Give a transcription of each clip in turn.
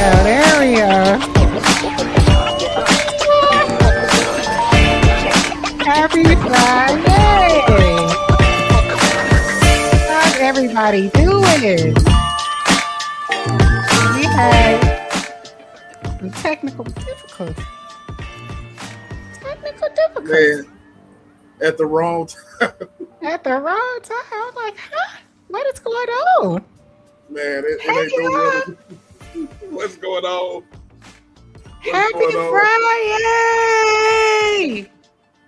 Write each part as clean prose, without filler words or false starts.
There we go. Happy Friday. How's everybody doing? We had some technical difficulties. Man, at the wrong time. At the wrong time. I was like, huh? What is going on? Man, it ain't no real. What's going on? Happy Friday!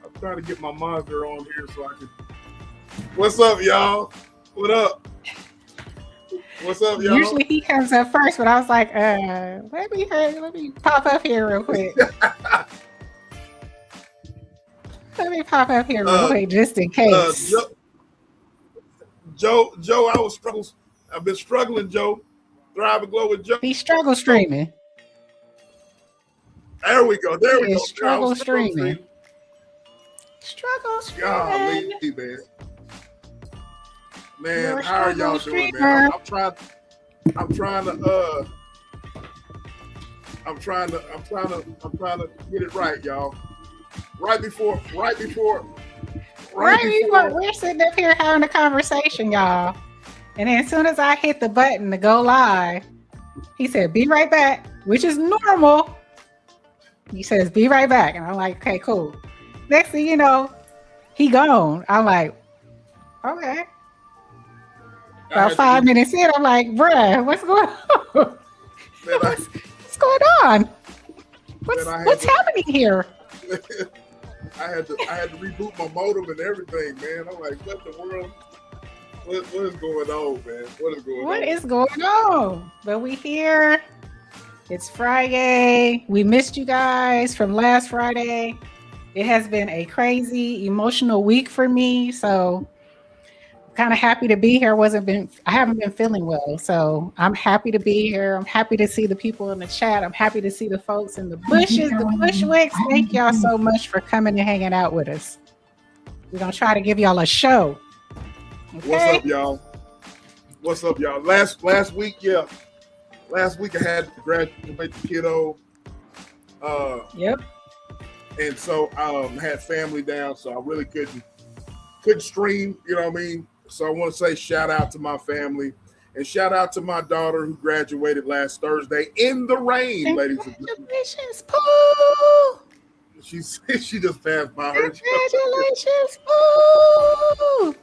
I'm trying to get my monitor on here so I can. What's up, y'all? What up? What's up, y'all? Usually he comes up first, but I was like, let me pop up here real quick. Let me pop up here real quick just in case. Joe, I've been struggling, Joe. Thrive and Glow with Joe. He struggle streaming. There we go. There we go. Struggle streaming. Struggle streaming. Golly, man, how are y'all doing, man? I'm trying to get it right, y'all. Right before we're sitting up here having a conversation, y'all. And then as soon as I hit the button to go live, he said, be right back, which is normal. He says, be right back. And I'm like, okay, cool. Next thing you know, he gone. I'm like, okay. About 5 minutes in, I'm like, bruh, what's going on? What's going on? What's happening here? I had to reboot my modem and everything, man. I'm like, what the world? What is going on, man? What is going on? But we here. It's Friday. We missed you guys from last Friday. It has been a crazy, emotional week for me. So I'm kind of happy to be here. I haven't been feeling well. So I'm happy to be here. I'm happy to see the people in the chat. I'm happy to see the folks in the bushes, the bushwicks. Thank y'all so much for coming and hanging out with us. We're going to try to give y'all a show. Okay. What's up, y'all? Last week I had to graduate the kiddo. Yep. And so had family down, so I really couldn't stream, you know what I mean? So I want to say shout out to my family and shout out to my daughter who graduated last Thursday in the rain, ladies and gentlemen. Congratulations, Pooh! She just passed by her. Congratulations, Pooh!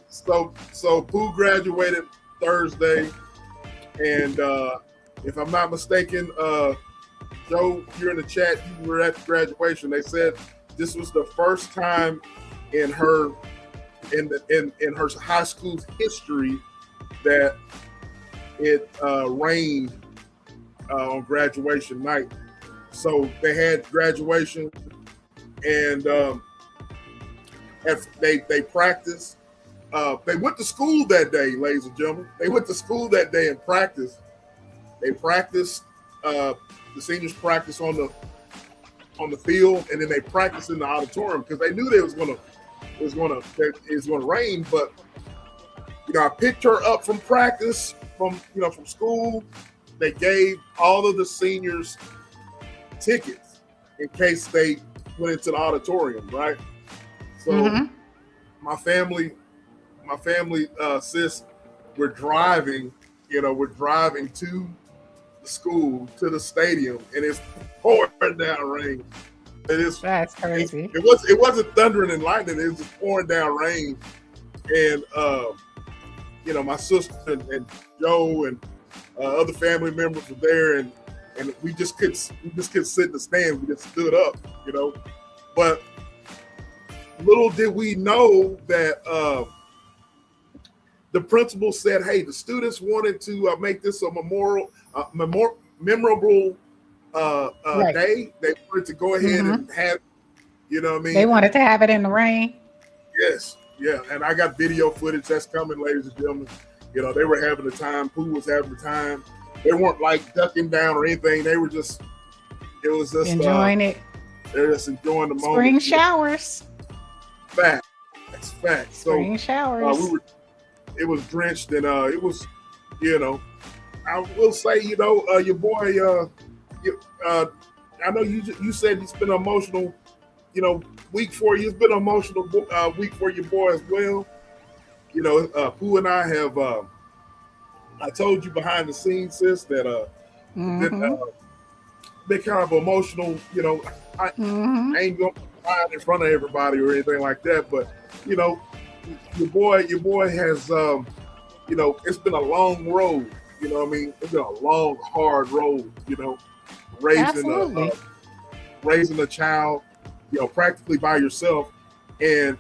So Pooh graduated Thursday, and if I'm not mistaken, Joe, you're in the chat. You were at the graduation. They said this was the first time in her high school's history that it rained on graduation night. So they had graduation, and they practiced. They went to school that day, ladies and gentlemen. They went to school that day and practiced. They practiced. The seniors practiced on the field, and then they practiced in the auditorium because they knew it was going to rain. But I picked her up from practice from school. They gave all of the seniors tickets in case they went into the auditorium, right? So my family, sis, we're driving to the school, to the stadium, and it's pouring down rain. That's crazy. It wasn't thundering and lightning. It was just pouring down rain, and my sister and Joe and other family members were there, and we just couldn't sit in the stand. We just stood up, But little did we know that the principal said, "Hey, the students wanted to make this a memorable right. day. They wanted to go ahead and have, They wanted to have it in the rain. Yes, yeah. And I got video footage that's coming, ladies and gentlemen. They were having a time. Pooh was having a time. They weren't like ducking down or anything. They were just, it was just enjoying it. They're just enjoying the moment. Spring showers. Facts. Spring showers. It was drenched, and it was, I will say, your boy, you, I know you said it's been an emotional, week for you. It's been an emotional week for your boy as well. Pooh and I have. I told you behind the scenes, sis, that Mm-hmm. been kind of emotional. I, Mm-hmm. I ain't gonna cry in front of everybody or anything like that, but you know, your boy has it's been a long road. You know what I mean? It's been a long, hard road. Raising Absolutely. raising a child, practically by yourself. And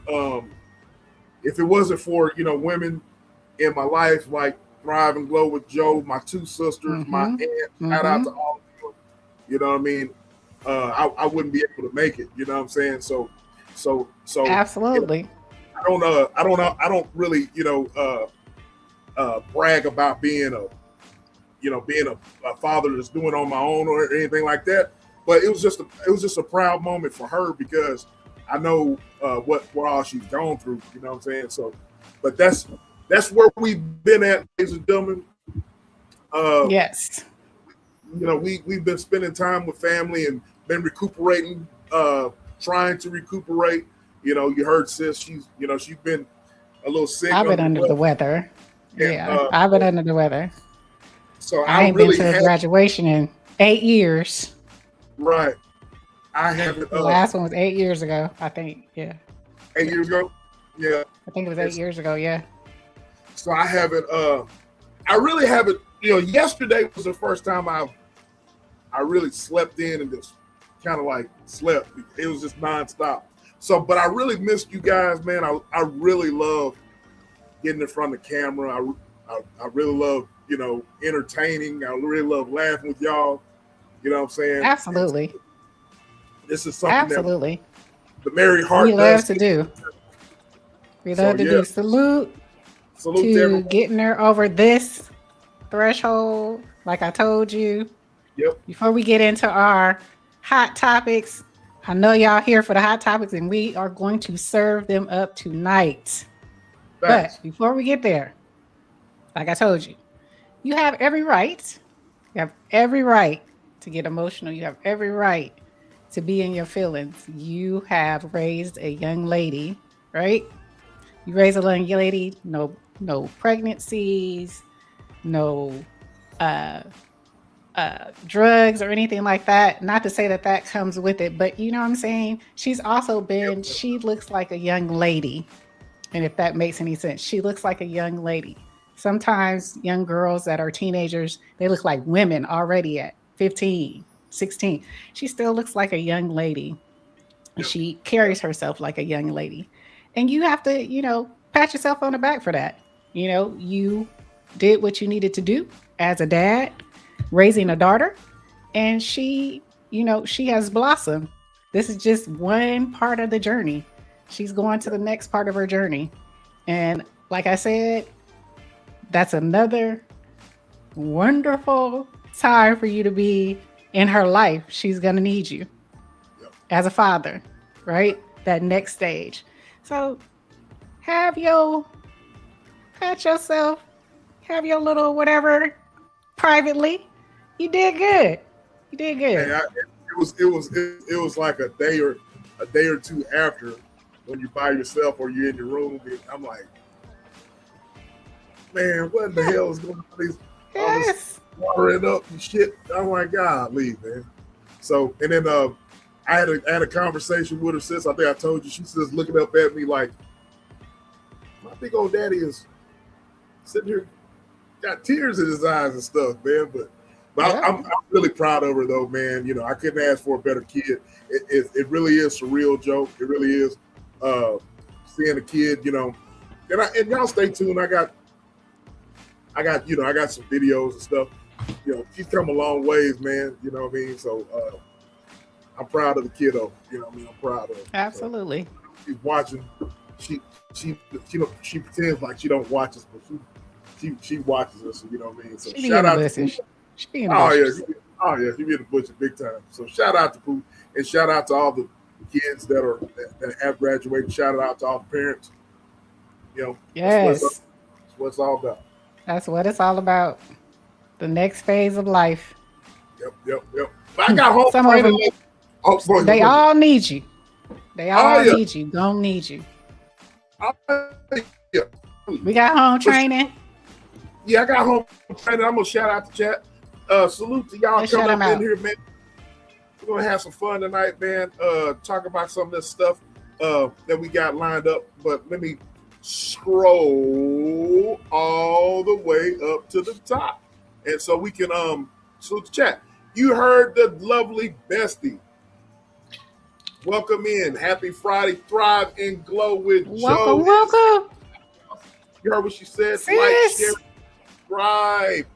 if it wasn't for women in my life like Thrive and Glow with Joe, my two sisters, my Mm-hmm. aunt, shout out Mm-hmm. to all of them. You know what I mean? I wouldn't be able to make it. You know what I'm saying? So Absolutely. I don't really brag about being a father that's doing it on my own or anything like that. But it was just a proud moment for her because I know what all she's gone through. You know what I'm saying? So, but that's where we've been at, ladies and gentlemen. Uh, Yes. we've been spending time with family and been recuperating, trying to recuperate. You heard sis, she's been a little sick I've been under the under the weather, weather. and Yeah, I've been under the weather. so I I ain't been really to a had graduation in 8 years. right. I haven't The last one was 8 years ago, I think. Yeah. 8 years ago. Yeah, I think it was eight it's, years ago. Yeah. so I haven't. I really haven't. Yesterday was the first time I really slept in and just kind of like slept. It was just nonstop. So, but I really missed you guys, man. I really love getting in front of the camera. I really love entertaining. I really love laughing with y'all. You know what I'm saying? And Absolutely. this is something that Absolutely. the Mary We Hart love does. to do. We So love to yeah, do. Salute salute to to everyone. getting her over this threshold. Like I told you, Yep, before we get into our hot topics, I know y'all here for the hot topics and we are going to serve them up tonight. But facts. before we get there, like I told you, you have every right. You have every right to get emotional. You have every right to be in your feelings. You have raised a young lady, right? You raise a young lady, no pregnancies, no uh drugs or anything like that. Not to say that that comes with it, but you know what I'm saying? She looks like a young lady. And if that makes any sense, she looks like a young lady. Sometimes young girls that are teenagers, they look like women already at 15, 16. She still looks like a young lady. Yep, She yep, carries herself like a young lady. And you have to, pat yourself on the back for that. You did what you needed to do as a dad, raising a daughter, and she has blossomed. This is just one part of the journey. She's going to yep, the next part of her journey. And like I said, that's another wonderful time for you to be in her life. She's going to need you yep. as a father, right? That next stage. So have your pat yourself, have your little whatever privately. You did good. You did And good. it was like a day or two after when you're by yourself or you're in your room. And I'm like, man, what in the Yeah. hell is going on? All this Yes. watering up and shit. I'm like, God, leave, man. So and then I had a conversation with her since I think I told you. She says looking up at me like my big old daddy is sitting here got tears in his eyes and stuff, man. But Yep. I'm really proud of her though, man. I couldn't ask for a better kid. It really is surreal, Joe. It really is. Uh, Seeing a kid, and y'all stay tuned. I got some videos and stuff. She's come a long ways, man. You know what I mean? So I'm proud of the kiddo. You know what I mean? I'm proud of her. So Absolutely. she's watching. She pretends like she don't watch us, but she watches us. You know what I mean? So She be in shout the out to Pooh. bushes. She be in the Oh yeah, bushes. she be in the butcher big time. So shout out to Pooh and shout out to all the kids that have graduated. Shout out to all the parents. That's Yes. what it's all about. That's what it's all about. The next phase of life. Yep. But I got home Some of training. them, Oh, go ahead, they go ahead. all need you. They all need you. Gonna need you. Yeah. We got home training. Yeah, I got home training. I'm gonna shout out the chat. Salute to y'all Let's coming shout up 'em in out. here, man. We're gonna have some fun tonight, man. Talk about some of this stuff that we got lined up. But let me scroll all the way up to the top, and so we can salute the chat. You heard the lovely Bestie. Welcome in. Happy Friday. Thrive and glow with Welcome, Joe. welcome. You heard what she said. Sis. Like, share, subscribe.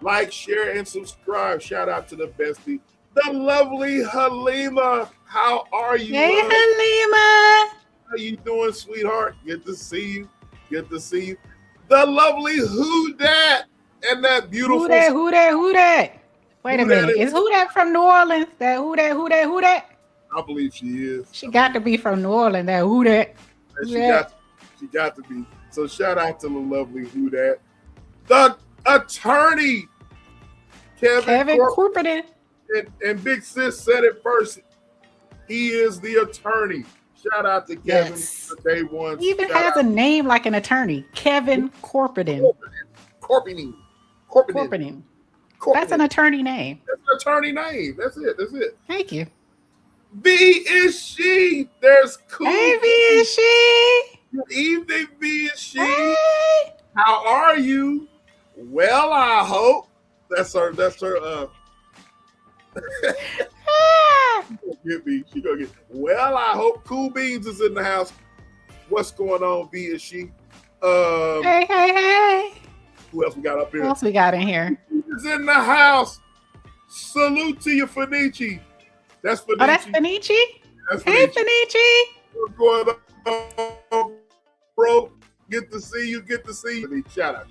Like, share, and subscribe. Shout out to the Bestie. The lovely Halima. How are you? Hey, love? Halima. How you doing, sweetheart? Good to see you. Good to see you. The lovely Who Dat and that beautiful. Who that? Wait a minute. Is Who that from New Orleans? That who that? I believe she is. She got to be from New Orleans. That who that? She got to be. So shout out to the lovely Who Dat. The attorney, Kevin Corporate. and Big Sis said it first. He is the attorney. Shout out to Kevin. Yes. For day one. He even has a name like an attorney. Kevin Corporate. Corporate. That's an attorney name. That's an attorney name. That's it. Thank you. V is she. There's cool. Hey, V is she. Good evening, V is she. Hey. How are you? Well, I hope. That's her. Get me. She gonna get. Well, I hope Cool Beans is in the house. What's going on, V is she? Hey. Who else we got up here? What else we got in here? Is in the house. Salute to you, Fenici. That's Fenici. Oh, that's Fenici? Hey, Fenici. What's going on, bro? Good to see you. Shout out.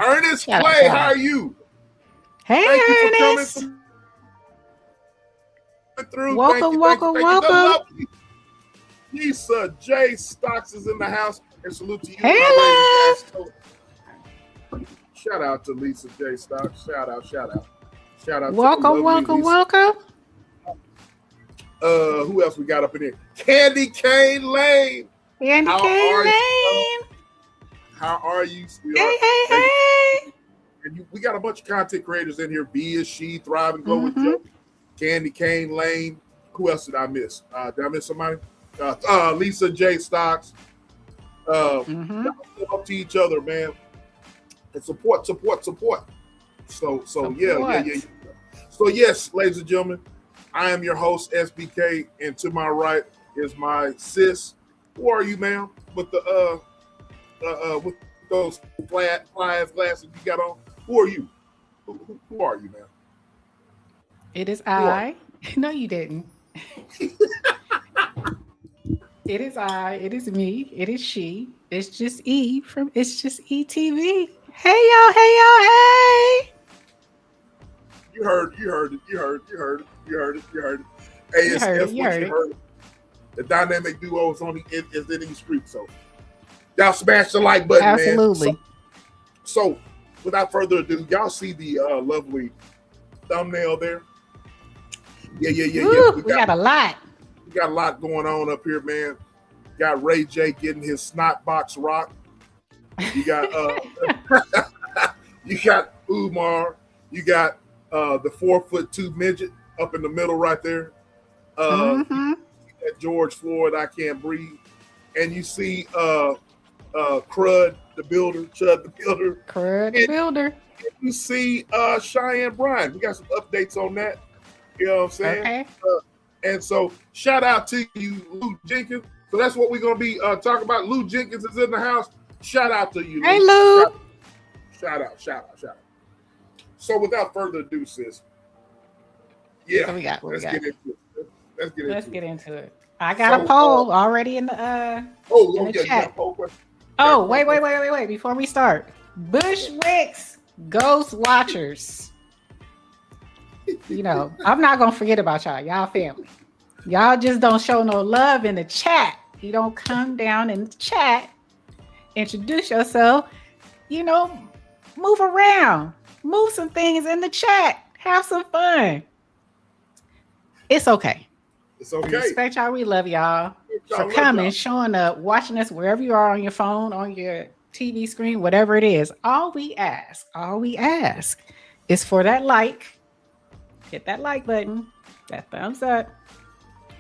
Ernest Clay, how are you? Hey, Thank you for Ernest. coming through. Welcome. Lovely Lisa J. Stocks is in the house. And salute to you. Hello. Shout out to Lisa J. Stocks. Shout out. Welcome. Who else we got up in here? Candy Cane Lane. How are you, sweetheart? Hey. And we got a bunch of content creators in here. B is she, Thrive and Glow with Joe. Candy Cane Lane. Who else did I miss? Did I miss somebody? Lisa J. Stocks. Up to each other, man. And support. So yeah. So yes, ladies and gentlemen, I am your host, SBK, and to my right is my sis. Who are you, ma'am? With the with those flat glasses you got on. Who are you? Who are you, ma'am? It is I. No, you didn't. It is I. It is me. It is she. It's just E from It's Just ETV. Hey y'all. Hey. You heard it. Hey, You heard it. The dynamic duo is in these streets. So y'all smash the like button, Absolutely. man. So without further ado, y'all see the lovely thumbnail there? Yeah. Ooh, we got a lot. We got a lot going on up here, man. Got Ray J getting his snot box rock. You got you got Umar. You got the 4'2" midget up in the middle right there. That George Floyd, I Can't Breathe. And you see Chud the Builder. Chud the Builder. And you see Cheyenne Bryant. We got some updates on that. You know what I'm saying? Okay. And so shout out to you, Lou Jenkins. So that's what we're going to be talking about. Lou Jenkins is in the house. Shout out to you, Lou. Hey, Lou. Shout out. So without further ado, sis. Yeah. What we got? Let's get into it. I got a poll already in the chat. Oh, wait. Before we start. Bushwick's Ghost Watchers. You know, I'm not going to forget about y'all. Y'all family. Y'all just don't show no love in the chat. You don't come down in the chat, introduce yourself. You know, Move around. Move some things in the chat. Have some fun. It's okay. It's We okay. respect y'all. We love y'all for Y'all love coming, y'all. showing up, watching us wherever you are on your phone, on your TV screen, whatever it is. All we ask is for that like. Hit that like button, that thumbs up,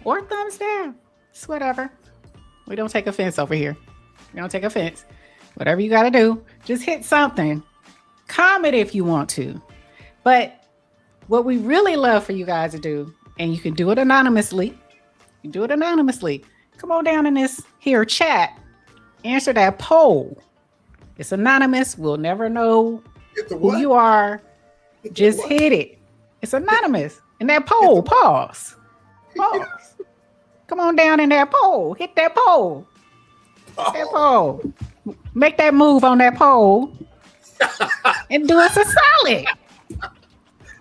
or thumbs down. It's whatever. We don't take offense over here. We don't take offense. Whatever you got to do, just hit something. Comment if you want to. But what we really love for you guys to do, and you can do it anonymously. You do it anonymously. Come on down in this here chat. Answer that poll. It's anonymous. We'll never know who you are. Just hit it. It's anonymous. In that poll, pause. Come on down in that poll. Hit that poll. Hit that poll. Make that move on that poll. And do us a solid.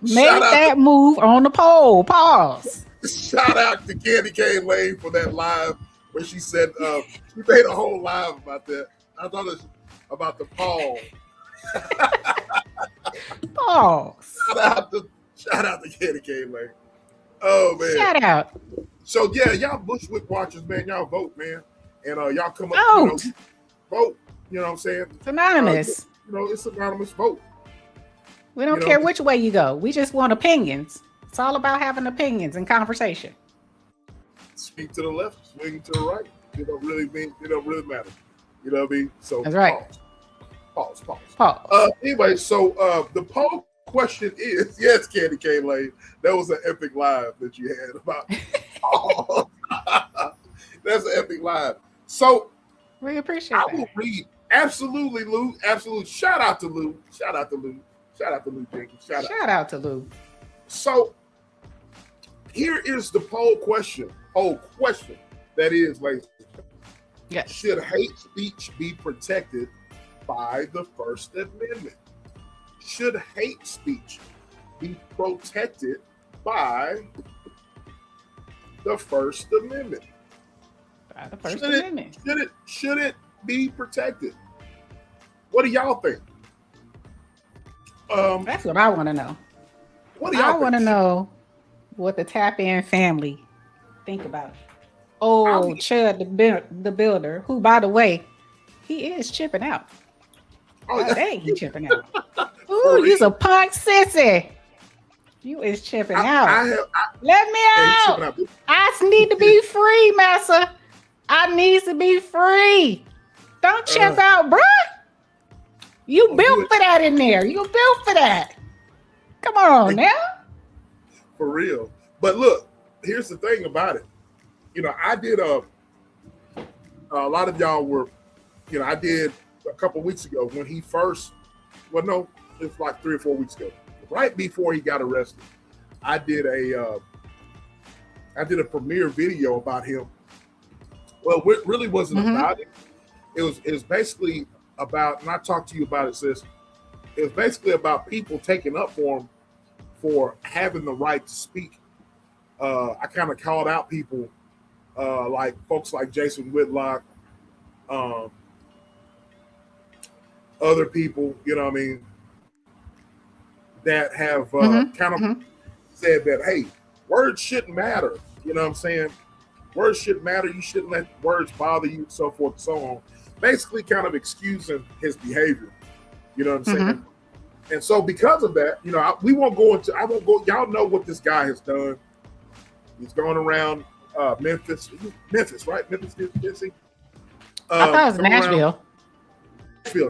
Make that move on the poll. Pause. Shout out to Candy Cane Lane for that live where she said she made a whole live about that. I thought it was about the poll. Pause. Shout out to Candy Cane Lane. Oh man. Shout out. So yeah, y'all Bushwick watchers, man, y'all vote, man. And y'all come up, vote. You know what I'm saying? It's anonymous. It's anonymous vote. We don't care which way you go. We just want opinions. It's all about having opinions and conversation. Speak to the left, swing to the right. It don't really matter. You know what I mean? So that's right. Pause. Anyway, so the poll question is, yes, Candy Cane Lane, that was an epic live that you had about. That's an epic live. So we appreciate I will read. Absolutely, Lou. Absolutely. Shout out to Lou. Shout out to Lou Jenkins. Shout out to Lou. So here is the poll question. That is, ladies. Yes. Should hate speech be protected by the First Amendment? Should hate speech be protected by the First Amendment? By the First Amendment. Should it be protected? What do y'all think? That's what I want to know. I want to know what the Tap In family think about it. Chud the Builder, who, by the way, he is chipping out. Dang, he chipping out. Ooh, you's a punk sissy. You is chipping out. Let me out. I need to be free, massa. I needs to be free. Don't chip out, bruh. You built for that in there. You built for that. Come on now. For real. But look, here's the thing about it. I did a lot of y'all were, I did a couple weeks ago when he first, it was like 3 or 4 weeks ago, right before he got arrested. I did a premiere video about him. Well, it really wasn't about it. It was basically about, and I talked to you about it, sis. It was basically about people taking up for him for having the right to speak. I kind of called out people like folks like Jason Whitlock, other people, that have said that, hey, words shouldn't matter. You know what I'm saying? Words shouldn't matter. You shouldn't let words bother you, so forth and so on. Basically kind of excusing his behavior. You know what I'm saying? And so because of that, I won't go, y'all know what this guy has done. He's going around Memphis, right? Memphis, Tennessee. I thought it was Nashville.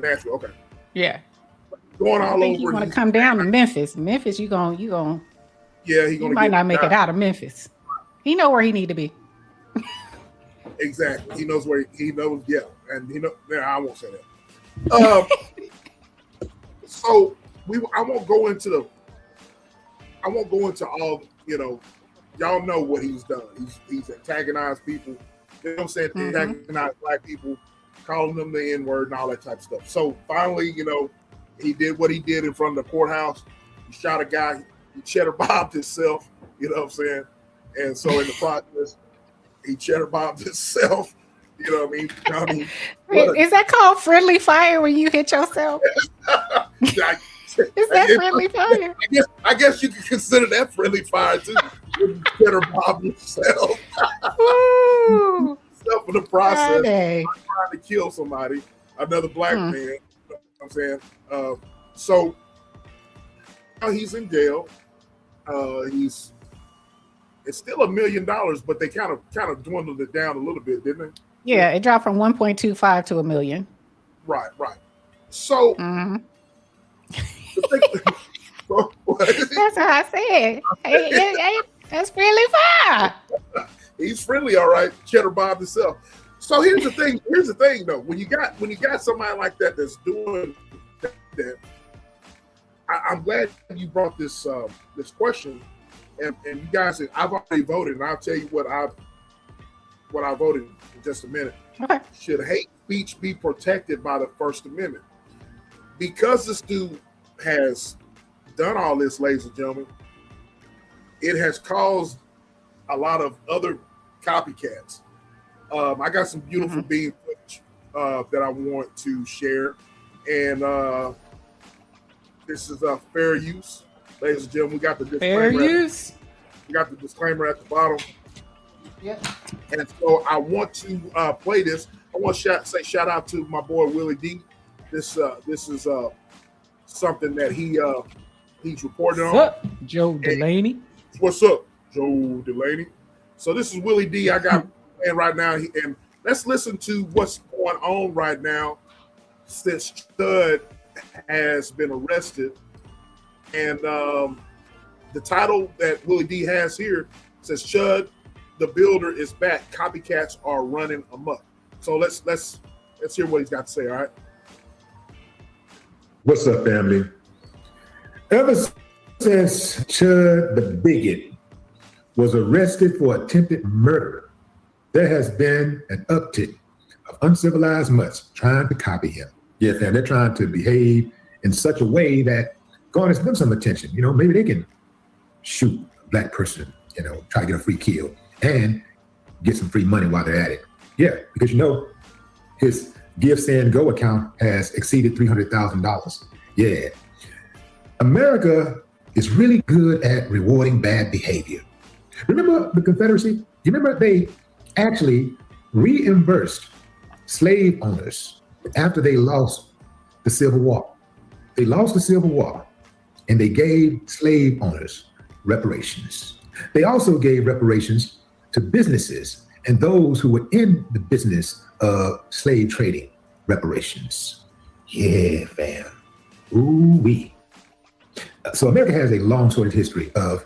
Nashville, okay. Yeah. Going all over. You want to come down to Memphis. Memphis, you going. Yeah, he might not make it out of Memphis. He know where he need to be. Exactly. He knows where he knows, yeah. And I won't say that. So I won't go into all, y'all know what he's done. He's antagonized people. You know what I'm saying? Antagonized black people, calling them the N-word and all that type of stuff. So finally, he did what he did in front of the courthouse. He shot a guy. He cheddar bombed himself. You know what I'm saying? And so in the process, he cheddar bombed himself. You know what I mean? Is that called friendly fire when you hit yourself? I, Is that friendly fire? I guess you could consider that friendly fire too. Cheddar Bob yourself. Woo! Self in the process, Friday. trying to kill somebody, another black man. You know what I'm saying? So now he's in jail. It's still $1 million, but they kind of dwindled it down a little bit, didn't they? Yeah, it dropped from 1.25 to $1 million. Right. So that's how I said. Hey, that's friendly fire. He's friendly, all right. Cheddar Bob himself. So here's the thing. Here's the thing, though. When you got somebody like that that's doing that, I'm glad you brought this this question. And you guys, I've already voted, and I'll tell you what I voted in just a minute. Okay. Should hate speech be protected by the First Amendment? Because this dude has done all this, ladies and gentlemen, it has caused a lot of other copycats. I got some beautiful bean footage that I want to share, and this is fair use. Ladies and gentlemen, we got the disclaimer. Fair use. We got the disclaimer at the bottom. Yep. And so I want to play this. I want to say shout out to my boy Willie D. This is something that he's reporting on. What's up, Joe Delaney? What's up, Joe Delaney? So this is Willie D. I got playing right now, and let's listen to what's going on right now since Chud has been arrested. And the title that Willie D has here says Chud the Builder is back. Copycats are running amok. So let's hear what he's got to say. All right. What's up, family? Ever since Chud the Bigot was arrested for attempted murder, there has been an uptick of uncivilized mutts trying to copy him. Yeah, fam, they're trying to behave in such a way that garners them some attention. You know, maybe they can shoot a black person, you know, try to get a free kill and get some free money while they're at it. Yeah, because you know, his Give, Send, Go account has exceeded $300,000. Yeah. America is really good at rewarding bad behavior. Remember the Confederacy? You remember they actually reimbursed slave owners after they lost the Civil War. They lost the Civil War and they gave slave owners reparations. They also gave reparations to businesses and those who were in the business of slave trading. Reparations. Yeah, fam. Ooh-wee. So America has a long sordid history of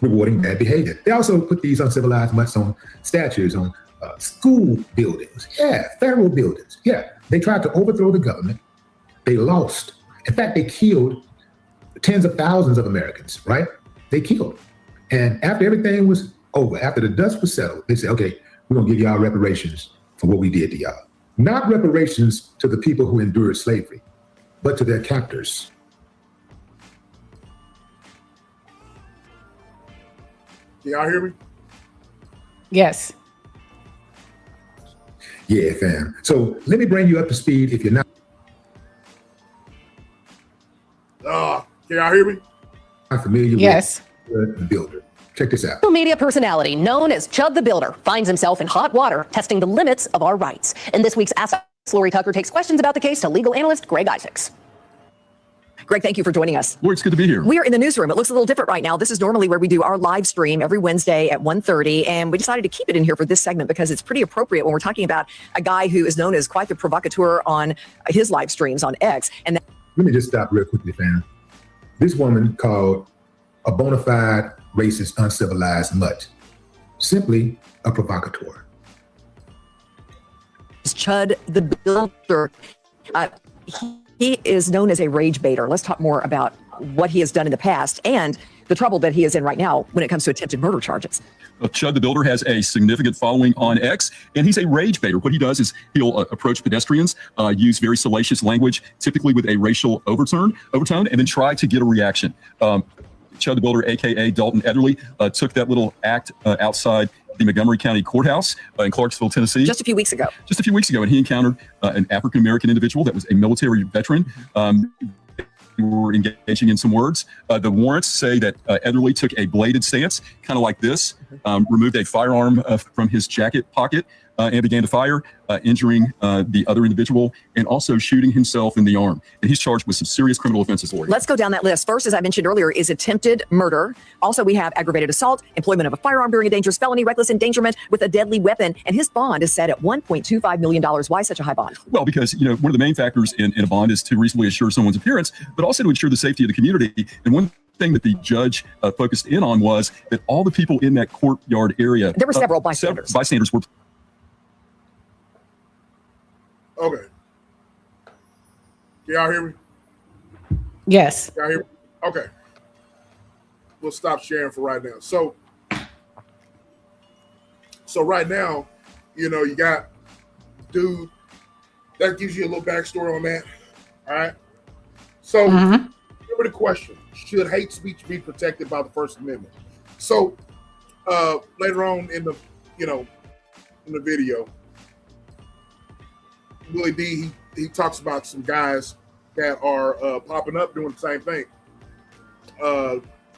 rewarding bad behavior. They also put these uncivilized mutts on statues, on school buildings. Yeah, federal buildings. Yeah, they tried to overthrow the government. They lost. In fact, they killed tens of thousands of Americans, right? They killed. And after everything was over, after the dust was settled, they said, okay, we're going to give y'all reparations for what we did to y'all. Not reparations to the people who endured slavery, but to their captors. Can y'all hear me? Yes. Yeah, fam. So let me bring you up to speed if you're not can y'all hear me? familiar Yes. with Chud the Builder. Check this out. Social media personality known as Chud the Builder finds himself in hot water testing the limits of our rights. In this week's Ask Lori Tucker takes questions about the case to legal analyst Greg Isaacs. Greg, thank you for joining us. Lori, it's good to be here. We are in the newsroom. It looks a little different right now. This is normally where we do our live stream every Wednesday at 1:30, and we decided to keep it in here for this segment because it's pretty appropriate when we're talking about a guy who is known as quite the provocateur on his live streams on X. And Let me just stop real quickly, fam. This woman called a bona fide racist, uncivilized mutt simply a provocateur. Chud the Builder, he is known as a rage baiter. Let's talk more about what he has done in the past and the trouble that he is in right now when it comes to attempted murder charges. Chud the Builder has a significant following on X, and he's a rage baiter. What he does is he'll approach pedestrians, use very salacious language, typically with a racial overtone, and then try to get a reaction. Chud the Builder, a.k.a. Dalton Ederle, took that little act outside the Montgomery County Courthouse in Clarksville, Tennessee. Just a few weeks ago. And he encountered an African-American individual that was a military veteran. were engaging in some words. The warrants say that Etherly took a bladed stance, kind of like this, removed a firearm from his jacket pocket and began to fire, injuring the other individual and also shooting himself in the arm. And he's charged with some serious criminal offenses, Lori. Let's go down that list. First, as I mentioned earlier, is attempted murder. Also, we have aggravated assault, employment of a firearm during a dangerous felony, reckless endangerment with a deadly weapon, and his bond is set at $1.25 million. Why such a high bond? Well, because, you know, one of the main factors in a bond is to reasonably assure someone's appearance, but also to ensure the safety of the community. And one thing that the judge focused in on was that all the people in that courtyard area, there were several bystanders. Bystanders were. Okay. Can y'all hear me? Yes. Y'all hear me? Okay. We'll stop sharing for right now. So right now, you know, you got dude, that gives you a little backstory on that. All right. So remember the question, should hate speech be protected by the First Amendment? So later on in the, you know, in the video, Willie D, he talks about some guys that are popping up doing the same thing.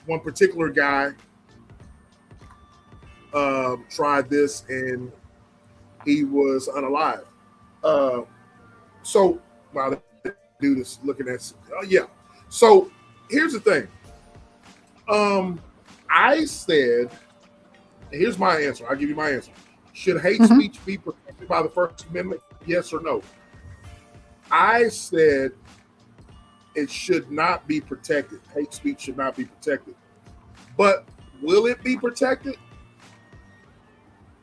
One particular guy tried this and he was unalive. So wow, that dude is looking at yeah. So here's the thing. I said, here's my answer. I'll give you my answer. Should hate speech be protected by the First Amendment? Yes or no? I said it should not be protected. Hate speech should not be protected. But will it be protected?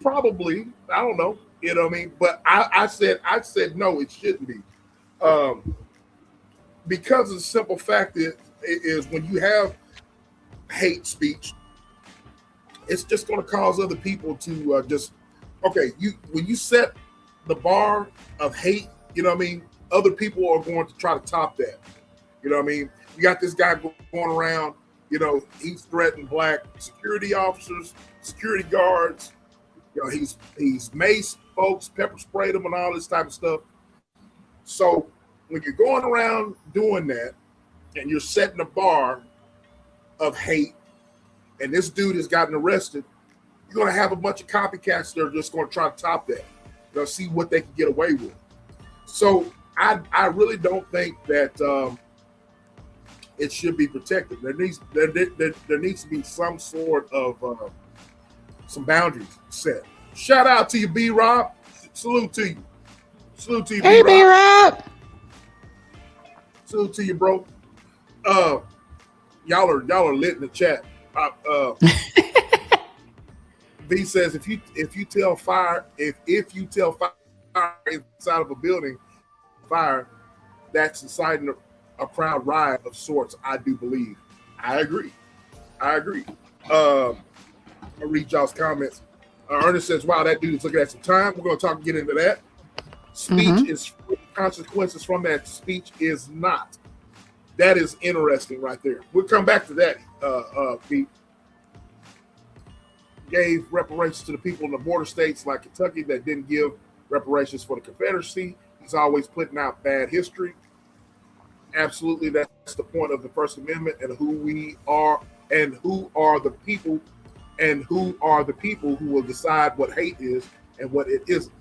Probably. I don't know. You know what I mean? But I said no, it shouldn't be. Because the simple fact is when you have hate speech, it's just going to cause other people to when you set the bar of hate, you know what I mean, other people are going to try to top that. You know what I mean? You got this guy going around, you know, he's threatening black security officers, security guards. You know, he's maced folks, pepper sprayed them and all this type of stuff. So when you're going around doing that and you're setting a bar of hate and this dude has gotten arrested, you're going to have a bunch of copycats that are just going to try to top that. They'll see what they can get away with. So I really don't think that it should be protected. There needs to be some sort of some boundaries set. Shout out to you, B-Rob. Salute to you. Salute to you, Hey, B-Rob. B-Rob. Salute to you, bro. Y'all are lit in the chat. V says if you tell fire inside of a building, fire, that's inciting a crowd riot of sorts. I do believe. I agree. I'll read y'all's comments. Ernest says, "Wow, that dude is looking at some time." We're going to get into that. Speech is consequences from that speech is not. That is interesting right there. We'll come back to that. Pete gave reparations to the people in the border states like Kentucky that didn't give reparations for the Confederacy. He's always putting out bad history. Absolutely, that's the point of the First Amendment and who we are and who are the people who will decide what hate is and what it isn't.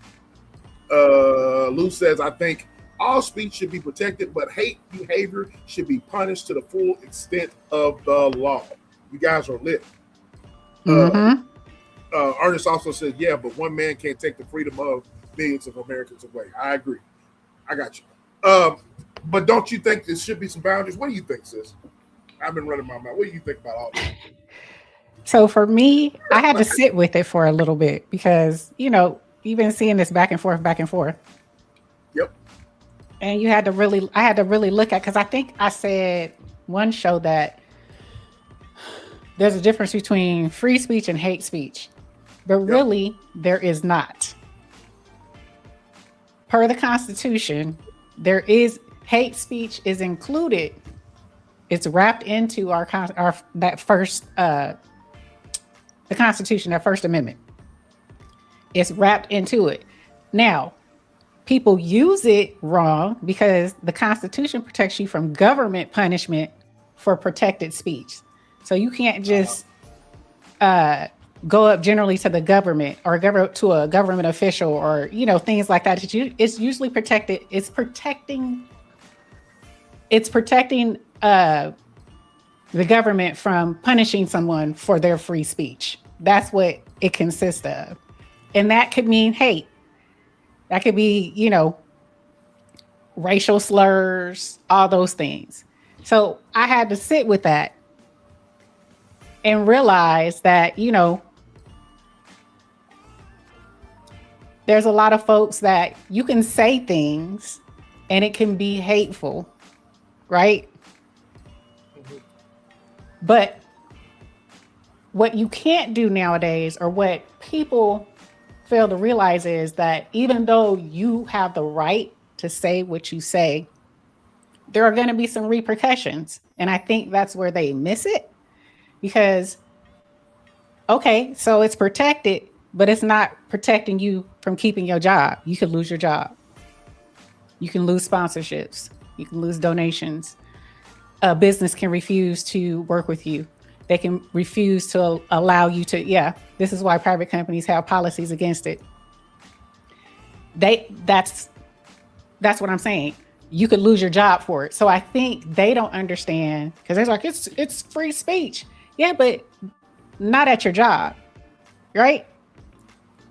Lou says, I think all speech should be protected, but hate behavior should be punished to the full extent of the law. You guys are lit. Ernest also says, yeah, but one man can't take the freedom of millions of Americans away. I agree. I got you. But don't you think there should be some boundaries? What do you think, sis? I've been running my mouth. What do you think about all this? So for me, I had to sit with it for a little bit because, you know, you've been seeing this back and forth. Yep. And I had to really look at, because I think I said one show that there's a difference between free speech and hate speech, but really there is not. Per the Constitution, there is hate speech is included. It's wrapped into the Constitution, our First Amendment. It's wrapped into it. Now, people use it wrong because the Constitution protects you from government punishment for protected speech. So you can't just go up generally to the government or to a government official or, you know, things like that. It's usually protected. It's protecting the government from punishing someone for their free speech. That's what it consists of. And that could mean hate. That could be, you know, racial slurs, all those things. So I had to sit with that and realize that, you know, there's a lot of folks that you can say things and it can be hateful, right? But what you can't do nowadays, or what people fail to realize, is that even though you have the right to say what you say, there are going to be some repercussions. And I think that's where they miss it, because, okay, so it's protected, but it's not protecting you from keeping your job. You could lose your job. You can lose sponsorships. You can lose donations. A business can refuse to work with you. They can refuse to allow you to, this is why private companies have policies against it. That's what I'm saying. You could lose your job for it. So I think they don't understand, because they're like, it's free speech. Yeah, but not at your job, right?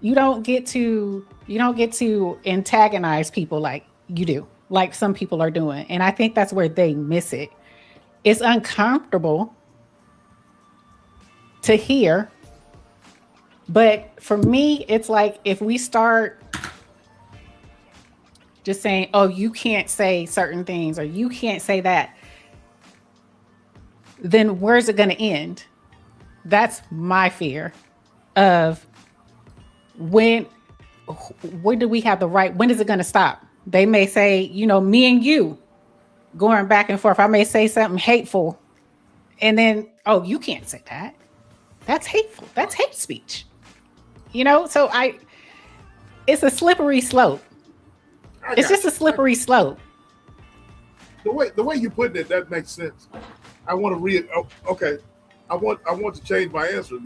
You don't get to antagonize people like you do, like some people are doing. And I think that's where they miss it. It's uncomfortable to hear, but for me, it's like, if we start just saying, oh, you can't say certain things, or you can't say that, then where's it going to end? That's my fear of when do we have the right, when is it going to stop? They may say, you know, me and you going back and forth, I may say something hateful, and then, oh, you can't say that. That's hateful. That's hate speech. You know, so it's a slippery slope. It's just a slippery slope. The way you put it, that makes sense. I want to read. Oh, okay, I want to change my answer.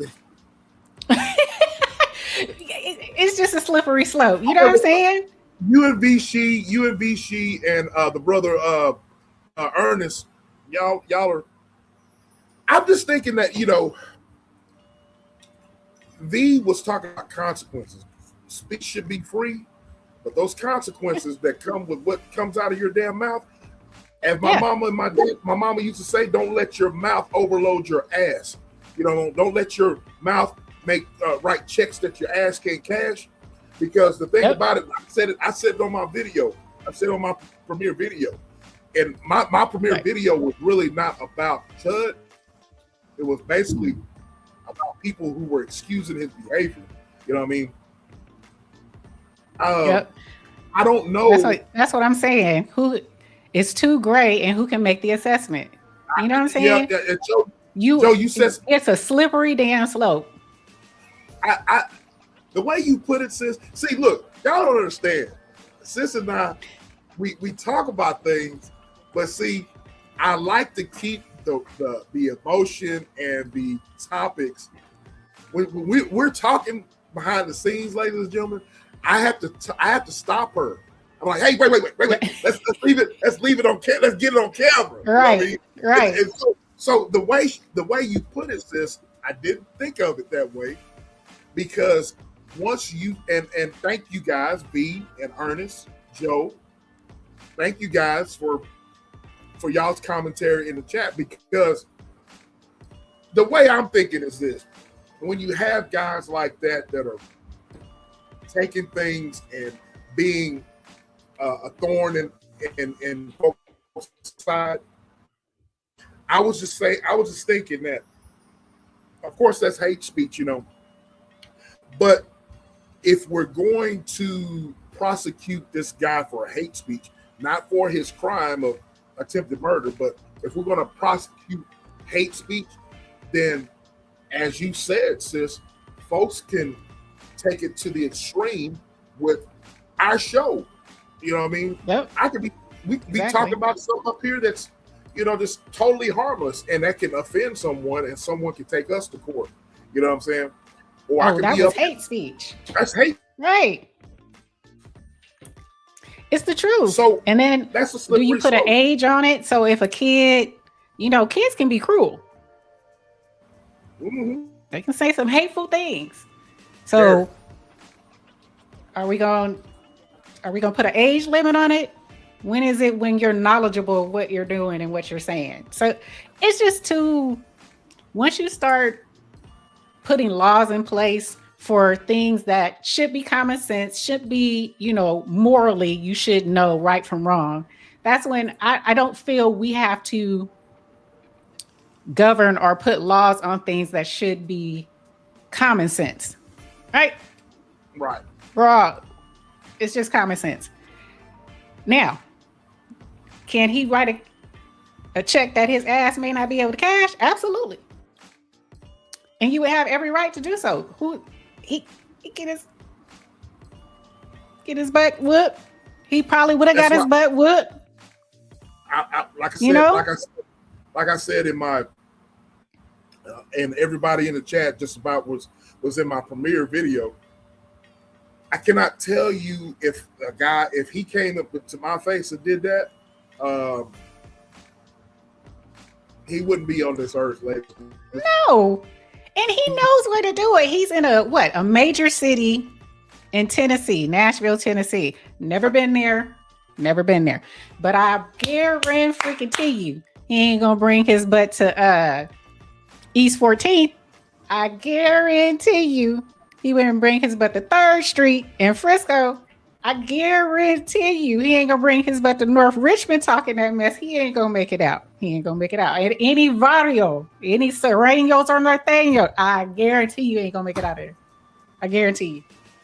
It's just a slippery slope. You know what I'm saying? UNVC and the brother Ernest, y'all are. I'm just thinking that, you know, V was talking about consequences. Speech should be free, but those consequences that come with what comes out of your damn mouth, as my mama and my mama used to say, don't let your mouth overload your ass. You know, don't let your mouth write checks that your ass can't cash. Because the thing about it, I said it on my video. I said it on my premiere video. And my premiere video was really not about Chud. It was basically about people who were excusing his behavior. You know what I mean? I don't know. That's what I'm saying. Who is too gray, and who can make the assessment? You know what I'm saying? Yeah. Joe, you said it's a slippery damn slope. The way you put it, sis. See, look, y'all don't understand. Sis and I, we talk about things, but see, I like to keep the emotion and the topics. When we're talking behind the scenes, ladies and gentlemen, I have to stop her. I'm like, hey, wait. Let's leave it. Let's leave it on camera. Let's get it on camera. Right. You know what I mean? Right. And so the way you put it, sis, I didn't think of it that way, because once you and thank you guys, B and Ernest, Joe, thank you guys for y'all's commentary in the chat, because the way I'm thinking is this: when you have guys like that are taking things and being a thorn in folks' side, I was just thinking that, of course, that's hate speech, you know, but if we're going to prosecute this guy for hate speech, not for his crime of attempted murder, but if we're going to prosecute hate speech, then, as you said, sis, folks can take it to the extreme with our show. You know what I mean? Yep. We could be Exactly. talking about stuff up here that's, just totally harmless, and that can offend someone, and someone can take us to court. You know what I'm saying? Or I Oh, could that be was up. hate speech. That's hate. Right. It's the truth. So and then that's a do slippery you put an slope. age on it? So if a kid, kids can be cruel. Mhm. They can say some hateful things. So are we going to put an age limit on it? When is it when you're knowledgeable of what you're doing and what you're saying? So it's just once you start putting laws in place for things that should be common sense, should be, morally, you should know right from wrong. That's when I don't feel we have to govern or put laws on things that should be common sense. Right? Right. Bro, it's just common sense. Now, can he write a check that his ass may not be able to cash? Absolutely. And you would have every right to do so. He get his butt whooped. He probably would have got his butt whooped. Like I said in my and everybody in the chat just about was in my premiere video. I cannot tell you if he came up to my face and did that, he wouldn't be on this earth, ladies. No. And he knows where to do it. He's in a major city in Tennessee, Nashville, Tennessee. Never been there. But I guarantee you, he ain't gonna bring his butt to East 14th. I guarantee you, he wouldn't bring his butt to 3rd Street in Frisco. I guarantee you, he ain't gonna bring his butt to North Richmond talking that mess. He ain't gonna make it out. And any barrio, any Serranos or Norteños, I guarantee you ain't gonna make it out of there. I guarantee you.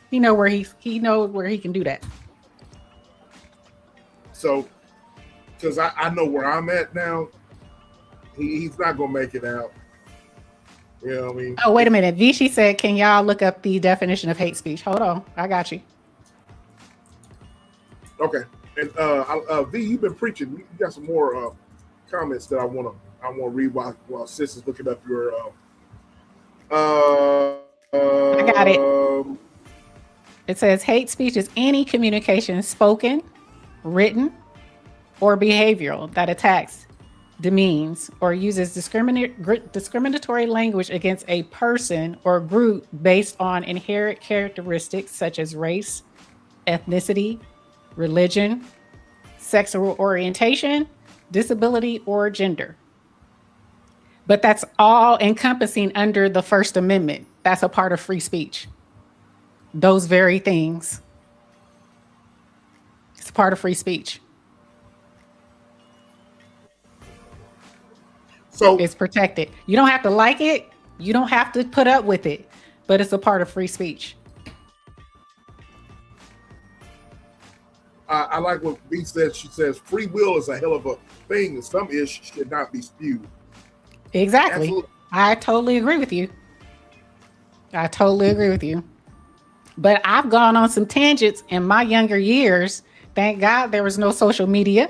He knows where he can do that. So, because I know where I'm at now, he's not gonna make it out. You know what I mean? Oh, wait a minute. Vichy said, can y'all look up the definition of hate speech? Hold on. I got you. Okay. And V, you've been preaching. You got some more comments that I want to read while Sis is looking up your. I got it. It says hate speech is any communication, spoken, written, or behavioral that attacks, demeans, or uses discriminatory language against a person or group based on inherent characteristics such as race, ethnicity, religion, sexual orientation, disability, or gender. But that's all encompassing under the First Amendment. That's a part of free speech. Those very things. It's a part of free speech. So it's protected. You don't have to like it. You don't have to put up with it, but it's a part of free speech. I like what B says. She says free will is a hell of a thing, and some ish should not be spewed. Exactly. Absolutely. I totally agree with you. But I've gone on some tangents in my younger years. Thank God there was no social media.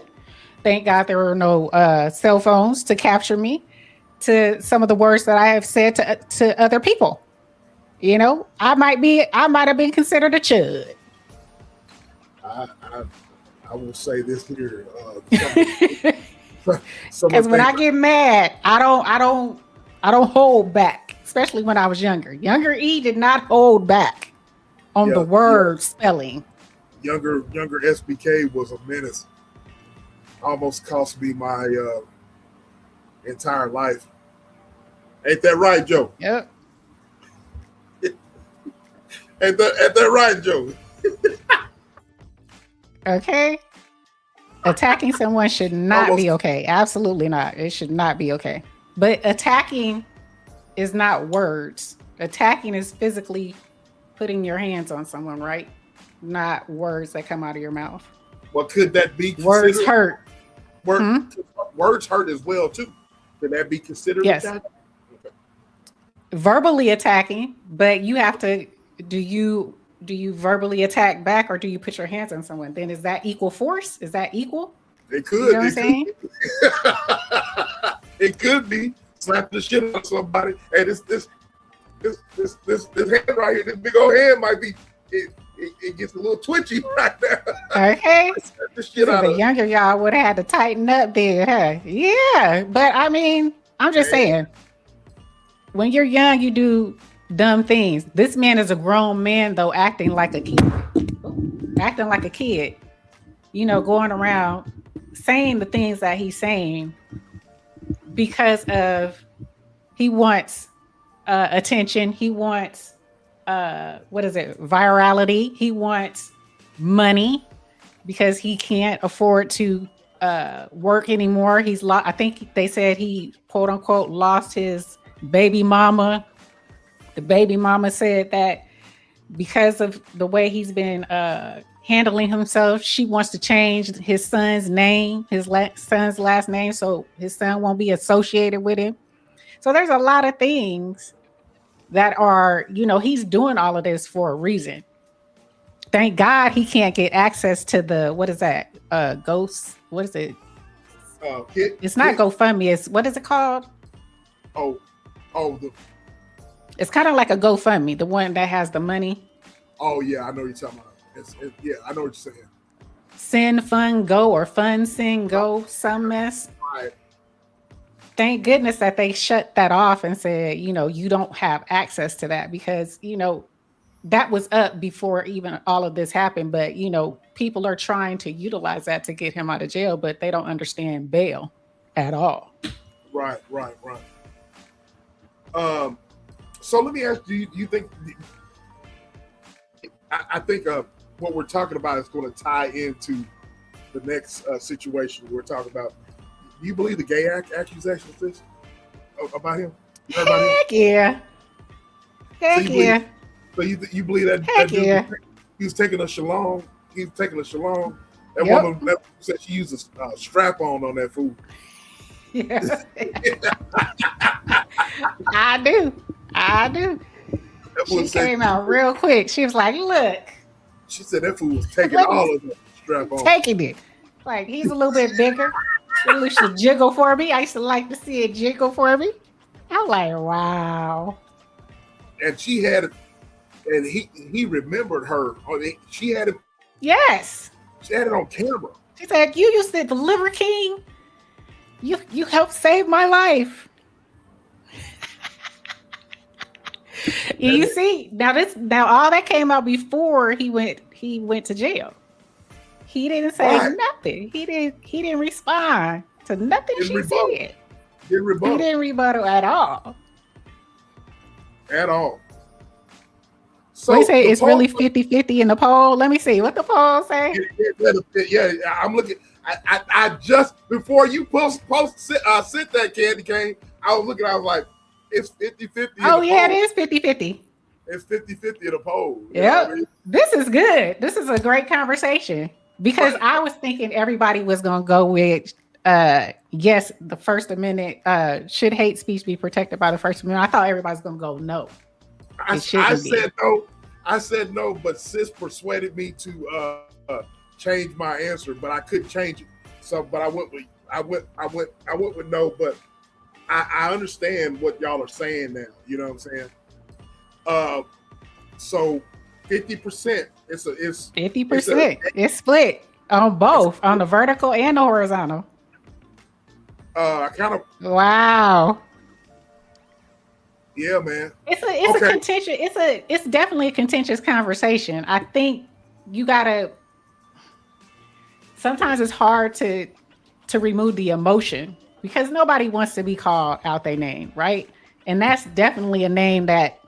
Thank God there were no cell phones to capture me to some of the words that I have said to other people. I might have been considered a chud. I will say this here. Because when I get mad, I don't hold back, especially when I was younger. Younger E did not hold back on the word spelling. Younger SBK was a menace. Almost cost me my entire life. Ain't that right, Joe? Yep. Ain't that right, Joe? Okay. Attacking someone should not be okay. Absolutely not. It should not be okay. But attacking is not words. Attacking is physically putting your hands on someone, right? Not words that come out of your mouth. Well, could that be considered? Words hurt. Words hurt as well, too. Could that be considered? Yes. Okay. Verbally attacking, but you have to, do you verbally attack back, or do you put your hands on someone? Then is that equal force? Is that equal? It could. You know what I'm saying? It could be slap the shit out of somebody. And this hand right here, this big old hand might be. It gets a little twitchy right there. Okay. Slap the shit out The of younger y'all would have had to tighten up there, huh? Yeah, but I mean, I'm just saying, when you're young, you do dumb things. This man is a grown man, though, acting like a kid. You know, going around saying the things that he's saying because of he wants attention. He wants virality. He wants money because he can't afford to work anymore. I think they said he quote unquote lost his baby mama. The baby mama said that because of the way he's been handling himself, she wants to change his son's name, son's last name, so his son won't be associated with him. So there's a lot of things that are, you know, he's doing all of this for a reason. Thank God he can't get access to the, what is that? Ghost, what is it? It's not GoFundMe. It's, what is it called? It's kind of like a GoFundMe, the one that has the money. Oh yeah, I know what you're talking about. Yeah, I know what you're saying. Send Fund Go or Fund Send Go, some mess. Right. Thank goodness that they shut that off and said, you know, you don't have access to that, because, you know, that was up before even all of this happened. But, you know, people are trying to utilize that to get him out of jail, but they don't understand bail at all. Right. So let me ask you, do you think, I think what we're talking about is going to tie into the next situation we're talking about. Do you believe the gay accusations about him? You heard about him? Heck yeah. Heck yeah. So you believe that? Heck yeah. He was taking a shalom. He's taking a shalom. That Yep. woman that said she used a strap on that food. Yeah. I do. She came out real quick. She was like, look. She said that food was taking all of the strap on. Taking it. Like, he's a little bit bigger. It used to jiggle for me. I used to like to see it jiggle for me. I'm like, wow. And she had it, and he remembered her. She had it. Yes. She had it on camera. She said, you used to deliver, King. You helped save my life. You see, now all that came out before he went to jail. He didn't say nothing. He didn't respond to nothing she said. He didn't rebuttal at all. So you say it's really 50-50 in the poll. Let me see what the poll say. Yeah, I'm looking. I just before you sent that candy cane, I was looking. I was like, it's 50-50. Oh yeah, it is 50-50. It's 50-50 in the poll. Yeah, this is good. This is a great conversation, because I was thinking everybody was gonna go with yes, the First Amendment, should hate speech be protected by the First Amendment. I thought everybody's gonna go no. I said no. I said no, but sis persuaded me to change my answer, but I couldn't change it. So, but I went with no. But I understand what y'all are saying now. You know what I'm saying? So 50%. It's 50%. It's split on both, on the vertical and the horizontal. I kind of. Wow. Yeah, man. It's a contentious. It's definitely a contentious conversation. I think you gotta. Sometimes it's hard to remove the emotion, because nobody wants to be called out their name, right? And that's definitely a name that,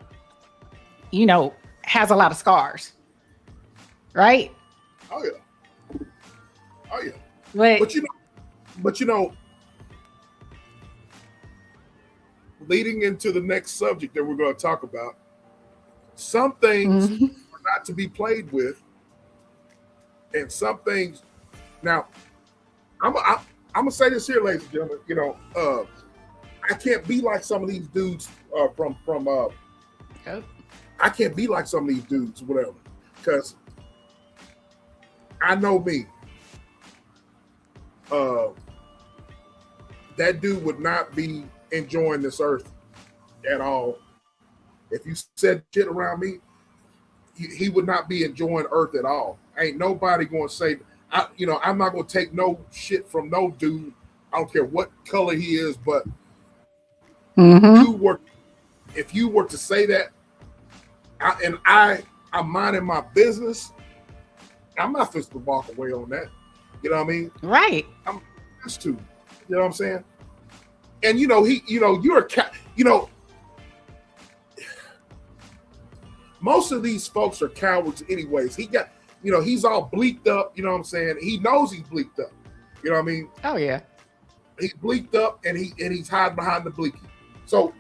you know, has a lot of scars, right? Oh yeah. But you know. Leading into the next subject that we're going to talk about, some things are not to be played with, and some things. Now, I'm gonna say this here, ladies and gentlemen. You know, I can't be like some of these dudes from. I can't be like some of these dudes, whatever. because I know me. That dude would not be enjoying this earth at all. If you said shit around me, he would not be enjoying earth at all. Ain't nobody going to say, I'm not going to take no shit from no dude. I don't care what color he is, but if you were to say that, I'm minding my business, I'm not supposed to walk away on that. You know what I mean? Right. I'm supposed to. You know what I'm saying? And most of these folks are cowards anyways. He's all bleaked up, you know what I'm saying? He knows he's bleaked up. You know what I mean? Oh yeah. He's bleaked up and he's hiding behind the bleaky. So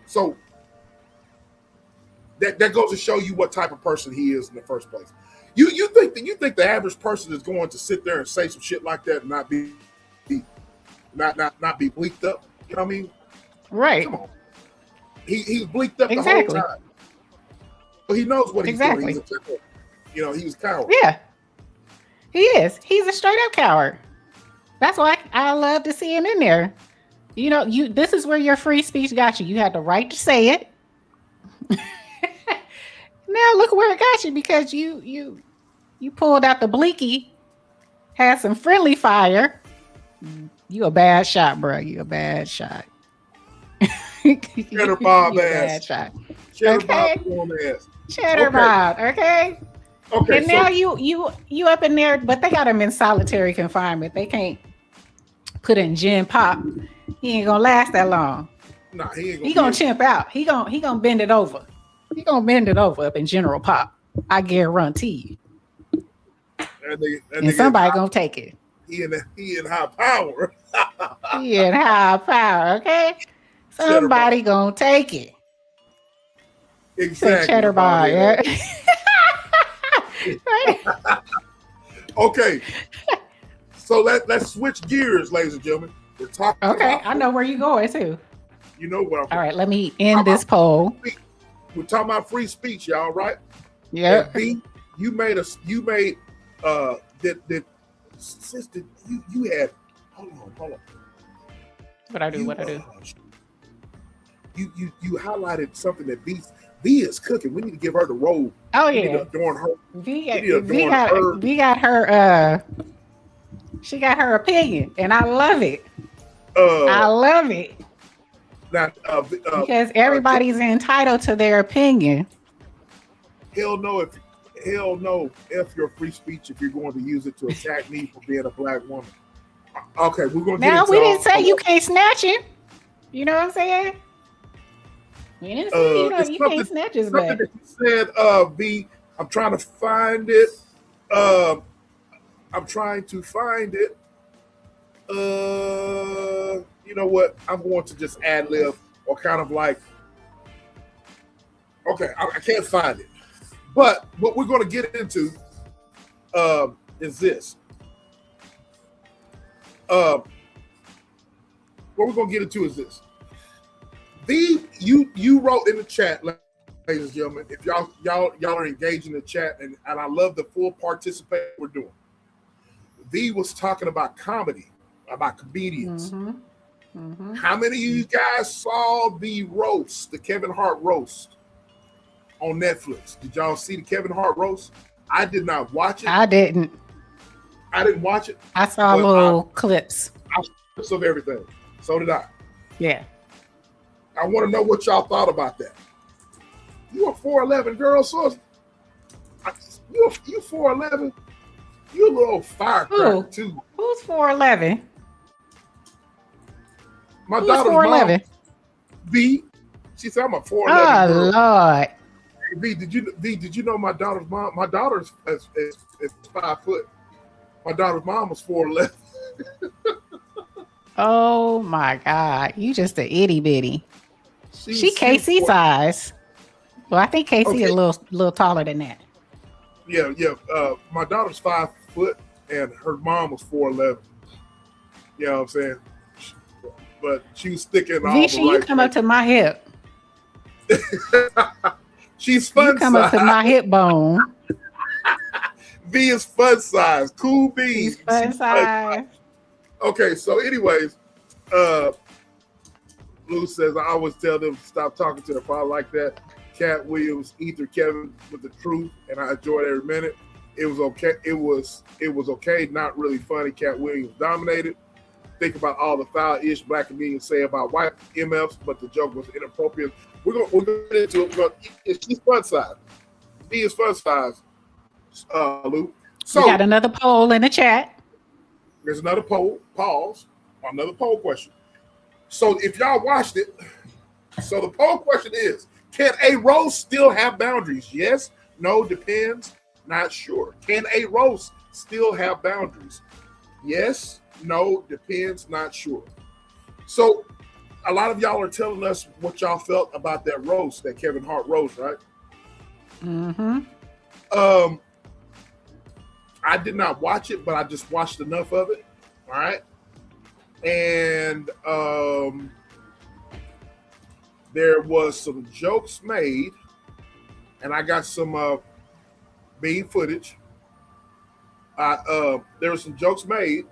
that goes to show you what type of person he is in the first place. You think the average person is going to sit there and say some shit like that and not be bleaked up? You know what I mean? Right. Come on. He's bleaked up the whole time. But he knows what he's doing. He's he's a coward. Yeah. He is. He's a straight up coward. That's why I love to see him in there. This is where your free speech got you. You had the right to say it. Now look where it got you, because you pulled out the bleaky, had some friendly fire. You a bad shot, bro. You a bad shot. Cheddar Bob ass. Bad shot. Cheddar Bob ass. Cheddar Bob. Okay. Okay. And now you up in there, but they got him in solitary confinement. They can't put in gin pop. He ain't gonna last that long. Nah, he gonna chimp out. He gonna bend it over. He gonna bend it over up in General Pop. I guarantee you. And somebody gonna take it. He in high power. He in high power, okay? Somebody gonna take it. Exactly. Cheddar Bob, yeah. Okay. So let's switch gears, ladies and gentlemen. We're talking about I know where you're going too. You know where I'm going. All right, let me end this poll. We're talking about free speech, y'all, right? Yeah. B, you made sister, you had hold on. What I do? You highlighted something that V is cooking. We need to give her the role. Oh yeah. V got her she got her opinion, and I love it. I love it. Now, because everybody's entitled to their opinion. Hell no if your free speech if you're going to use it to attack me for being a black woman. Okay, we're going to get into. Now we didn't say you can't snatch it. You know what I'm saying? We didn't say you can't snatch his back. You said, V, I'm trying to find it. You know what? I'm going to just ad lib or kind of like, okay, I can't find it. But what we're going to get into is this. What we're going to get into is this. You wrote in the chat, ladies and gentlemen, if y'all are engaged in the chat, and I love the full participation we're doing. V was talking about comedy, about comedians. How many of you guys saw the roast, the Kevin Hart roast on Netflix? Did y'all see the Kevin Hart roast? I did not watch it. I didn't watch it. I saw little clips. Clips of everything. So did I. Yeah. I want to know what y'all thought about that. You a 4'11" girl, so you 4'11". You a little firecracker too. Who's 4'11"? My daughter's 4'11". B. She said I'm a 4'11". Oh Lord. B, did you know my daughter's mom? My daughter's is 5 foot. My daughter's mom was 4'11". Oh my God. You just a itty bitty. She KC size. Well, I think KC is a little taller than that. Yeah. My daughter's 5 foot and her mom was 4'11". You know what I'm saying? But she was sticking all Visha, you come up to my hip. She's fun. You come up to my hip bone. B is fun size. Cool beans. He's fun size. Okay, so anyways, Lou says I always tell them to stop talking to their father like that. Cat Williams, Ether Kevin with the truth, and I enjoyed every minute. It was okay. It was okay. Not really funny. Cat Williams dominated. Think about all the foul-ish black comedians say about white MFs, but the joke was inappropriate. We're gonna get into it. She's fun size. B is fun size. Lou. So we got another poll in the chat. There's another poll. Pause. Another poll question. So if y'all watched it, so the poll question is: can a roast still have boundaries? Yes, no, depends, not sure. Can a roast still have boundaries? Yes, no, depends, not sure. So a lot of y'all are telling us what y'all felt about that roast, that Kevin Hart roast, right? Mm-hmm. I did not watch it, but I just watched enough of it. All right. And there was some jokes made, and I got some bean footage. There were some jokes made,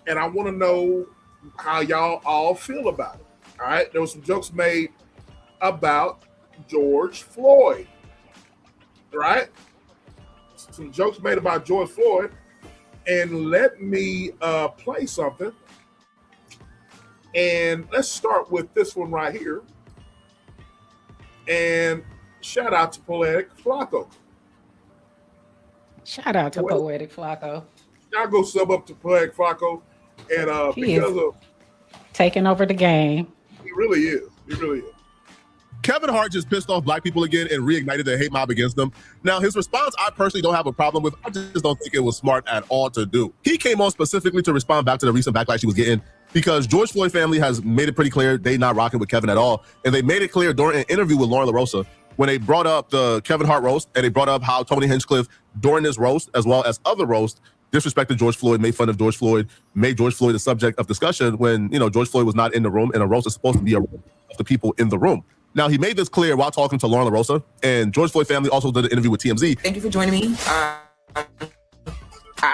and I want to know how y'all all feel about it. All right. There were some jokes made about George Floyd. Right? Some jokes made about George Floyd. And let me play something. And let's start with this one right here. And shout out to Poetic Flacco. Shout out to Poetic Flacco. Y'all go sub up to Poetic Flacco. And because of taking over the game. He really is. He really is. Kevin Hart just pissed off black people again and reignited the hate mob against them. Now, his response, I personally don't have a problem with. I just don't think it was smart at all to do. He came on specifically to respond back to the recent backlash he was getting because George Floyd family has made it pretty clear they not rocking with Kevin at all. And they made it clear during an interview with Lauren LaRosa when they brought up the Kevin Hart roast and they brought up how Tony Hinchcliffe during this roast, as well as other roasts, disrespected George Floyd, made fun of George Floyd, made George Floyd the subject of discussion when, George Floyd was not in the room, and a roast is supposed to be a roast of the people in the room. Now, he made this clear while talking to Lauren LaRosa, and George Floyd family also did an interview with TMZ. Thank you for joining me. I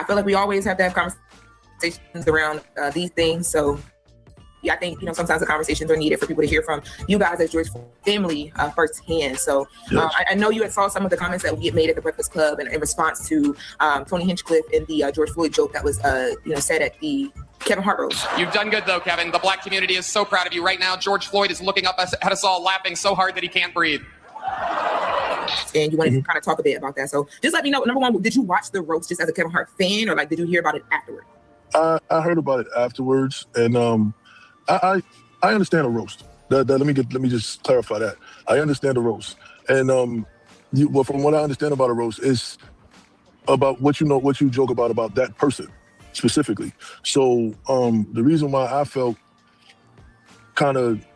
feel like we always have to have conversations around these things. So, yeah, I think, sometimes the conversations are needed for people to hear from you guys as George Floyd family firsthand. So yes. I know you had saw some of the comments that we get made at the Breakfast Club in response to Tony Hinchcliffe and the George Floyd joke that was, said at the Kevin Hart roast. You've done good, though, Kevin. The black community is so proud of you. Right now, George Floyd is looking up at us all, laughing so hard that he can't breathe. And you wanted to kind of talk a bit about that. So just let me know, number one, did you watch the roast just as a Kevin Hart fan, or did you hear about it afterward? I heard about it afterwards, and I understand a roast. Let me just clarify that. I understand a roast, and from what I understand about a roast, it's about what you joke about that person specifically. So the reason why I felt kind of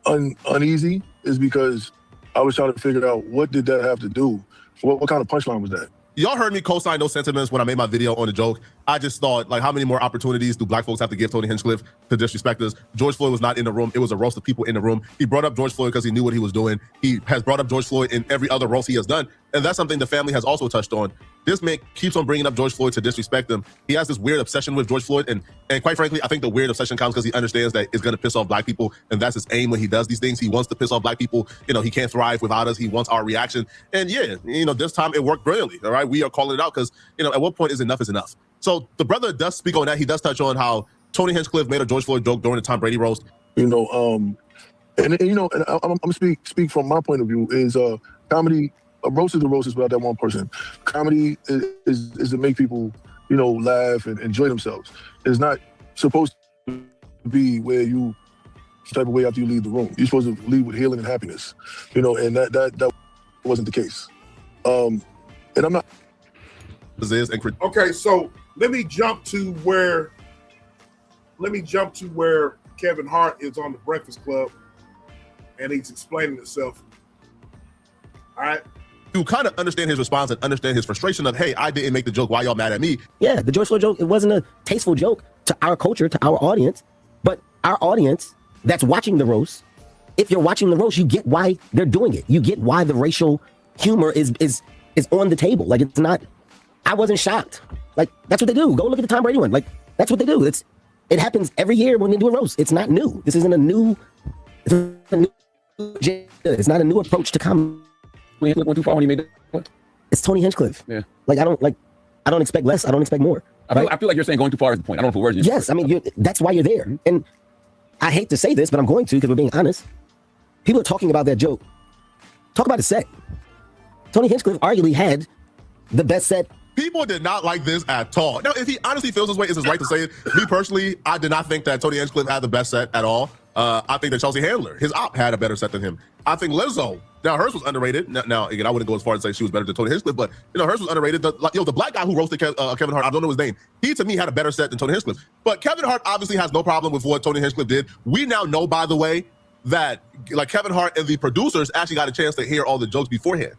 uneasy is because I was trying to figure out what did that have to do? What kind of punchline was that? Y'all heard me co-sign those sentiments when I made my video on the joke. I just thought, how many more opportunities do black folks have to give Tony Hinchcliffe to disrespect us? George Floyd was not in the room. It was a roast of people in the room. He brought up George Floyd because he knew what he was doing. He has brought up George Floyd in every other roast he has done. And that's something the family has also touched on. This man keeps on bringing up George Floyd to disrespect him. He has this weird obsession with George Floyd. And quite frankly, I think the weird obsession comes because he understands that it's going to piss off black people. And that's his aim when he does these things. He wants to piss off black people. He can't thrive without us. He wants our reaction. And yeah, this time it worked brilliantly. All right. We are calling it out because, at what point is enough is enough? So the brother does speak on that. He does touch on how Tony Hinchcliffe made a George Floyd joke during the Tom Brady roast. And I'm speak from my point of view is comedy. A roast is a roast is about that one person. Comedy is to make people, laugh and enjoy themselves. It's not supposed to be where you type of way after you leave the room. You're supposed to leave with healing and happiness, and that wasn't the case. And I'm not. Okay, so let me jump to where Kevin Hart is on the Breakfast Club, and he's explaining himself. All right. You kind of understand his response and understand his frustration of, hey, I didn't make the joke. Why y'all mad at me? Yeah, the George Floyd joke, it wasn't a tasteful joke to our culture, to our audience. But our audience that's watching the roast, if you're watching the roast, you get why they're doing it. You get why the racial humor is is on the table. Like, it's not, I wasn't shocked. Like, that's what they do. Go look at the Tom Brady one. Like, that's what they do. It happens every year when they do a roast. It's not new. This isn't a new, it's not a new approach to comedy. When he went too far when he made it. It's Tony Hinchcliffe. Yeah. Like, I don't expect less. I don't expect more. I feel like you're saying going too far is the point. I don't know if words. Yes, I mean, that's why you're there. And I hate to say this, but I'm going to because we're being honest. People are talking about that joke. Talk about the set. Tony Hinchcliffe arguably had the best set. People did not like this at all. Now, if he honestly feels this way, it's his right to say it. Me personally, I did not think that Tony Hinchcliffe had the best set at all. I think that Chelsea Handler, his op, had a better set than him. I think Lizzo, now hers was underrated. Now again, I wouldn't go as far as to say she was better than Tony Hinchcliffe, but hers was underrated. The black guy who roasted Kevin Hart, I don't know his name. He to me had a better set than Tony Hinchcliffe. But Kevin Hart obviously has no problem with what Tony Hinchcliffe did. We now know, by the way, that like Kevin Hart and the producers actually got a chance to hear all the jokes beforehand.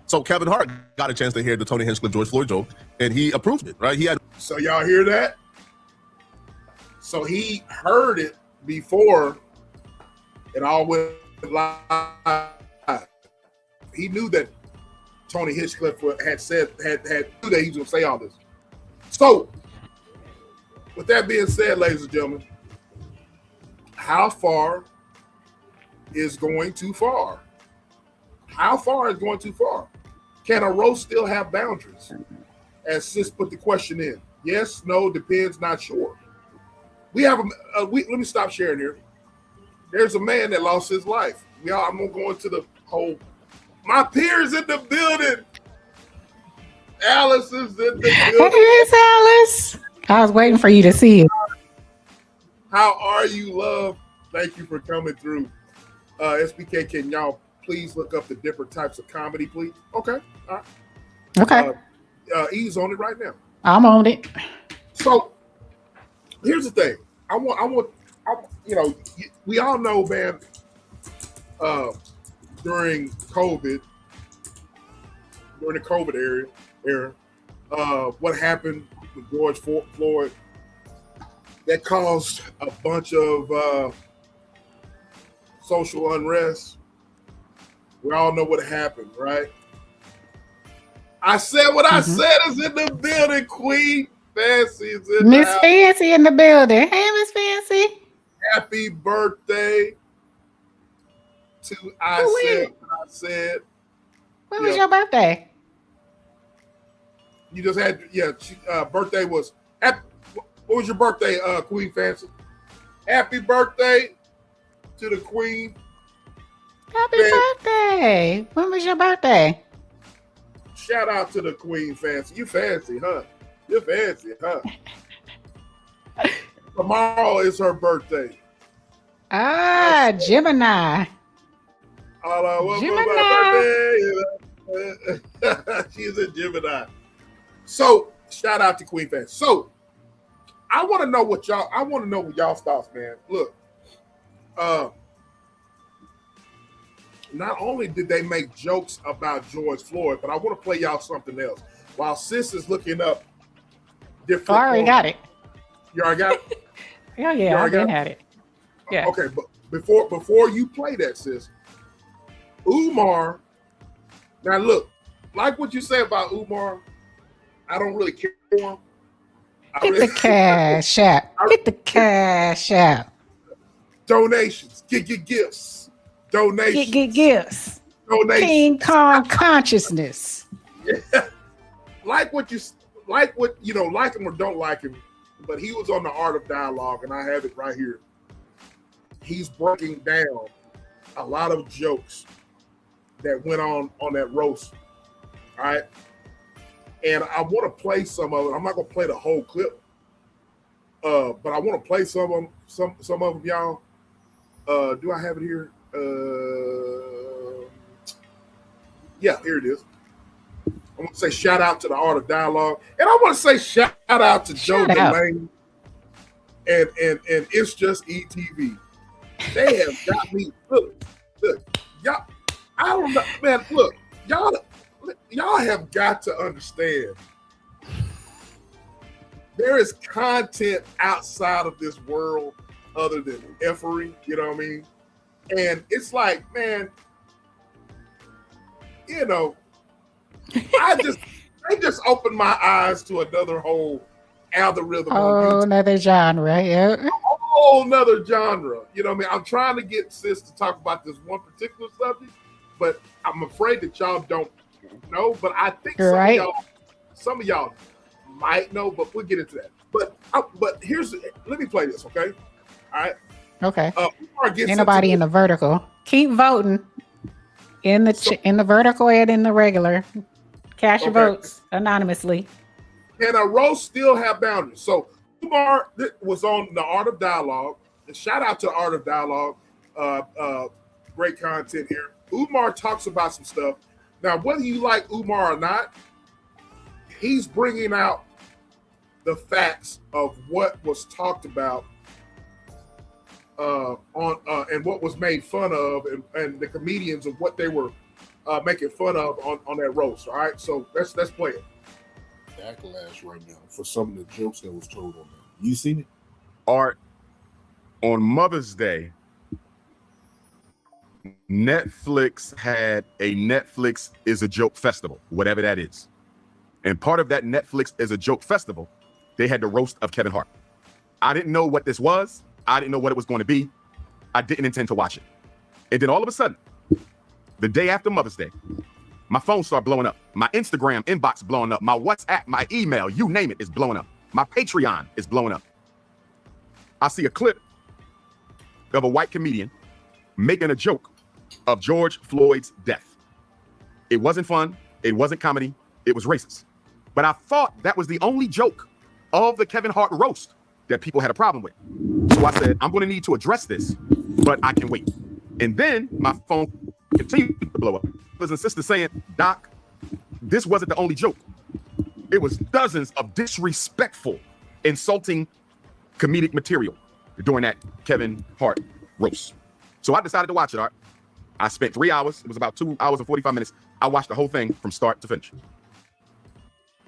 So Kevin Hart got a chance to hear the Tony Hinchcliffe George Floyd joke, and he approved it, right? So y'all hear that? So he heard it before it all went live. He knew that Tony Hinchcliffe knew that he was going to say all this. So, with that being said, ladies and gentlemen, how far is going too far? How far is going too far? Can a roast still have boundaries? As Sis put the question in. Yes, no, depends, not sure. We have let me stop sharing here. There's a man that lost his life. I'm gonna go into the whole. My peers in the building. Alice is in the building. Hey, Alice. I was waiting for you to see it. How are you, love? Thank you for coming through. SBK, can y'all please look up the different types of comedy, please? Okay. All right. Okay. He's on it right now. I'm on it. So here's the thing. We all know, man, during the COVID era, what happened with George Floyd that caused a bunch of social unrest. We all know what happened, right? I said what I said is in the building, Queen Fancy is in Miss Fancy in the building. Hey, Miss Fancy. Happy birthday to I said. When was your birthday? You just had, birthday was, what was your birthday, Queen Fancy? Happy birthday to the Queen. Happy birthday. When was your birthday? Shout out to the Queen Fancy. You fancy, huh? You're fancy, huh? Tomorrow is her birthday. Gemini. She's a Gemini. So, shout out to Queen Fancy. So, I want to know what y'all's thoughts, man. Look, not only did they make jokes about George Floyd, but I want to play y'all something else. While Sis is looking up different. I already got it. You already got it? Yeah, I already had it. Yeah. Okay, but before you play that, Sis, Umar. Now look, like what you say about Umar, I don't really care for him. Get the cash out. Get the cash out. Donations. Get gifts. Donations. Get gifts. Donations. King Kong consciousness. Yeah. Like him or don't like him, but he was on the Art of Dialogue, and I have it right here. He's breaking down a lot of jokes that went on that roast. All right. And I want to play some of it. I'm not gonna play the whole clip, but I want to play some of them, y'all. Do I have it here? Yeah, here it is. I want to say shout out to the Art of Dialogue, and I want to say shout out to Joe Delane and It's Just ETV. They have got me. Look, y'all. I don't know, man. Look, y'all have got to understand. There is content outside of this world other than effery. You know what I mean? And it's like, man, They just opened my eyes to another whole algorithm. Oh, another genre. Yeah. A whole nother genre. You know what I mean? I'm trying to get sis to talk about this one particular subject, but I'm afraid that y'all don't know. But I think some of y'all might know, but we'll get into that. But let me play this, okay? All right. Okay. Ain't nobody in the vertical. Keep voting in the vertical and in the regular. Cast your votes anonymously. And a roast still have boundaries. So Umar was on the Art of Dialogue. And shout out to Art of Dialogue. Great content here. Umar talks about some stuff. Now, whether you like Umar or not, he's bringing out the facts of what was talked about and what was made fun of, and the comedians of what they were making fun of on that roast. All right, so let's play it. Backlash right now for some of the jokes that was told on that. You seen it? Art, on Mother's Day, Netflix had a Netflix is a Joke Festival, whatever that is. And part of that Netflix is a Joke Festival, they had the roast of Kevin Hart. I didn't know what this was. I didn't know what it was going to be. I didn't intend to watch it. And then all of a sudden, the day after Mother's Day, my phone started blowing up. My Instagram inbox blowing up. My WhatsApp, my email, you name it, is blowing up. My Patreon is blowing up. I see a clip of a white comedian making a joke of George Floyd's death. It wasn't fun. It wasn't comedy. It was racist. But I thought that was the only joke of the Kevin Hart roast that people had a problem with. So I said, I'm going to need to address this, but I can wait. And then my phone continued to blow up. Brothers and sisters saying, Doc, this wasn't the only joke. It was dozens of disrespectful, insulting comedic material during that Kevin Hart roast. So I decided to watch it, Art. I spent 3 hours. It was about 2 hours and 45 minutes. I watched the whole thing from start to finish.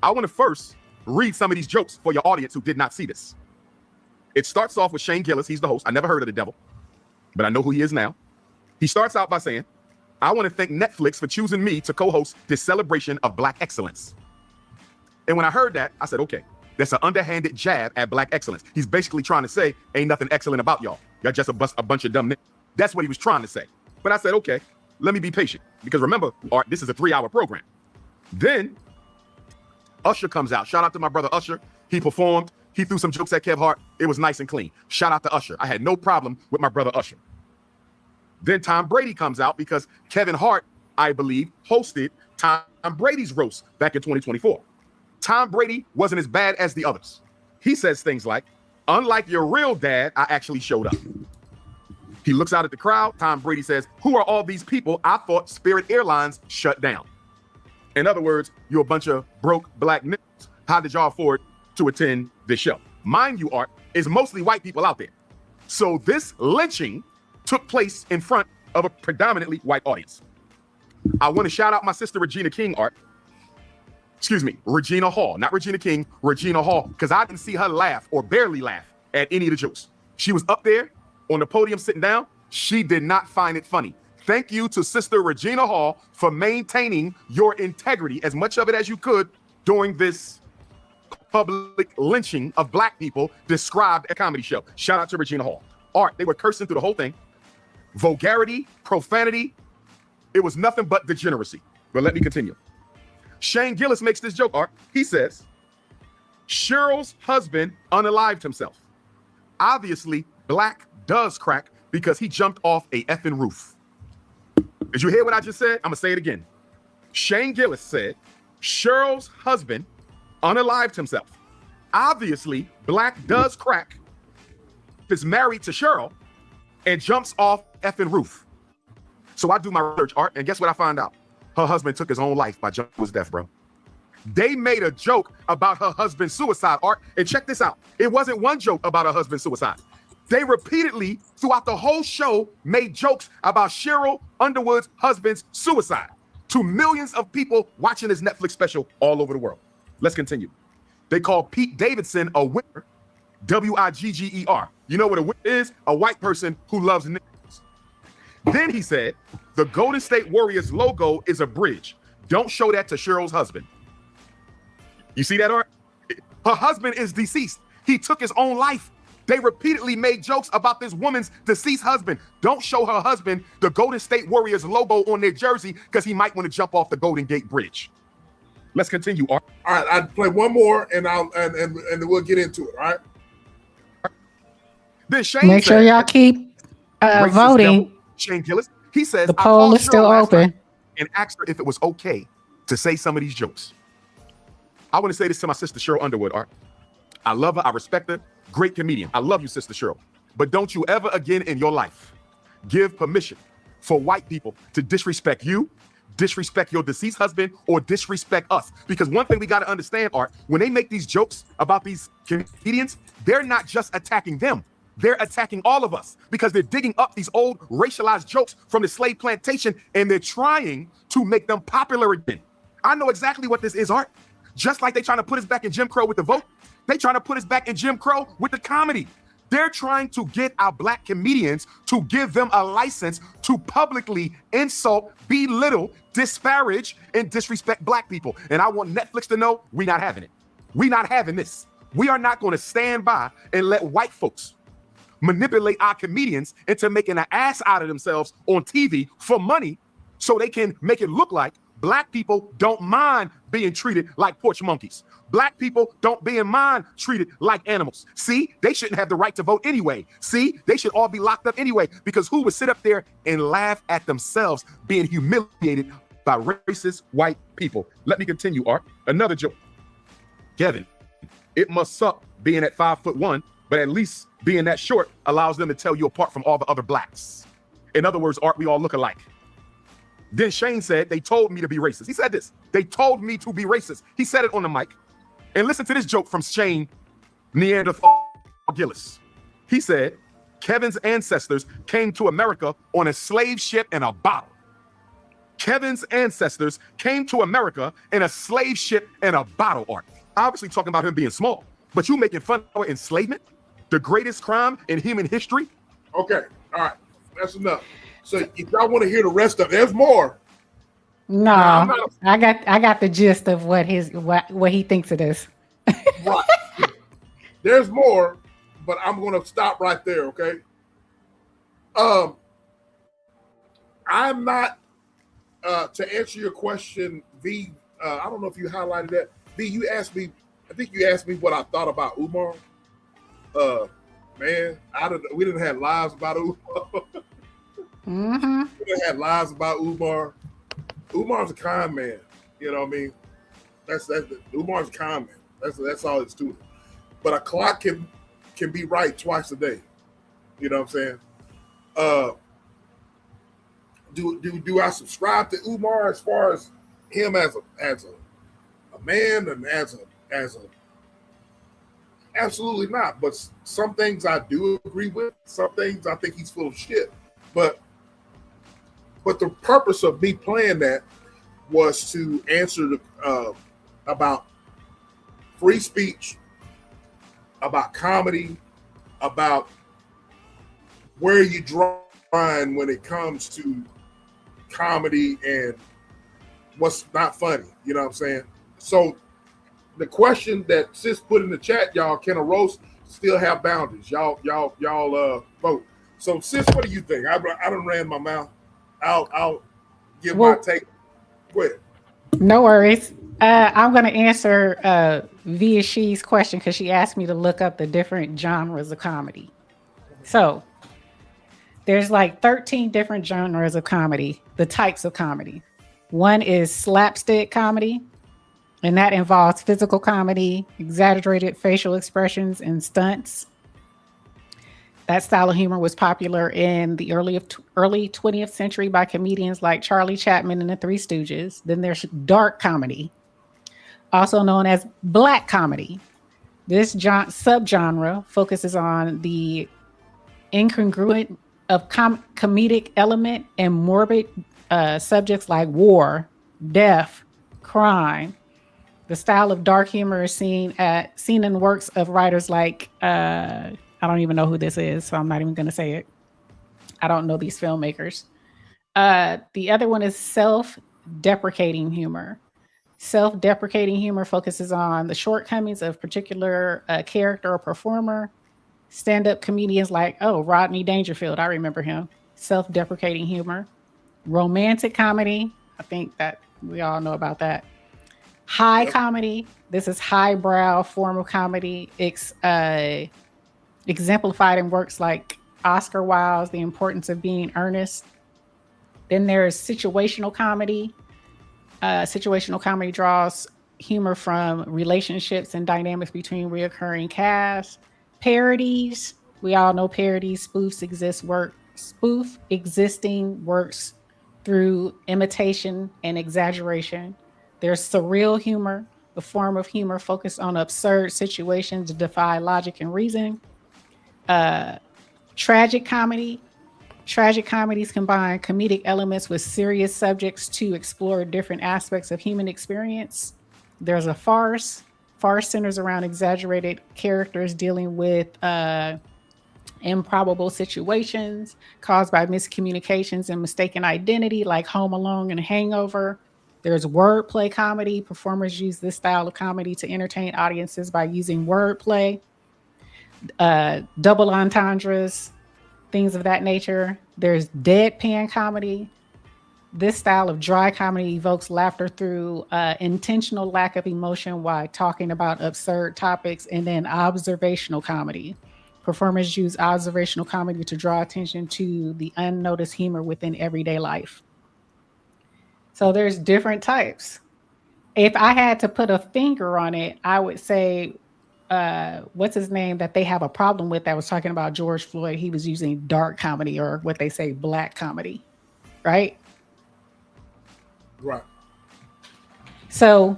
I want to first read some of these jokes for your audience who did not see this. It starts off with Shane Gillis. He's the host. I never heard of the devil, but I know who he is now. He starts out by saying, I want to thank Netflix for choosing me to co-host this celebration of Black excellence. And when I heard that, I said, okay, that's an underhanded jab at Black excellence. He's basically trying to say, ain't nothing excellent about y'all. Y'all just a bunch of dumb niggas. That's what he was trying to say. But I said, okay, let me be patient. Because remember, Art, this is a 3-hour program. Then Usher comes out. Shout out to my brother Usher. He performed. He threw some jokes at Kev Hart. It was nice and clean. Shout out to Usher. I had no problem with my brother Usher. Then Tom Brady comes out because Kevin Hart, I believe, hosted Tom Brady's roast back in 2024. Tom Brady wasn't as bad as the others. He says things like, unlike your real dad, I actually showed up. He looks out at the crowd. Tom Brady says, who are all these people? I thought Spirit Airlines shut down. In other words, you're a bunch of broke Black niggas. How did y'all afford to attend this show? Mind you, Art, is mostly white people out there. So this lynching took place in front of a predominantly white audience. I want to shout out my sister, Regina King, Art. Excuse me, Regina Hall, not Regina King, Regina Hall, because I didn't see her laugh or barely laugh at any of the jokes. She was up there on the podium sitting down. She did not find it funny. Thank you to Sister Regina Hall for maintaining your integrity, as much of it as you could, during this public lynching of Black people described a comedy show. Shout out to Regina Hall. Art, they were cursing through the whole thing. Vulgarity, profanity. It was nothing but degeneracy. But let me continue. Shane Gillis makes this joke, Art. He says, Cheryl's husband unalived himself. Obviously, Black does crack because he jumped off a effing roof. Did you hear what I just said? I'm going to say it again. Shane Gillis said, Cheryl's husband unalived himself. Obviously, Black does crack, is married to Cheryl, and jumps off effing roof. So I do my research, Art, and guess what I find out? Her husband took his own life by jumping to his death, bro. They made a joke about her husband's suicide, Art, and check this out. It wasn't one joke about her husband's suicide. They repeatedly, throughout the whole show, made jokes about Cheryl Underwood's husband's suicide to millions of people watching this Netflix special all over the world. Let's continue. They call Pete Davidson a winner, W-I-G-G-E-R. You know what a winner is? A white person who loves niggas. Then he said, the Golden State Warriors logo is a bridge. Don't show that to Cheryl's husband. You see that, Art? Her husband is deceased. He took his own life. They repeatedly made jokes about this woman's deceased husband. Don't show her husband the Golden State Warriors logo on their jersey because he might want to jump off the Golden Gate Bridge. Let's continue, Art. All right, I'll play one more and and we'll get into it. All right. Then Shane Make sure said, y'all keep racist voting. devil, Shane Gillis. He says, The I poll called is still Cheryl last open. night and asked her if it was okay to say some of these jokes. I want to say this to my sister Cheryl Underwood, Art. I love her. I respect her. Great comedian. I love you, Sister Cheryl. But don't you ever again in your life give permission for white people to disrespect you, disrespect your deceased husband, or disrespect us. Because one thing we got to understand, Art, when they make these jokes about these comedians, they're not just attacking them. They're attacking all of us because they're digging up these old racialized jokes from the slave plantation and they're trying to make them popular again. I know exactly what this is, Art. Just like they trying to put us back in Jim Crow with the vote, they trying to put us back in Jim Crow with the comedy. They're trying to get our black comedians to give them a license to publicly insult, belittle, disparage, and disrespect black people. And I want Netflix to know we're not having it. We're not having this. We are not going to stand by and let white folks manipulate our comedians into making an ass out of themselves on TV for money so they can make it look like black people don't mind being treated like porch monkeys. Black people don't be in mind treated like animals. See, they shouldn't have the right to vote anyway. See, they should all be locked up anyway, because who would sit up there and laugh at themselves being humiliated by racist white people? Let me continue, Art. Another joke. Kevin, it must suck being at 5'1", but at least being that short allows them to tell you apart from all the other blacks. In other words, Art, we all look alike. Then Shane said, they told me to be racist. He said this, they told me to be racist. He said it on the mic. And listen to this joke from Shane Neanderthal Gillis. He said, Kevin's ancestors came to America on a slave ship and a bottle. Kevin's ancestors came to America in a slave ship and a bottle, Art. Obviously talking about him being small, but you making fun of enslavement, the greatest crime in human history? Okay, all right, that's enough. So if y'all want to hear the rest of it, there's more. No, I got the gist of what he thinks it is. Right. There's more, but I'm going to stop right there, okay? I'm not, to answer your question, V, I don't know if you highlighted that. V, you asked me, I think you asked me what I thought about Umar. Man, we didn't have lives about Umar. Mm-hmm. We didn't have lives about Umar. Umar's a kind man. You know what I mean? That's Umar's a kind man. That's all it's to it. But a clock can be right twice a day. You know what I'm saying? Do I subscribe to Umar as far as him as a man and as a absolutely not. But some things I do agree with. Some things I think he's full of shit. But the purpose of me playing that was to answer about free speech, about comedy, about where you draw the line when it comes to comedy and what's not funny. You know what I'm saying? So the question that Sis put in the chat, y'all, can a roast still have boundaries? Y'all vote. So Sis, what do you think? I done ran my mouth. I'll give my take. Go ahead. No worries. I'm going to answer Via She's question because she asked me to look up the different genres of comedy. So there's like 13 different genres of comedy, the types of comedy. One is slapstick comedy, and that involves physical comedy, exaggerated facial expressions, and stunts. That style of humor was popular in the early 20th century by comedians like Charlie Chaplin and the Three Stooges. Then there's dark comedy, also known as black comedy. This subgenre focuses on the incongruent of comedic element and morbid subjects like war, death, crime. The style of dark humor is seen in works of writers like I don't even know who this is, so I'm not even going to say it. I don't know these filmmakers. The other one is self-deprecating humor. Self-deprecating humor focuses on the shortcomings of particular character or performer. Stand-up comedians like, Rodney Dangerfield, I remember him. Self-deprecating humor. Romantic comedy, I think that we all know about that. High comedy, this is highbrow form of comedy. It's exemplified in works like Oscar Wilde's The Importance of Being Earnest. Then there's situational comedy. Situational comedy draws humor from relationships and dynamics between reoccurring casts. Parodies, we all know parodies. Spoof existing works through imitation and exaggeration. There's surreal humor, a form of humor focused on absurd situations that defy logic and reason. Tragic comedy. Tragic comedies combine comedic elements with serious subjects to explore different aspects of human experience. There's a farce. Farce centers around exaggerated characters dealing with improbable situations caused by miscommunications and mistaken identity, like Home Alone and Hangover. There's wordplay comedy. Performers use this style of comedy to entertain audiences by using wordplay, double entendres, things of that nature. There's deadpan comedy. This style of dry comedy evokes laughter through intentional lack of emotion while talking about absurd topics. And then observational comedy. Performers use observational comedy to draw attention to the unnoticed humor within everyday life. So there's different types. If I had to put a finger on it, I would say, what's his name that they have a problem with that was talking about George Floyd? He was using dark comedy, or what they say, black comedy, right? Right. So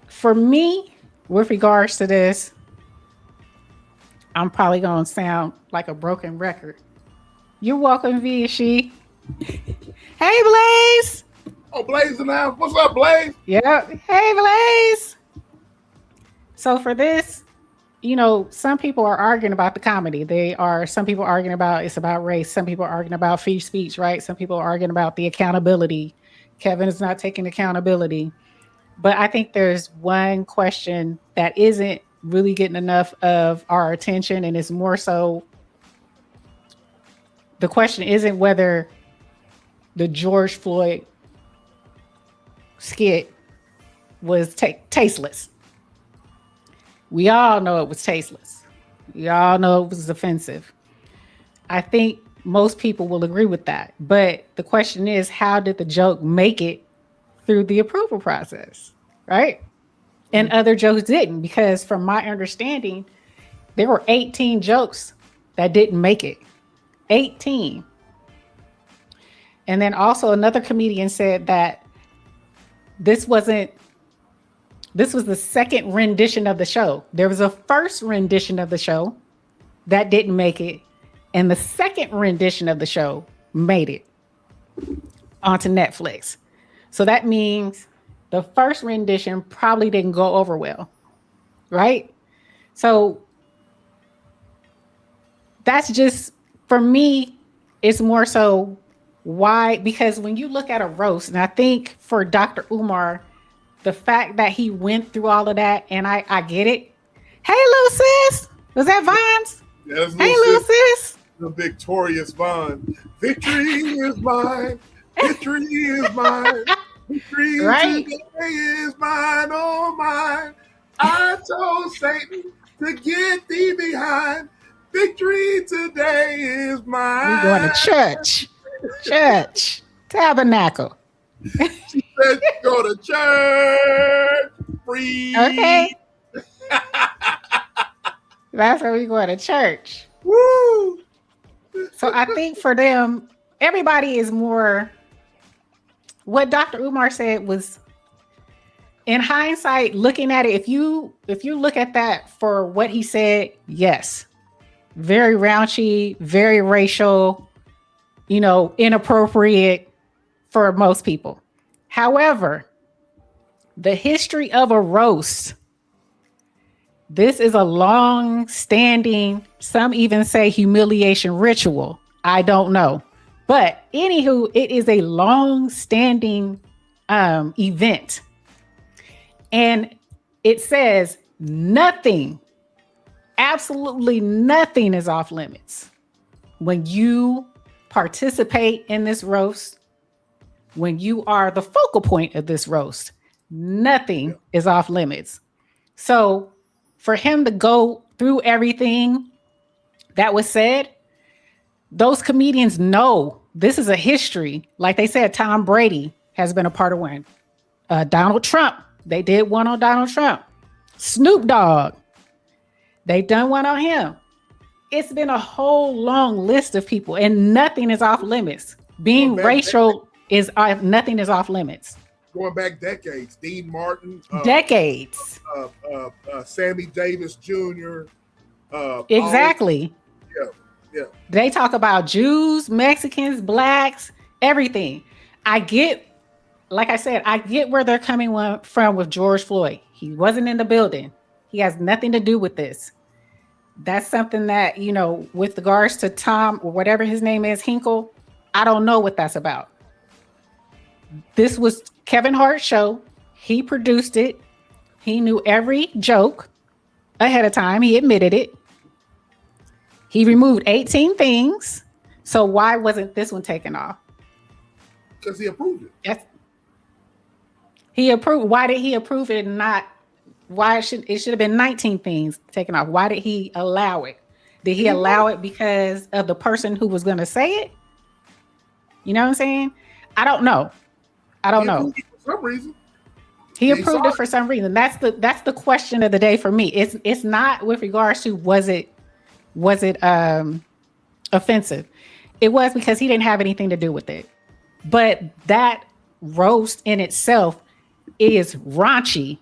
for me, with regards to this, I'm probably going to sound like a broken record. You're welcome, V. She. Hey, Blaze. Oh, Blaze in the house. What's up, Blaze? Yep. Hey, Blaze. So for this, you know, some people are arguing about the comedy. Some people arguing about it's about race. Some people are arguing about free speech, right? Some people are arguing about the accountability. Kevin is not taking accountability. But I think there's one question that isn't really getting enough of our attention, and it's more so, the question isn't whether the George Floyd skit was tasteless. We all know it was tasteless. We all know it was offensive. I think most people will agree with that. But the question is, how did the joke make it through the approval process, right? And other jokes didn't, because from my understanding, there were 18 jokes that didn't make it. 18. And then also another comedian said that this was the second rendition of the show. There was a first rendition of the show that didn't make it, and the second rendition of the show made it onto Netflix. So that means the first rendition probably didn't go over well, right? So that's just, for me, it's more so why, because when you look at a roast, and I think for Dr. Umar, the fact that he went through all of that, and I get it. Hey, little sis, was that Vines? Yeah, hey, little sis. The victorious Vine. Victory is mine. Victory is mine. Victory Right. today is mine, oh mine. I told Satan to get thee behind. Victory today is mine. We going to church, tabernacle. She said, go to church, free. Okay. That's where we go to church. Woo! So I think for them, everybody is more, what Dr. Umar said was, in hindsight, looking at it, if you look at that for what he said, yes, very raunchy, very racial, inappropriate for most people. However, the history of a roast, this is a long-standing, some even say humiliation ritual. I don't know. But anywho, it is a long-standing event. And it says nothing, absolutely nothing is off limits. When you participate in this roast, when you are the focal point of this roast, nothing is off limits. So for him to go through everything that was said, those comedians know this is a history. Like they said, Tom Brady has been a part of one. Donald Trump, they did one on Donald Trump. Snoop Dogg, they've done one on him. It's been a whole long list of people, and nothing is off limits. Being racial is nothing is off limits. Going back decades, Dean Martin, decades, Sammy Davis Jr. Exactly. Yeah. They talk about Jews, Mexicans, blacks, everything. I get, like I said, I get where they're coming from with George Floyd. He wasn't in the building. He has nothing to do with this. That's something that, you know, with regards to Tom or whatever his name is, Hinkle, I don't know what that's about. This was Kevin Hart's show. He produced it. He knew every joke ahead of time. He admitted it. He removed 18 things. So why wasn't this one taken off? Because he approved it. Yes. He approved. Why did he approve it and not? Why should it have been 19 things taken off? Why did he allow it? Did he allow it because of the person who was going to say it? You know what I'm saying? I don't know. I don't know. For some reason. He approved it for some reason. That's the question of the day for me. It's not with regards to was it offensive. It was because he didn't have anything to do with it. But that roast in itself is raunchy.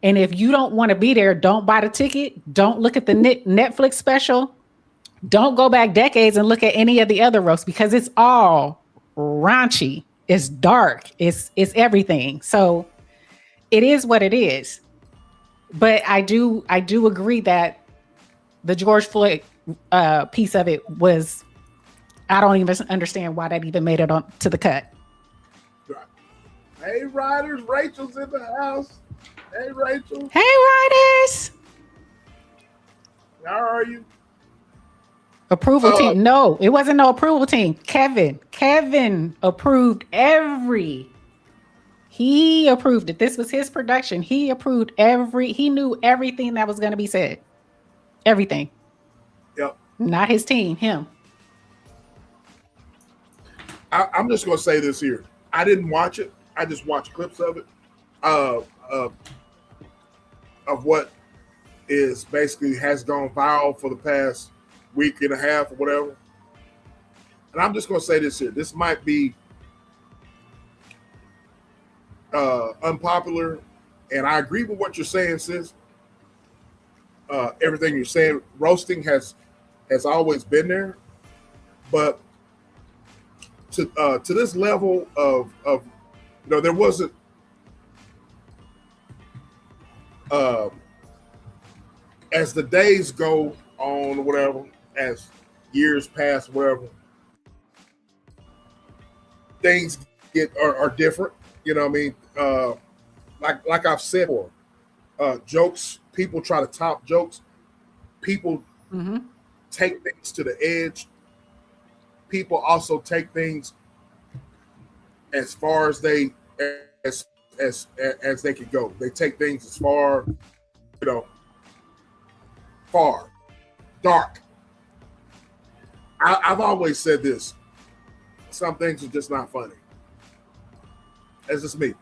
And if you don't want to be there, don't buy the ticket. Don't look at the Netflix special. Don't go back decades and look at any of the other roasts because it's all raunchy. It's dark. It's everything. So it is what it is. But I do agree that the George Floyd piece of it was, I don't even understand why that even made it on to the cut. Hey, Riders, Rachel's in the house. Hey, Rachel. Hey, Riders. How are you? Approval team. No, it wasn't no approval team. Kevin approved he approved it. This was his production. He approved he knew everything that was going to be said. Everything. Yep. Not his team, him. I'm just going to say this here. I didn't watch it. I just watched clips of it. Of what is basically has gone viral for the past week and a half or whatever. And I'm just going to say this here. This might be unpopular, and I agree with what you're saying, sis. Everything you're saying, roasting has always been there, but to this level of there wasn't as the days go on or whatever, as years pass, whatever, things are different. You know what I mean? Like I've said before, jokes, people try to top jokes. People take things to the edge. People also take things as far as they can go. They take things as far, far, dark. I've always said this. Some things are just not funny. That's just me.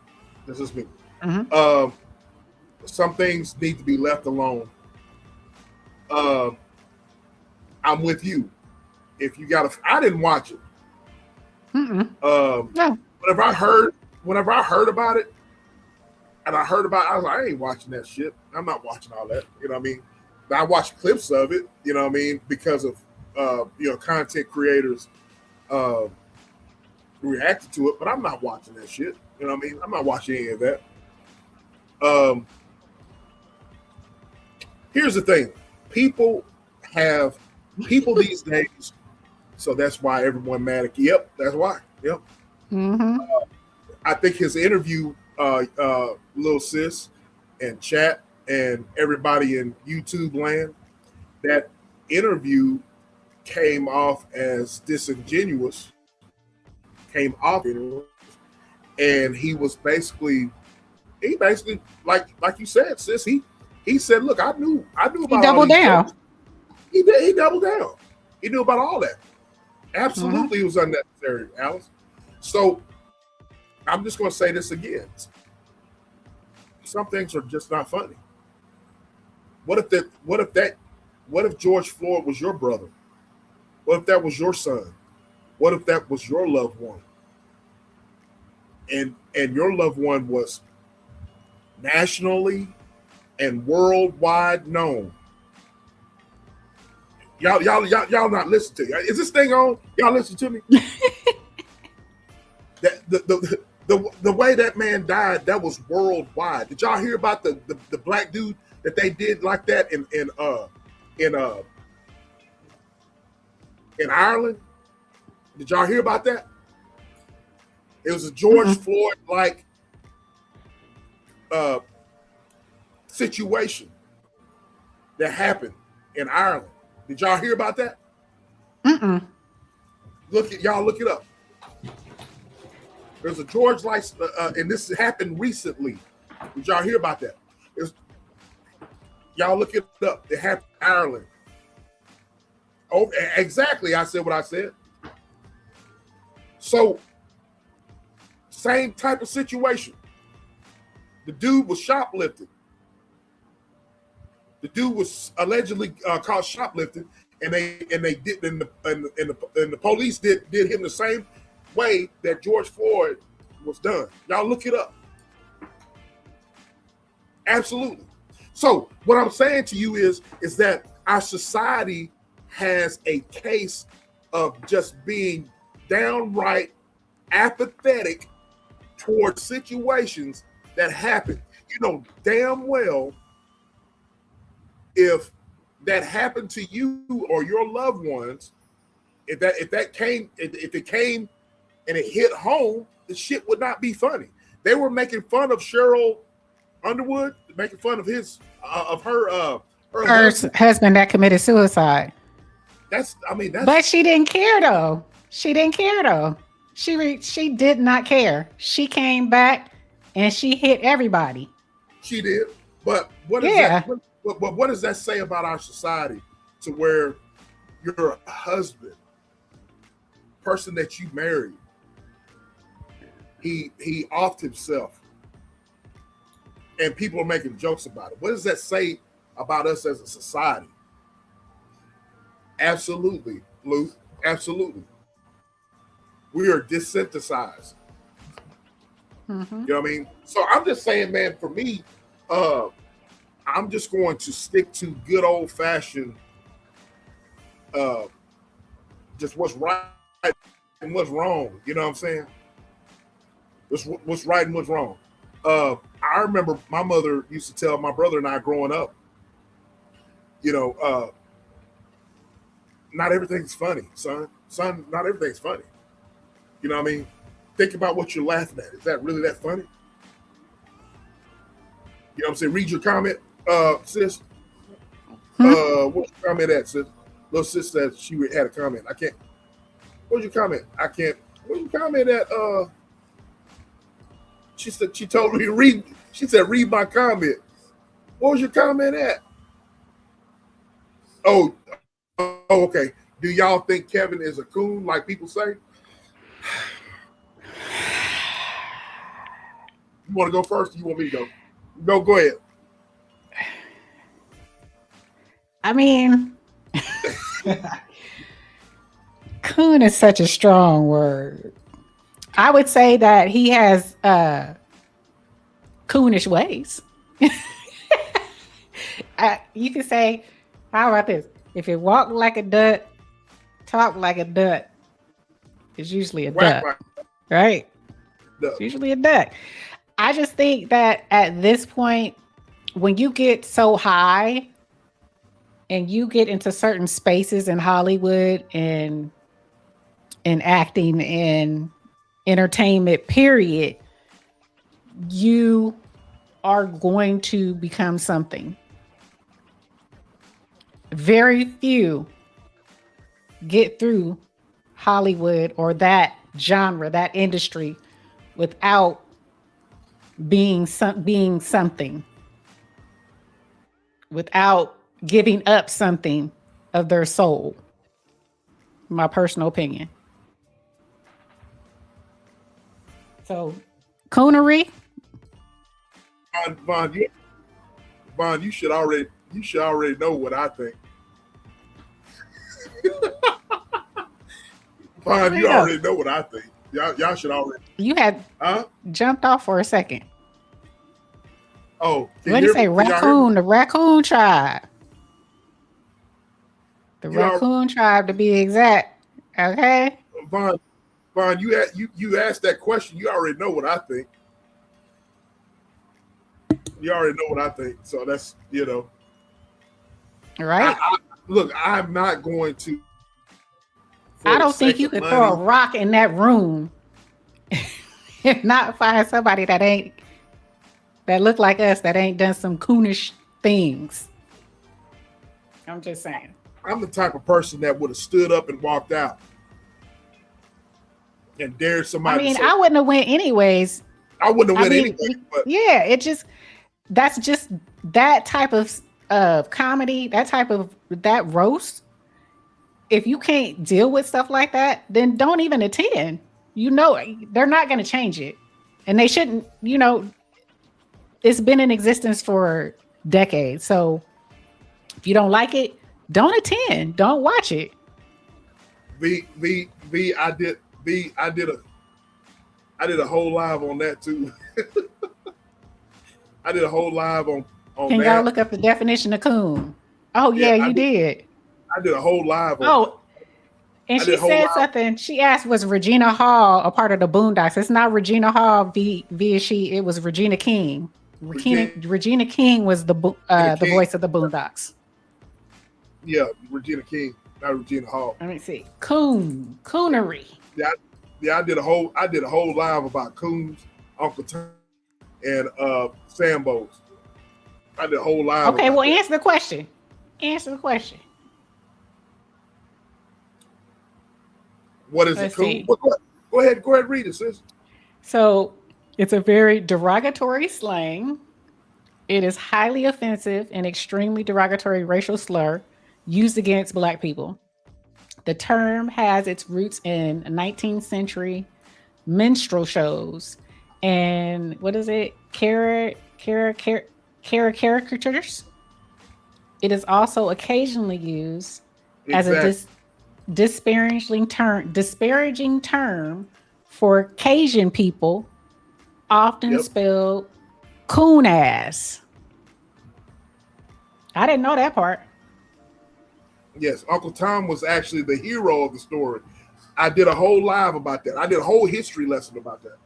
Some things need to be left alone. I'm with you. If you I didn't watch it. No. Whenever I heard about it, and I was like, I ain't watching that shit. I'm not watching all that. You know what I mean? I watched clips of it. You know what I mean? Because of content creators reacted to it, but I'm not watching that shit. You know what I mean? I'm not watching any of that. Here's the thing. People these days, so that's why everyone mad at you. Yep, that's why. Yep. I think his interview, Lil Sis and chat and everybody in YouTube land, that interview came off as disingenuous, and he basically like you said, sis. He said, "Look, I knew about." He doubled down. He did. He doubled down. He knew about all that. Absolutely, it was unnecessary, Alice. So I'm just going to say this again. Some things are just not funny. What if George Floyd was your brother? What if that was your son? What if that was your loved one? And your loved one was nationally and worldwide known. Y'all not listening to me. Is this thing on? Y'all listen to me? The way that man died, that was worldwide. Did y'all hear about the black dude that they did like that in Ireland? Did y'all hear about that? It was a George Floyd like situation that happened in Ireland. Did y'all hear about that? Look it up. There's a George like, and this happened recently. Did y'all hear about that? Y'all look it up. It happened in Ireland. Oh, exactly. I said what I said. So, same type of situation. The dude was shoplifting. The dude was allegedly caught shoplifting, and the police did him the same way that George Floyd was done. Y'all look it up. Absolutely. So what I'm saying to you is that our society has a case of just being downright apathetic towards situations that happen. You know damn well if that happened to you or your loved ones, if it came and it hit home, the shit would not be funny. They were making fun of Cheryl Underwood, making fun of her husband that committed suicide. But she didn't care though. She did not care. She came back and she hit everybody. She did. But what does that say about our society, to where your husband, person that you married, he offed himself, and people are making jokes about it? What does that say about us as a society? Absolutely, Luke. Absolutely. We are desensitized. You know what I mean? So I'm just saying, man, for me, I'm just going to stick to good old fashioned, just what's right and what's wrong. You know what I'm saying? What's right and what's wrong. I remember my mother used to tell my brother and I growing up, not everything's funny, son. Son, not everything's funny. You know what I mean? Think about what you're laughing at. Is that really that funny? You know what I'm saying? Read your comment, sis. What's your comment at, sis? Little sis said she had a comment. I can't. What's your comment? I can't. What's your comment at? She said she told me to read. She said read my comment. What was your comment at? Oh, okay. Do y'all think Kevin is a coon like people say? You want to go first? Or you want me to go? No, go ahead. I mean, coon is such a strong word. I would say that he has coonish ways. You could say, how about this? If it walk like a duck, talk like a duck, it's usually a duck, right? It's usually a duck. I just think that at this point, when you get so high and you get into certain spaces in Hollywood and acting and entertainment, period, you are going to become something. Very few get through Hollywood or that genre, that industry, without being something, without giving up something of their soul. My personal opinion. So, coonery. Vaughn, you should already know what I think. Vaughn, you already know what I think. Y'all should already. You had jumped off for a second. Oh, what do you say? Raccoon, the raccoon tribe. The raccoon tribe, to be exact. Okay. Vaughn, you asked that question. You already know what I think. You already know what I think. So that's, Right. Look, I'm not going to. I don't think you could throw a rock in that room and not find somebody that look like us, that ain't done some coonish things. I'm just saying. I'm the type of person that would have stood up and walked out and dared somebody. I mean, I wouldn't have went anyways. I wouldn't have went anyway. But yeah, that's just that type of comedy, that roast. If you can't deal with stuff like that, then don't even attend. They're not going to change it, and they shouldn't. It's been in existence for decades. So if you don't like it, don't attend. Don't watch it. I did a whole live on that too. I did a whole live on Can that. y'all look up the definition of coon? Oh yeah, you did. I did a whole live on and she said something. She asked, was Regina Hall a part of the Boondocks? It's not Regina Hall via she. It was Regina King. Regina King was the voice of the Boondocks. Yeah, Regina King, not Regina Hall. Let me see. Coonery. Yeah, I did a whole live about coons, Uncle Tom, and Sambos. I did a whole live. Okay, well, answer the question. What is a coon? Go ahead, read it, sis. So it's a very derogatory slang. It is highly offensive and extremely derogatory racial slur used against Black people. The term has its roots in 19th century minstrel shows and caricatures. It is also occasionally used as a disparaging term for Cajun people, often spelled coon ass. I didn't know that part. Yes, Uncle Tom was actually the hero of the story. I did a whole live about that. I did a whole history lesson about that.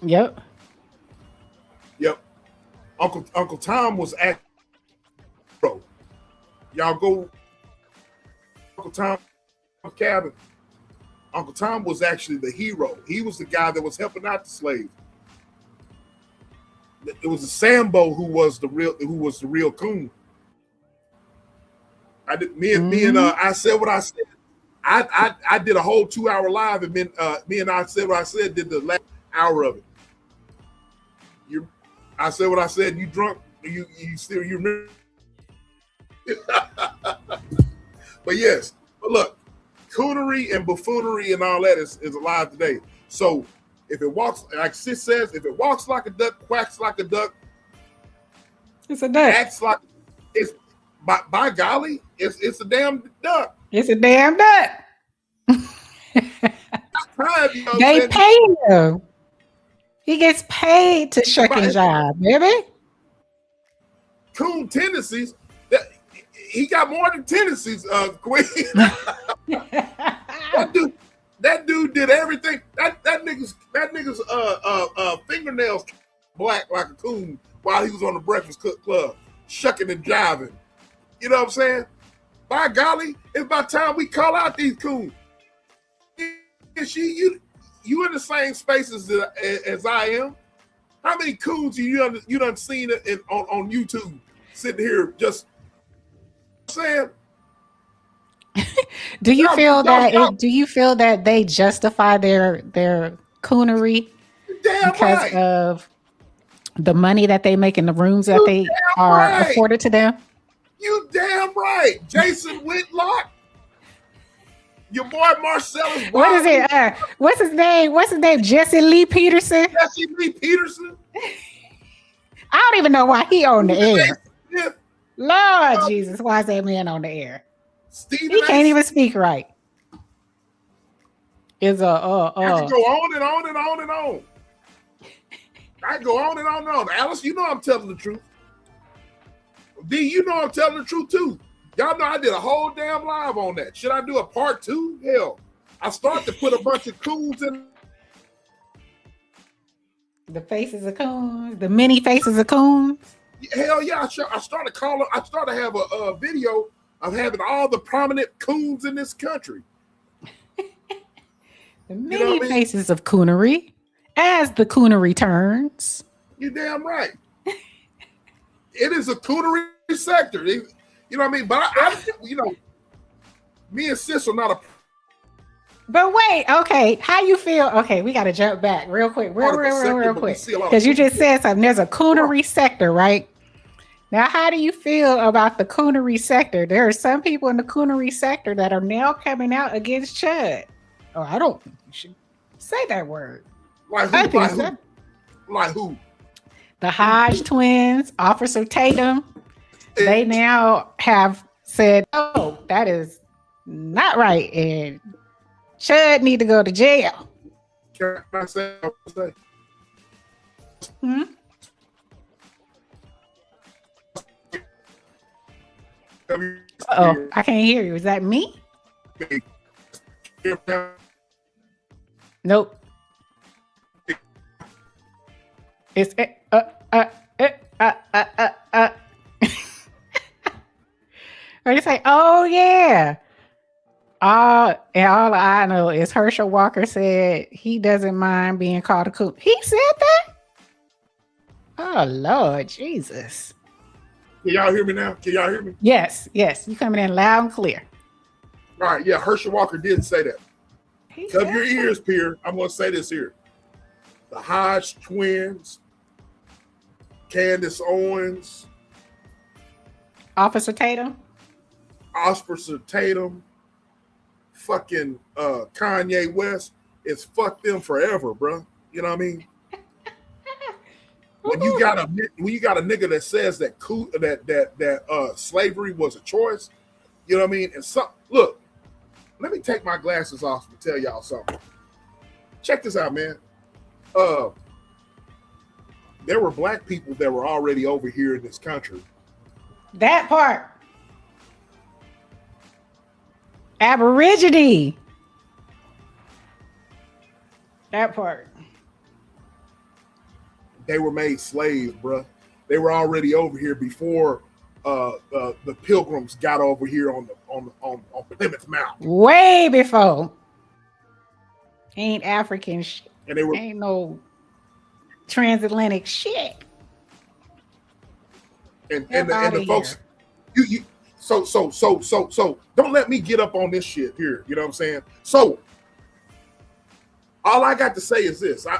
Yep. Uncle Tom was at hero. Y'all go Uncle Tom's cabin. Uncle Tom was actually the hero. He was the guy that was helping out the slaves. It was the Sambo who was the real coon. I said what I said. I did a whole 2-hour live, and me and I said what I said. Did the last hour of it. I said what I said. You drunk? You remember? But yes, but look, coonery and buffoonery and all that is alive today. So if it walks, like Sis says, if it walks like a duck, quacks like a duck, it's a duck. Acts like it's by golly, it's a damn duck. It's a damn duck. They pay him. He gets paid to shuck and jive, baby. Coon tendencies. He got more than tendencies, Queen. That dude did everything. That nigga's fingernails black like a coon while he was on the Breakfast Club, shucking and jiving. You know what I'm saying? By golly, it's about time we call out these coons. you in the same spaces as I am. How many coons you done seen on YouTube sitting here just saying? Do you feel that they justify their coonery because of the money that they make in the rooms that they are afforded to them? You damn right. Jason Whitlock. Your boy Marcellus. What is it? What's his name? Jesse Lee Peterson. Jesse Lee Peterson. I don't even know why he on the air. Lord Jesus, why is that man on the air? He can't even speak right. It's I can go on and on and on and on. I go on and on and on. Alice, you know I'm telling the truth. D, you know I'm telling the truth too. Y'all know I did a whole damn live on that. Should I do a part 2? Hell, I start to put a bunch of coons in. The faces of coons, the many faces of coons. Hell yeah, I started to have a video of having all the prominent coons in this country. The many faces of coonery, as the coonery turns. You damn right. It is a coonery sector. You know what I mean? But I me and Sis are not a. But wait, okay, how you feel? Okay, we got to jump back real quick, real quick, because you just said something. There's a coonery sector, right? Now, how do you feel about the coonery sector? There are some people in the coonery sector that are now coming out against Chud. Oh, I don't think you should say that word. Like who? The Hodge twins, Officer Tatum. They now have said, "Oh, that is not right," and Chud need to go to jail. Can I say? Oh, I can't hear you. Is that me? Nope. It's Or you say, "Oh yeah." All I know is Herschel Walker said he doesn't mind being called a coon. He said that? Oh Lord Jesus. Can y'all hear me now? Can y'all hear me? Yes. You coming in loud and clear. All right, yeah, Herschel Walker did say that. Cover your ears, Pierre. I'm going to say this here. The Hodge twins, Candace Owens, Officer Tatum, fucking Kanye West, it's fuck them forever, bro. You know what I mean? When you got a nigga that says that slavery was a choice, you know what I mean? And look, let me take my glasses off and tell y'all something. Check this out, man. There were black people that were already over here in this country. That part. Aborigine. That part. They were made slaves, bro. They were already over here before the Pilgrims got over here on Plymouth Mountain. Way before. Ain't African shit. And they were ain't no transatlantic shit. And the folks, so don't let me get up on this shit here. You know what I'm saying? So all I got to say is this. I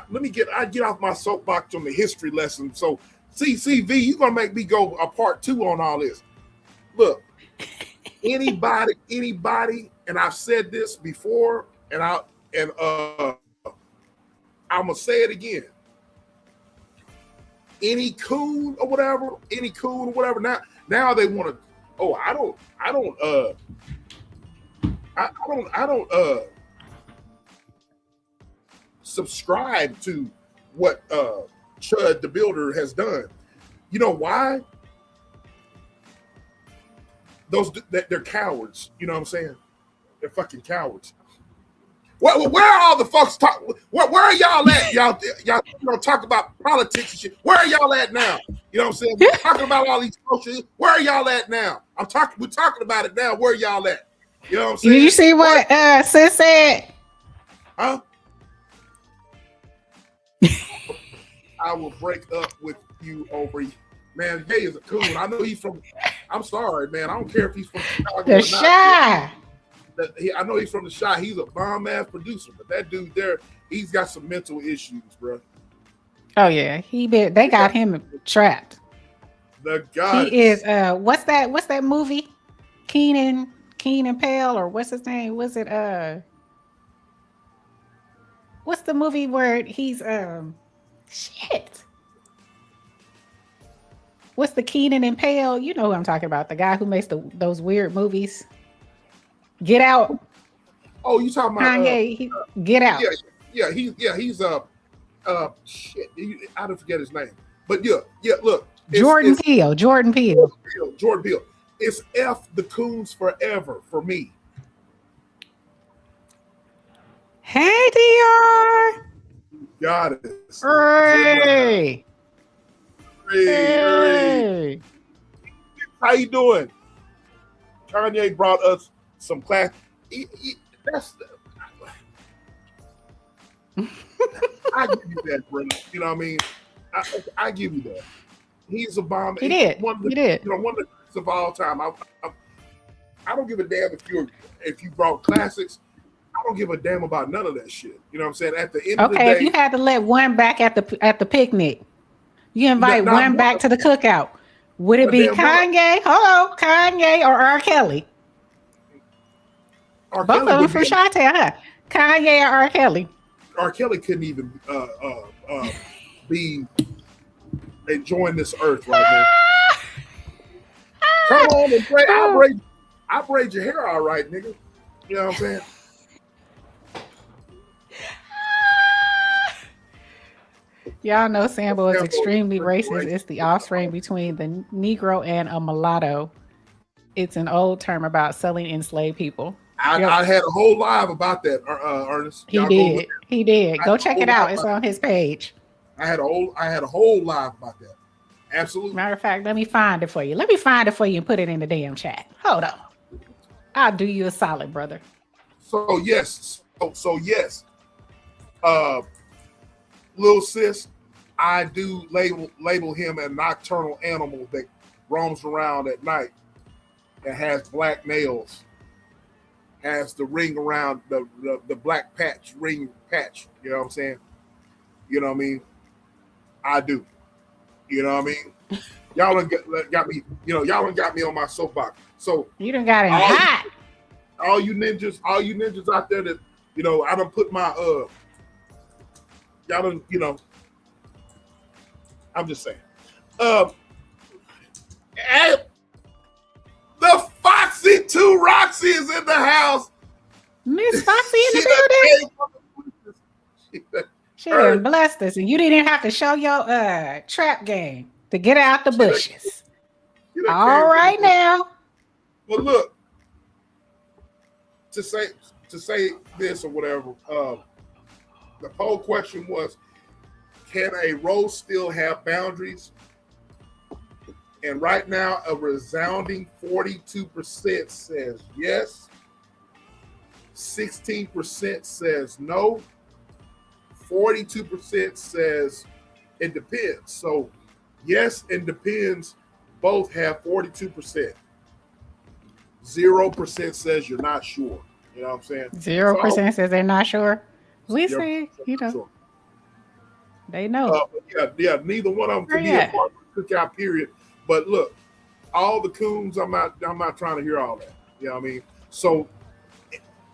get off my soapbox on the history lesson. So CCV, you're gonna make me go a part 2 on all this. Look, anybody, and I've said this before, and I'm gonna say it again. Any coon or whatever. Now they want to. Oh, I don't subscribe to what Chud the Builder has done. You know why? They're cowards. You know what I'm saying? They're fucking cowards. Where are all the folks where are y'all at? Y'all talk about politics and shit. Where are y'all at now? You know what I'm saying? We're talking about all these social. Where are y'all at now? We're talking about it now. Where are y'all at? You know what I'm saying? Did you see what Sis said? Huh? I will break up with you over. Man, Jay is a coon. I know he's from. I'm sorry, man. I don't care if he's from Chicago The or Shy. not. I know he's from the Shy. He's a bomb ass producer, but that dude there, he's got some mental issues, bro. Oh yeah, they got him trapped. The God. He is what's that movie? Keenan Pale, or what's his name? Was it what's the movie where he's shit? What's the Keenan and Pale? You know who I'm talking about. The guy who makes those weird movies. Get Out. Oh, you talking about Kanye? Get Out. Yeah, he's shit. I don't forget his name. But yeah. Look, Jordan Peele. Jordan Peele. It's F the Coons forever for me. Hey, DR. Got it. Hey. Hey. How you doing? Kanye brought us some class. I give you that, brother. You know what I mean? I give you that. He's a bomb. He did. One of the greatest of all time. I don't give a damn if you brought classics. I don't give a damn about none of that shit. You know what I'm saying? At the end of the day, if you had to let one back at the picnic, you invite one back to the cookout. Would it be Kanye? Hello, Kanye or R. Kelly? Both of them from Chi-Town, huh? Kanye or R. Kelly? R. Kelly couldn't even be enjoying this earth right now. Come on and pray. I'll braid your hair all right, nigga. You know what I'm saying? Y'all know Sambo is extremely racist. It's the offspring between the Negro and a mulatto. It's an old term about selling enslaved people. I had a whole live about that, Ernest. He did. Go check it out. It's on his page. I had a whole live about that. Absolutely. Matter of fact, let me find it for you. Let me find it for you and put it in the damn chat. Hold on. I'll do you a solid, brother. So yes. Little sis, I do label him a nocturnal animal that roams around at night and has black nails, has the ring around the black ring patch. You know what I'm saying? You know what I mean? I do. You know what I mean? Y'all done got me. Y'all done got me on my soapbox. So you done got it hot. All you ninjas out there that I done put my y'all done I'm just saying. The Foxy 2 Roxy is in the house. Miss Foxy in the building. She done blessed us, and you didn't even have to show your trap game to get out the bushes. All right now. Well, look, to say this or whatever, the poll question was, can a roast still have boundaries? And right now, a resounding 42% says yes. 16% says no. 42% says it depends. So yes and depends both have 42%. 0% says you're not sure. You know what I'm saying? 0% says they're not sure. We say, sure. They know. Yeah, neither one of them can be a part of the cookout, period. But look, all the coons, I'm not trying to hear all that. You know what I mean? So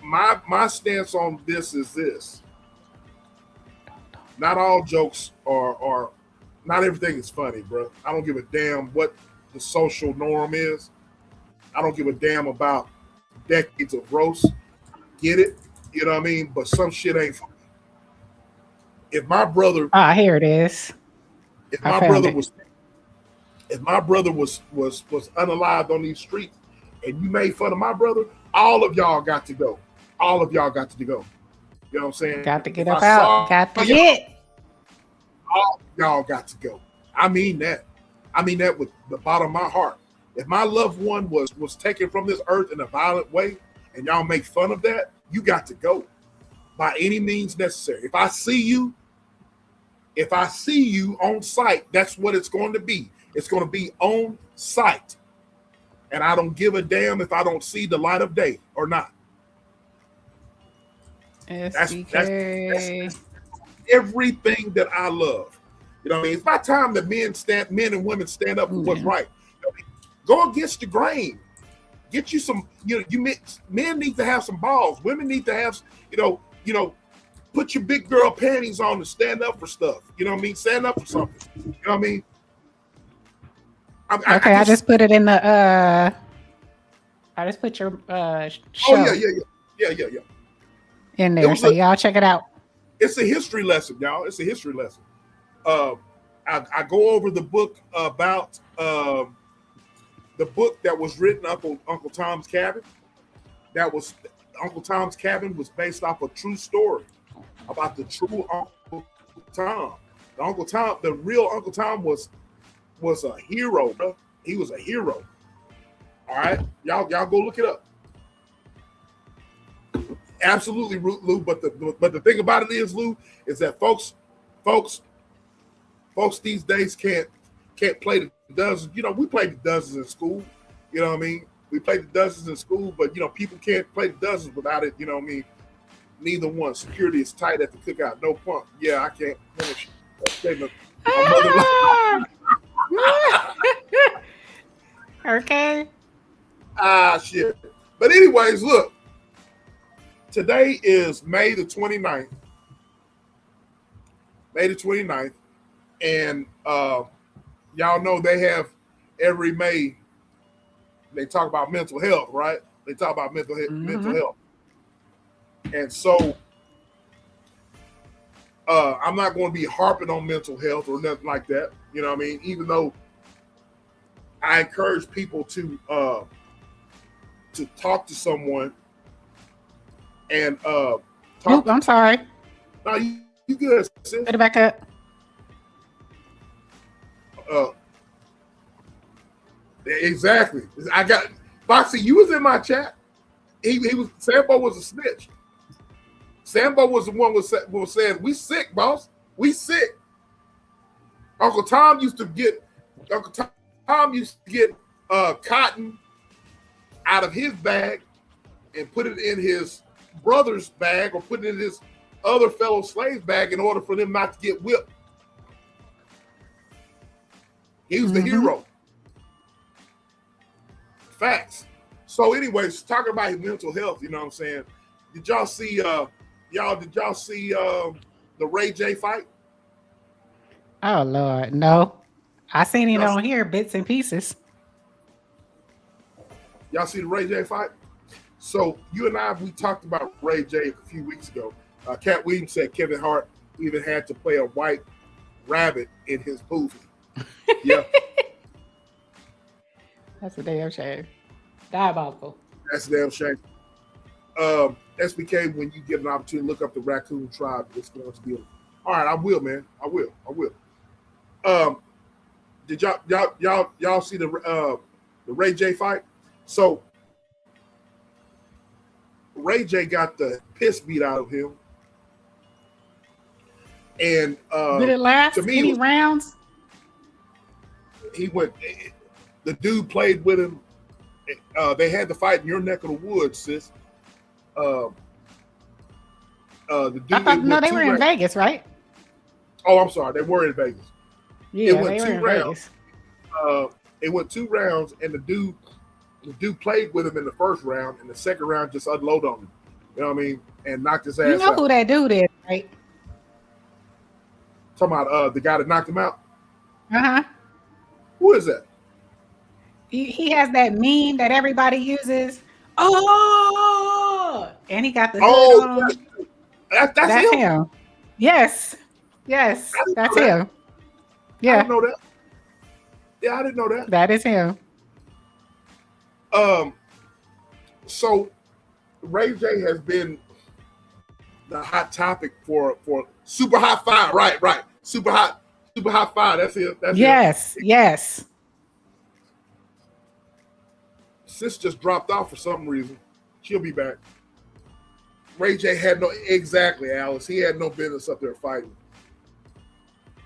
my stance on this is this. Not all jokes are not everything is funny, bro. I don't give a damn what the social norm is. I don't give a damn about decades of roast. Get it? You know what I mean? But some shit ain't funny. If my brother, here it is. If my brother was unalived on these streets, and you made fun of my brother, all of y'all got to go. All of y'all got to go. You know what I'm saying? Got to get up out. Got to get. All y'all got to go. I mean that. I mean that with the bottom of my heart. If my loved one was taken from this earth in a violent way, and y'all make fun of that, you got to go by any means necessary. If I see you, If I see you on site, that's what it's going to be. It's going to be on site. And I don't give a damn if I don't see the light of day or not. SBK. That's everything that I love. You know what I mean? It's my time that men and women stand up for what's right. You know what I mean? Go against the grain. Get you some, men need to have some balls. Women need to have, put your big girl panties on and stand up for stuff. You know what I mean? Stand up for something. You know what I mean? I just put it in the I just put your show. Oh yeah. In there, so y'all check it out. It's a history lesson, y'all. It's a history lesson. I go over the book about the book that was written, Uncle Tom's Cabin. Uncle Tom's Cabin was based off a true story about the true Uncle Tom. The real Uncle Tom was a hero, bro. He was a hero. All right, y'all go look it up. Absolutely, Lou. But the thing about it is, Lou, is that folks these days can't play the dozens. We played the dozens in school. You know what I mean? We played the dozens in school, but people can't play the dozens without it. You know what I mean? Neither one. Security is tight at the cookout. No pump. Yeah, I can't finish that statement. Okay. Shit. But anyways, look. Today is May the 29th. May the 29th. And y'all know they have every May, they talk about mental health, right? They talk about mental health. And so I'm not going to be harping on mental health or nothing like that. You know what I mean? Even though I encourage people to talk to someone and Oop, I'm sorry. No, you good, sis. Put it back up. Exactly. I got Foxy. You was in my chat. He was. Sambo was a snitch. Sambo was the one was saying, "We sick, boss. We sick." Uncle Tom used to get cotton out of his bag and put it in his brother's bag or put it in his other fellow slave's bag in order for them not to get whipped. He was the hero. Facts. So anyways, talking about his mental health, you know what I'm saying? Did y'all see the Ray J fight? Oh Lord, no. I seen it on here, bits and pieces. Y'all see the Ray J fight? So you and I, we talked about Ray J a few weeks ago. Cat Williams said Kevin Hart even had to play a white rabbit in his movie. Yeah. That's a damn shame. Diabolical. That's a damn shame. SBK, when you get an opportunity, look up the Raccoon Tribe. It's going to be all right. I will, man. I will. Did y'all see the Ray J fight? So Ray J got the piss beat out of him, and did it last any rounds? He went. The dude played with him. They had the fight in your neck of the woods, sis. The dude. I thought, no, they were in Vegas, right? Oh, I'm sorry. They were in Vegas. Yeah, they were in Vegas. It went 2 rounds, and the dude played with him in the first round, and the second round just unloaded on him. You know what I mean? And knocked his ass out. You know who that dude is, right? Talking about the guy that knocked him out? Uh-huh. Who is that? He has that meme that everybody uses. Oh! And he got the hood on. That's him. Yes. That's him. Yeah. I didn't know that. Yeah, I didn't know that. That is him. So Ray J has been the hot topic for super hot fire. Right. Super hot fire. That's it. Yes. Sis just dropped off for some reason. She'll be back. Ray J had exactly, Alice. He had no business up there fighting.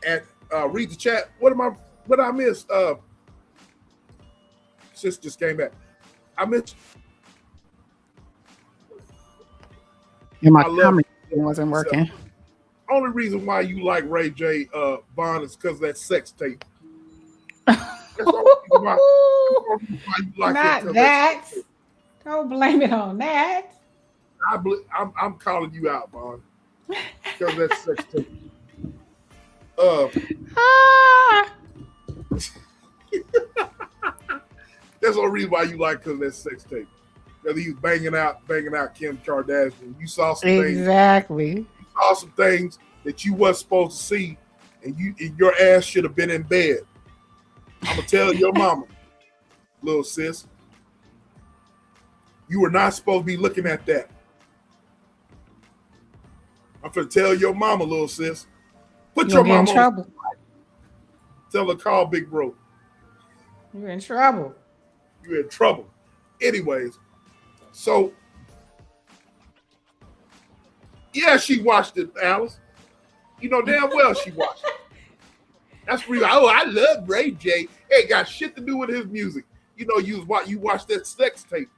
at read the chat. What I miss? Sis just came back. I missed. And my comment wasn't working. Only reason why you like Ray J Bond is because of that sex tape. That's the only reason why you like Not that. Don't blame it on that. I'm calling you out, Bond, because that sex tape. That's the only reason why you like, because of that sex tape. Because he was banging out Kim Kardashian. You saw some things. Exactly. You saw some things that you wasn't supposed to see, and your ass should have been in bed. I'm gonna tell your mama, little sis. You were not supposed to be looking at that. I'm gonna tell your mama, little sis. Put your mama in trouble. Tell her call Big Bro. You're in trouble. You're in trouble. Anyways, so yeah, she watched it, Alice. You know damn well she watched it. That's real. Oh, I love Ray J. It got shit to do with his music. You know, you watched that sex tape.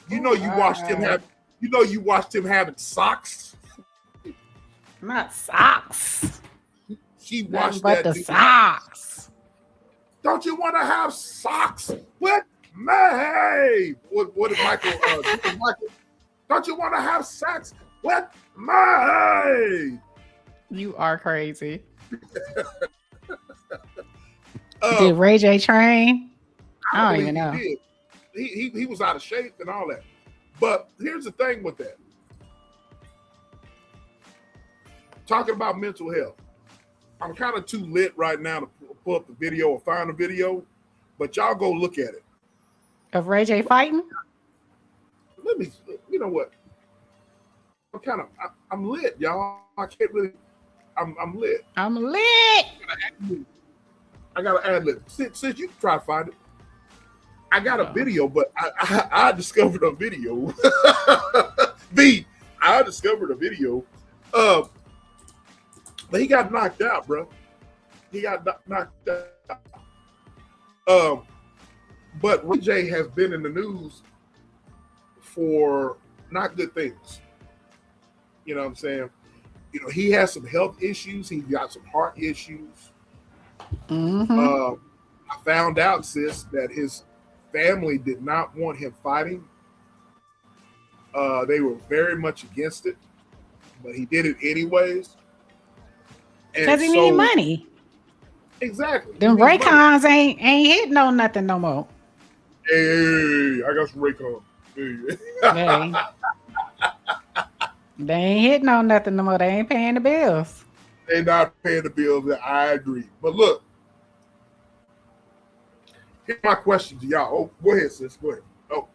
You know you watched him have. You know you watched him having socks. Not socks. She watched but that. The socks. Don't you want to have socks with me? What did Michael? Michael? Don't you want to have sex with me? You are crazy. Did Ray J train? I don't even know. He was out of shape and all that. But here's the thing with that. Talking about mental health. I'm kind of too lit right now to pull up the video or find a video, but y'all go look at it. Of Ray J fighting? Let me, you know what? I'm lit, y'all. I can't really, I'm lit. I'm lit. I got to ad lib. Since you can try to find it. I got a video, but I discovered a video. I discovered a video. But he got knocked out, bro. He got knocked out. But Ray J has been in the news for not good things. You know what I'm saying? You know, he has some health issues. He got some heart issues. Mm-hmm. I found out, sis, that his family did not want him fighting. They were very much against it, but he did it anyways. Because he need money. Exactly. Them Raycons ain't hitting on nothing no more. Hey, I got some Raycons. Hey. They ain't hitting on nothing no more. They ain't paying the bills. They not paying the bills. I agree. But look, here's my question to y'all. Oh, go ahead, sis. Go ahead. Oh.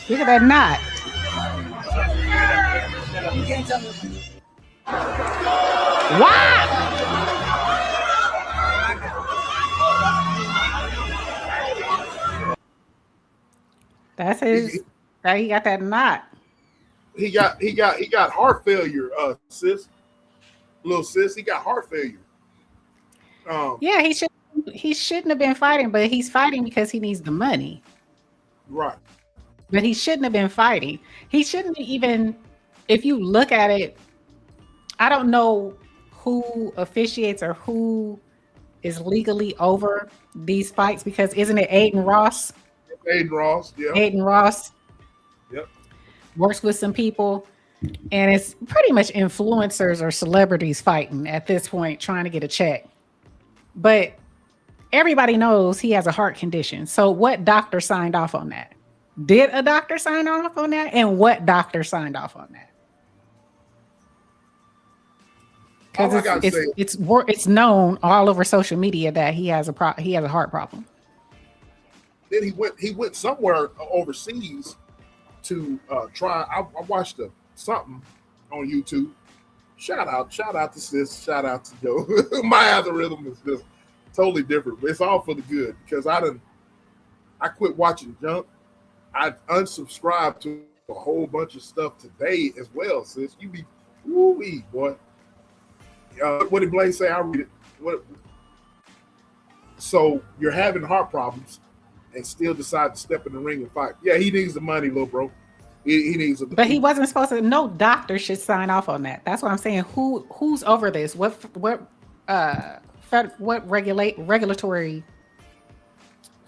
Look at that knot. Wow! That's his. He got that knot. He got heart failure, sis. Little sis, he got heart failure. Yeah, he shouldn't have been fighting, but he's fighting because he needs the money. Right. But he shouldn't have been fighting. He shouldn't even, if you look at it, I don't know who officiates or who is legally over these fights, because isn't it Aiden Ross? Aiden Ross, yeah. Aiden Ross. Yep. Works with some people, and it's pretty much influencers or celebrities fighting at this point, trying to get a check. But everybody knows he has a heart condition. So what doctor signed off on that? Did a doctor sign off on that? And what doctor signed off on that? Because it's known all over social media that he has a heart problem. Then he went somewhere overseas to try. I watched something on YouTube. Shout out to sis. Shout out to Joe. My algorithm is just totally different. But it's all for the good because I quit watching junk. I unsubscribed to a whole bunch of stuff today as well, sis. You be woo-wee, boy. What did Blaze say? I read it. So you're having heart problems and still decide to step in the ring and fight. Yeah, he needs the money, little bro. He needs it. But he wasn't supposed to. No doctor should sign off on that. That's what I'm saying. Who's over this? What regulatory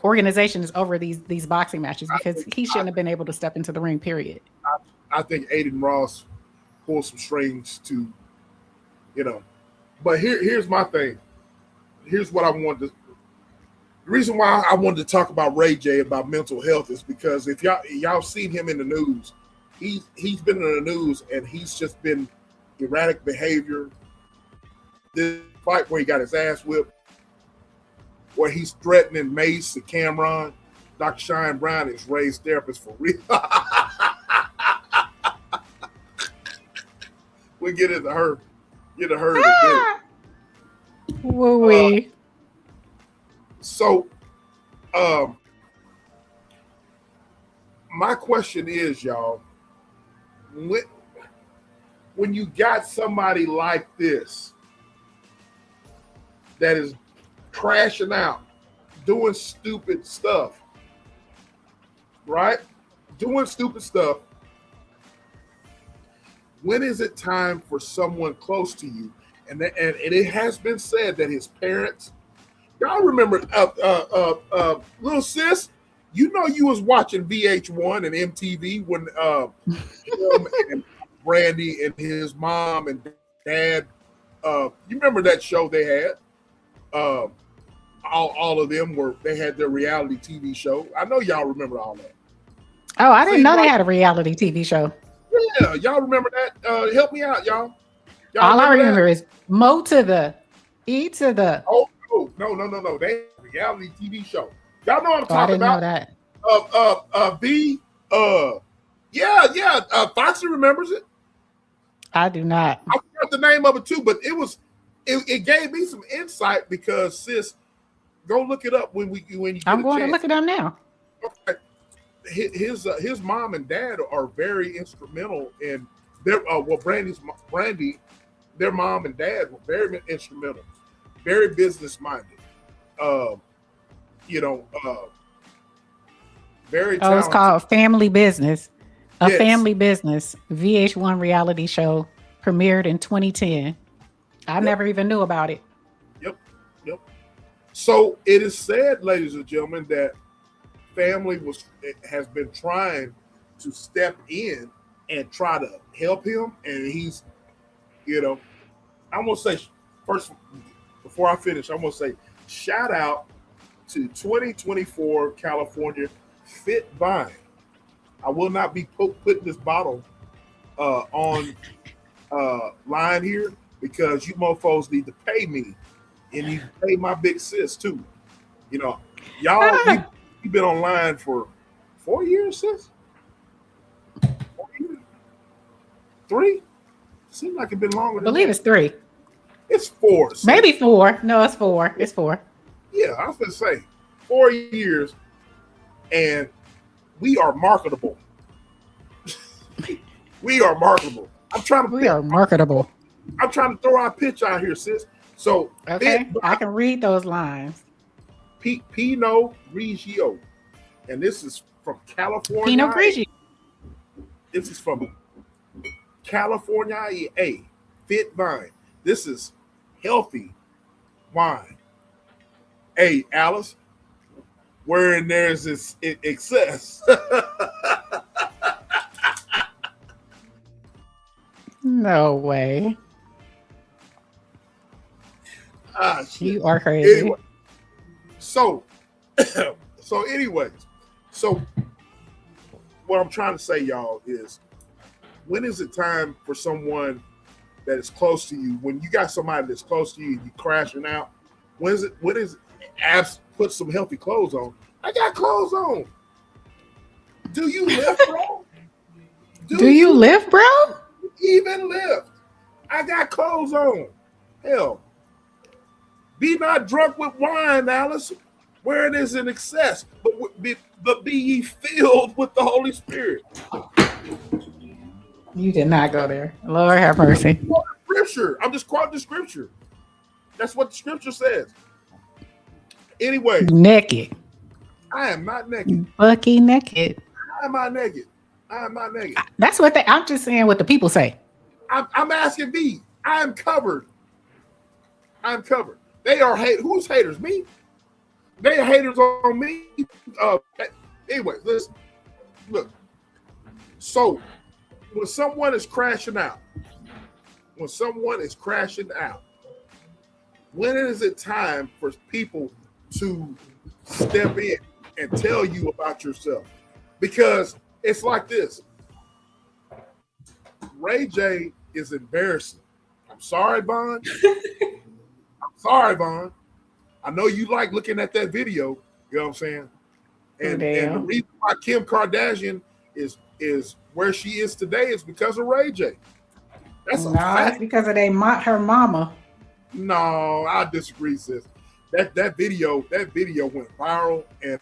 organization is over these boxing matches? Because he shouldn't have been able to step into the ring. Period. I think Aiden Ross pulled some strings to, But here's my thing. Here's what I wanted to. The reason why I wanted to talk about Ray J about mental health is because if y'all seen him in the news, he's been in the news and he's just been erratic behavior. This fight where he got his ass whipped, where he's threatening Mace and Cameron. Dr. Cheyenne Bryant is Ray's therapist for real. We get into her. Get to her. Woo-wee. So, my question is, y'all, when you got somebody like this that is crashing out, doing stupid stuff, right? Doing stupid stuff, when is it time for someone close to you? And it has been said that his parents. Y'all remember, little sis, you was watching VH1 and MTV when him and Brandy and his mom and dad, you remember that show they had? All of them they had their reality TV show. I know y'all remember all that. Oh, I didn't know they had a reality TV show. Yeah, y'all remember that? Help me out, y'all. All I remember is Mo to the E to the. Oh, no. They had a reality TV show. Y'all know what I'm talking about. I didn't know that. Foxy remembers it. I do not. I forgot the name of it too, but it gave me some insight because sis, go look it up when you. I'm going to look it up now. Okay. His mom and dad are very instrumental in their Brandy, their mom and dad were very instrumental, very business minded. Very talented. It's called Family Business. Yes. Family Business VH1 reality show premiered in 2010. I never even knew about it. Yep. So it is said, ladies and gentlemen, that family has been trying to step in and try to help him, and he's, I'm gonna say first before I finish, I'm gonna say shout out to 2024 California Fit Vine. I will not be putting this bottle on line here because you mofos need to pay me, and you pay my big sis too. Y'all. You've been online for 4 years, sis? 4 years? 3? Seems like it's been longer than I believe that. It's 3. It's 4. Sis. Maybe 4. No, it's 4. It's 4. Yeah, I was going to say 4 years, and we are marketable. We are marketable. We are marketable. I'm trying to throw our pitch out here, sis. So, okay, I can read those lines. Pinot Grigio, and this is from California. Pinot Grigio. This is from California, Fit Vine. This is healthy wine. Hey, Alice, wherein there's this excess. No way. You are crazy. Anyway, so what I'm trying to say, y'all, is when is it time for someone that is close to you, when you got somebody that's close to you and you crashing out, when is it put some healthy clothes on? I got clothes on. Do you lift, bro? Do you lift, bro? Even lift. I got clothes on. Hell, Be not drunk with wine, Alice, where it is in excess, but be ye filled with the Holy Spirit. You did not go there. Lord have mercy. Scripture. I'm just quoting the scripture. That's what the scripture says. Anyway. Naked. I am not naked. Bucky naked. I am not naked. I am not naked. That's what I'm just saying what the people say. I'm asking me. I am covered. I'm covered. They are who's haters? Me? They are haters on me. Anyway, listen. Look. So when someone is crashing out, when is it time for people to step in and tell you about yourself? Because it's like this. Ray J is embarrassing. I'm sorry, Vaughn. I know you like looking at that video. You know what I'm saying? And the reason why Kim Kardashian is where she is today is because of Ray J. That's a fact. It's because of her mama. No, I disagree, sis. That video went viral, and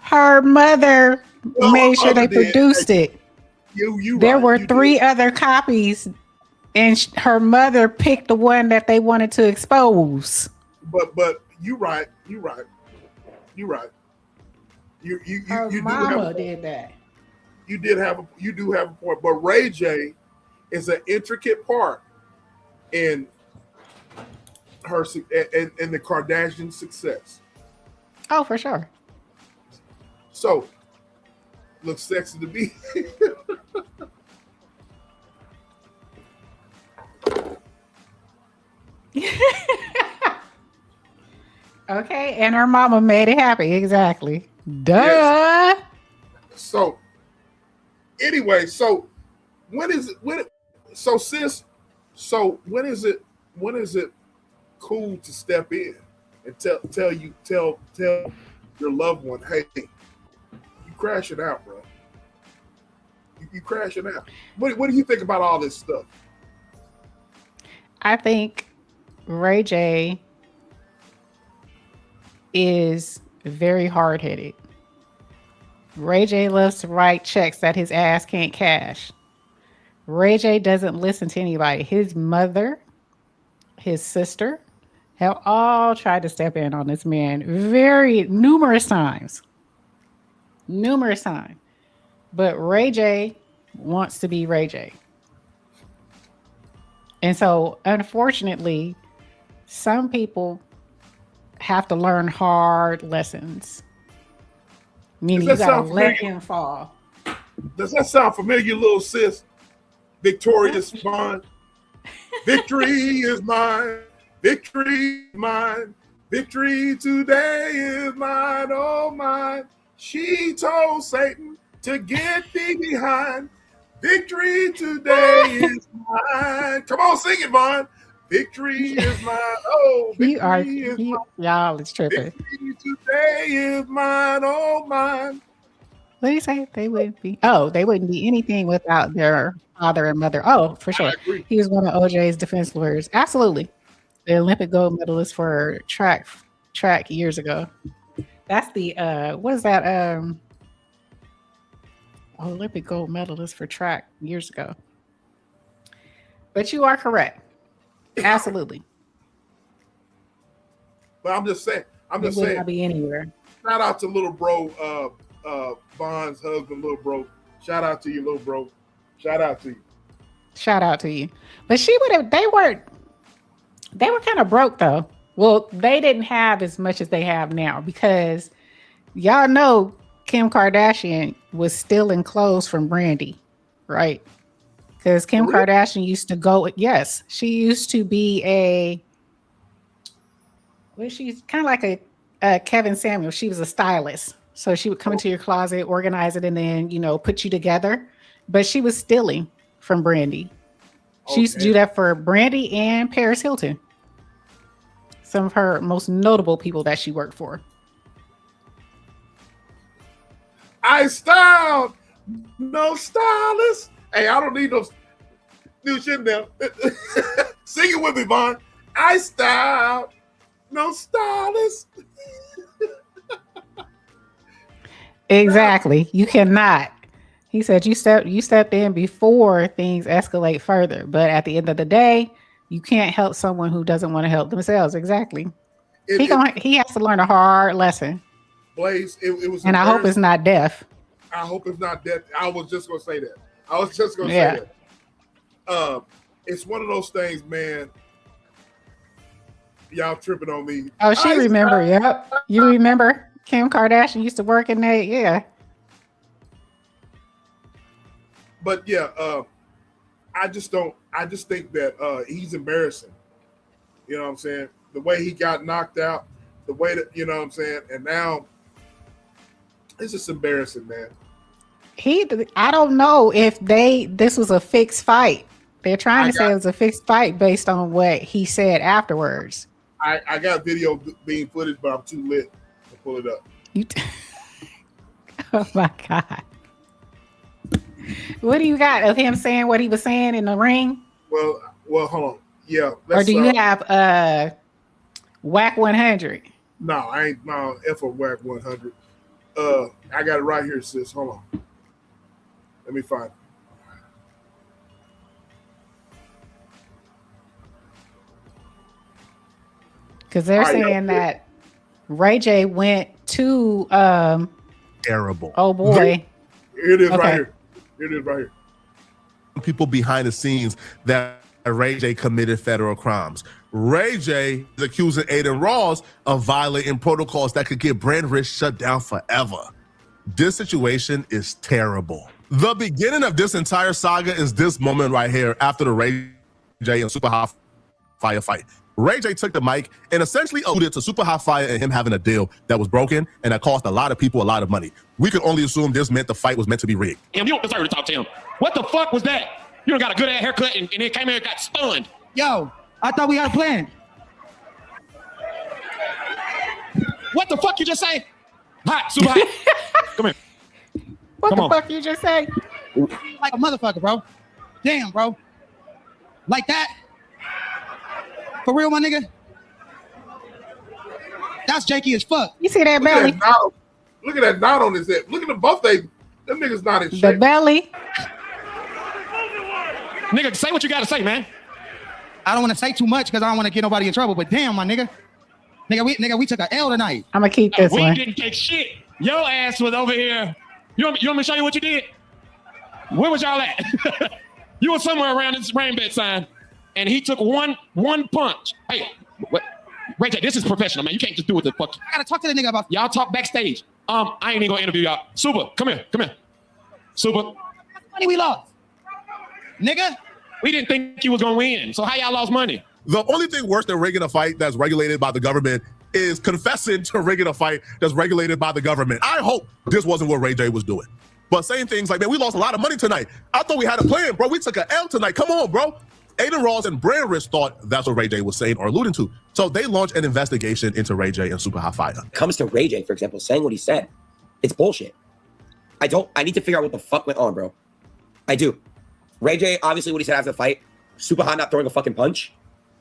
her mother made sure they produced it. There were 3 other copies, and her mother picked the one that they wanted to expose. But you're right. Her mama did that. You do have a point, but Ray J is an intricate part in her and the Kardashian success. Oh, for sure. So, looks sexy to me. Okay, and her mama made it happy. Exactly. Duh. Yes. So, anyway, so when is it cool to step in and tell your loved one, hey, you crashing out, bro. You crashing out. What do you think about all this stuff? I think Ray J is very hard-headed. Ray J loves to write checks that his ass can't cash. Ray J doesn't listen to anybody. His mother, his sister have all tried to step in on this man numerous times. But Ray J wants to be Ray J. And so, unfortunately, some people have to learn hard lessons. Meaning you gotta let him fall. Does that sound familiar, little sis? Victorious Vaughn. Victory is mine. Victory is mine. Victory today is mine. Oh, mine. She told Satan to get thee behind. Victory today is mine. Come on, sing it, Vaughn. Victory is mine. Oh, y'all is tripping. Victory today is mine. Oh, mine. What do you say? They wouldn't be anything without their father and mother. Oh, for sure. He was one of OJ's defense lawyers. Absolutely. The Olympic gold medalist for track years ago. That's the what is that? Olympic gold medalist for track years ago. But you are correct. Absolutely. But I'm just saying. Would not be anywhere. Shout out to little bro, Vaughn's husband, little bro. Shout out to you, little bro. Shout out to you. Shout out to you. But they were kind of broke though. Well, they didn't have as much as they have now because y'all know Kim Kardashian was stealing clothes from Brandy, right? Because Kim Kardashian used to go, yes, she used to be she's kind of like a Kevin Samuel. She was a stylist. So she would come into your closet, organize it, and then, put you together. But she was stealing from Brandy. She used to do that for Brandy and Paris Hilton. Some of her most notable people that she worked for. I styled, no stylist. Hey, I don't need no new shit now. Sing it with me, Vaughn. I styled, No stylist. Exactly. You cannot. He said you stepped in before things escalate further. But at the end of the day, you can't help someone who doesn't want to help themselves. Exactly. He has to learn a hard lesson. Blaze, it was, and I hope it's not death. I hope it's not death. I was just gonna say that. Say that. It's one of those things, man. Y'all tripping on me. Oh, she remember. Yep. You remember Kim Kardashian used to work in that? Yeah. But yeah, I just think that he's embarrassing. You know what I'm saying? The way he got knocked out, the way that, you know what I'm saying? And now it's just embarrassing, man. I don't know if this was a fixed fight. They're trying to say it was a fixed fight based on what he said afterwards. I got video being footage, but I'm too lit to pull it up. Oh my God. What do you got of him saying what he was saying in the ring? Well, hold on. Yeah. Or do you have Whack 100? No, I ain't F or Whack 100. I got it right here, sis. Hold on. Let me find it. Because they're saying that Ray J went to terrible. Oh boy. Here it is right here. Here it is right here. People behind the scenes that Ray J committed federal crimes. Ray J is accusing Aiden Ross of violating protocols that could get brand risk shut down forever. This situation is terrible. The beginning of this entire saga is this moment right here after the Ray J and Super Hot Fire fight. Ray J took the mic and essentially alluded to Super Hot Fire and him having a deal that was broken and that cost a lot of people a lot of money. We could only assume this meant the fight was meant to be rigged. You don't deserve to talk to him. What the fuck was that? You don't got a good ass haircut and then came here and got stunned. Yo, I thought we had a plan. What the fuck you just say? Hot, Super Hot. Come here. What the fuck you just say? Like a motherfucker, bro. Damn, bro. Like that? For real, my nigga? That's janky as fuck. You see that belly? Look at that knot on his head. Look at them both. Them niggas not in shape. The belly. Nigga, say what you gotta say, man. I don't want to say too much because I don't want to get nobody in trouble, but damn, my nigga. Nigga, we took an L tonight. I'm gonna keep this one. We didn't take shit. Your ass was over here. You want me to show you what you did? Where was y'all at? You were somewhere around this rainbow sign, and he took one punch. Hey, what? Ray J, this is professional, man. You can't just do what the fuck. I gotta talk to the nigga about. Y'all talk backstage. I ain't even gonna interview y'all. Super, come here. Super. Money we lost, nigga. We didn't think you was gonna win. So how y'all lost money? The only thing worse than rigging a fight that's regulated by the government is confessing to rigging a fight that's regulated by the government. I hope this wasn't what Ray J was doing. But saying things like, man, we lost a lot of money tonight. I thought we had a plan, bro. We took an L tonight. Come on, bro. Aiden Ross and Brand Risk thought that's what Ray J was saying or alluding to. So they launched an investigation into Ray J and Super Hot Fire. When it comes to Ray J, for example, saying what he said, it's bullshit. I need to figure out what the fuck went on, bro. I do. Ray J, obviously what he said after the fight, Super Hot not throwing a fucking punch,